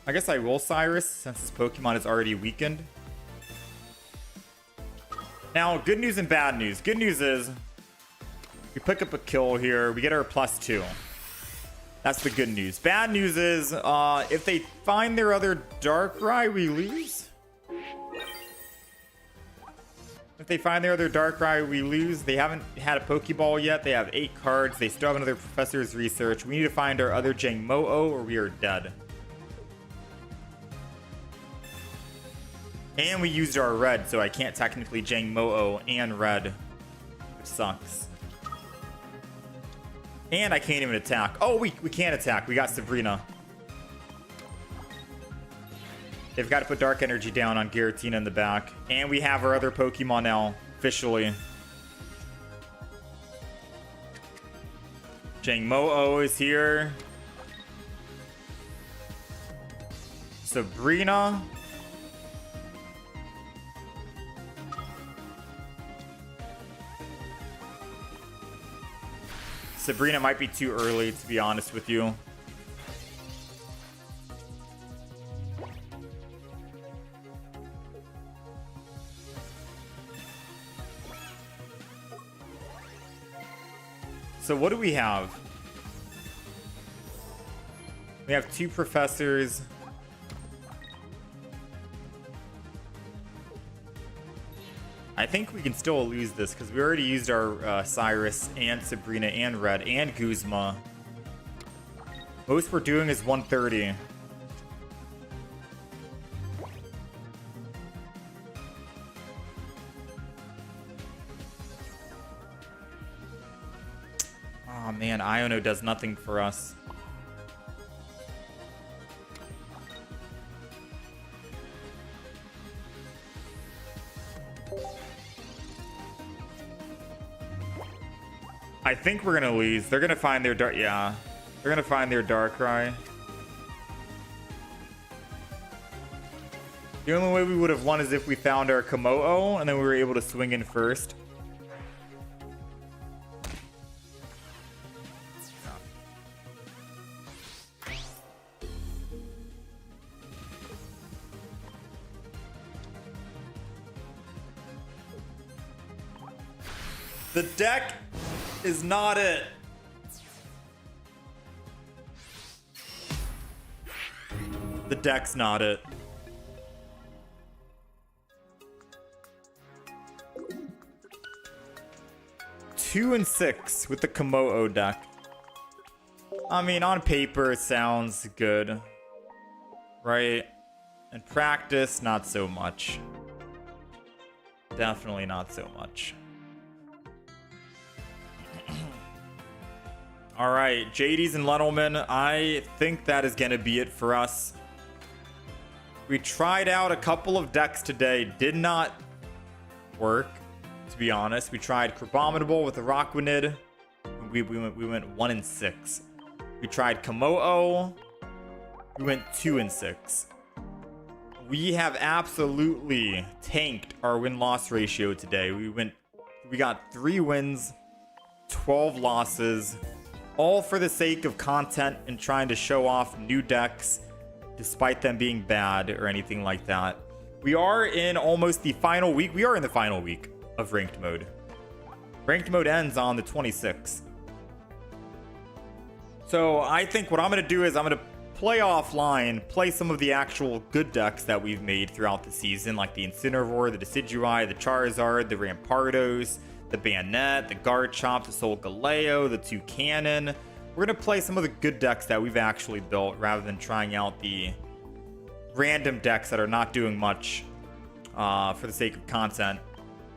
I guess I will Cyrus, since this Pokemon is already weakened. Now, good news and bad news. Good news is, we pick up a kill here. We get our +2. That's the good news. Bad news is, if they find their other Darkrai, we lose. If they find their other Darkrai, we lose. They haven't had a Pokeball yet. They have 8 cards. They still have another Professor's Research. We need to find our other Jangmo-O or we are dead. And we used our red, so I can't technically Jangmo-O and red, which sucks. And I can't even attack. Oh, we can't attack. We got Sabrina. They've got to put Dark Energy down on Giratina in the back. And we have our other Pokemon now, officially. Jangmo-O is here. Sabrina. Sabrina might be too early, to be honest with you. So what do we have? We have 2 professors. I think we can still lose this because we already used our Cyrus and Sabrina and Red and Guzma. Most we're doing is 130. Oh man, Iono does nothing for us. I think we're gonna lose. They're gonna find their dark. Yeah, they're gonna find their Darkrai. The only way we would have won is if we found our Komoo and then we were able to swing in first. The deck is not it. The deck's not it. Two and 6 with the Komoo deck. I mean, on paper, it sounds good. Right? In practice, not so much. Definitely not so much. All right, JD's and Lettleman. I think that is going to be it for us. We tried out a couple of decks today. Did not work, to be honest. We tried Crabominable with the Rockwanid. We went 1 and 6. We tried Komoo. We went 2 and 6. We have absolutely tanked our win-loss ratio today. We got 3 wins, 12 losses. All for the sake of content and trying to show off new decks despite them being bad or anything like that. We are in almost the final week. We are in the final week of ranked mode. Ranked mode ends on the 26th. So I think what I'm going to do is I'm going to play offline, play some of the actual good decks that we've made throughout the season, like the Incineroar, the Decidueye, the Charizard, the Rampardos, the Bayonet, the Garchomp, the Solgaleo, the Toucannon. We're going to play some of the good decks that we've actually built rather than trying out the random decks that are not doing much for the sake of content,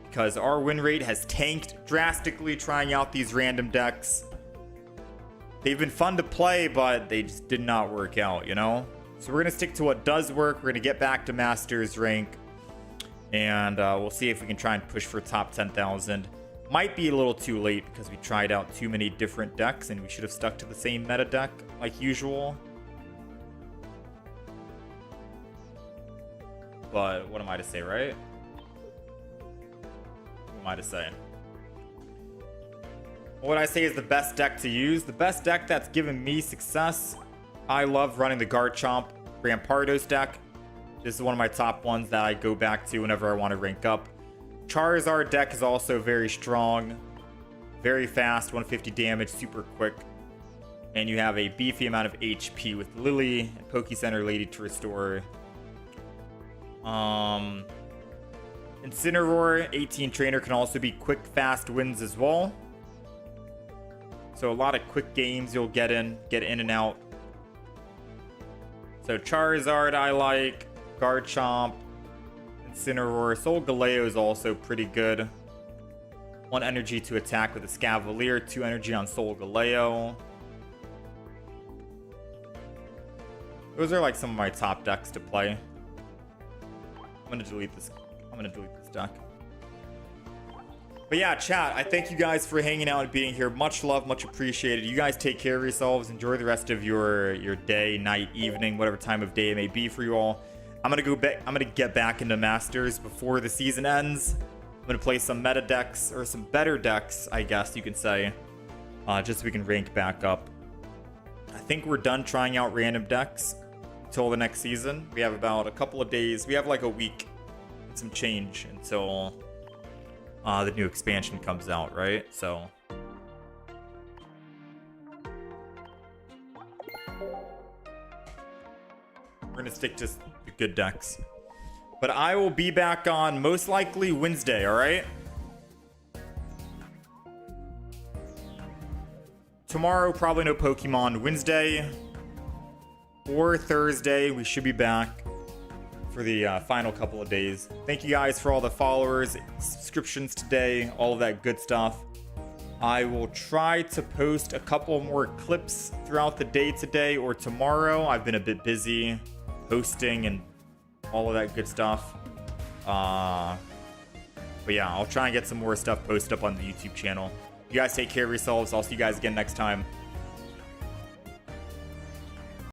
because our win rate has tanked drastically trying out these random decks. They've been fun to play, but they just did not work out, you know? So we're going to stick to what does work. We're going to get back to Masters rank, and we'll see if we can try and push for top 10,000. Might be a little too late because we tried out too many different decks and we should have stuck to the same meta deck like usual. But what am I to say, right? What am I to say? What I say is the best deck to use. The best deck that's given me success. I love running the Garchomp Rampardos deck. This is one of my top ones that I go back to whenever I want to rank up. Charizard deck is also very strong, very fast, 150 damage, super quick. And you have a beefy amount of HP with Lily and Poke Center Lady to restore. Incineroar, 18 trainer, can also be quick, fast wins as well. So a lot of quick games you'll get in and out. So Charizard I like, Garchomp, Incineroar. Solgaleo is also pretty good. 1 energy to attack with a Scavalier, 2 energy on Solgaleo. Those are like some of my top decks to play. I'm gonna delete this deck. But yeah, chat, I thank you guys for hanging out and being here. Much love, much appreciated. You guys take care of yourselves. Enjoy the rest of your day, night, evening, whatever time of day it may be for you all. I'm gonna get back into Masters before the season ends. I'm gonna play some meta decks, or some better decks, I guess you could say, just so we can rank back up. I think we're done trying out random decks until the next season. We have about a couple of days. We have like a week and some change until the new expansion comes out, right? So We're gonna stick to the good decks. But I will be back on most likely Wednesday, alright? Tomorrow, probably no Pokemon. Wednesday or Thursday, we should be back for the final couple of days. Thank you guys for all the followers, subscriptions today, all of that good stuff. I will try to post a couple more clips throughout the day today or tomorrow. I've been a bit busy posting and all of that good stuff. But yeah, I'll try and get some more stuff posted up on the YouTube channel. You guys take care of yourselves. I'll see you guys again next time.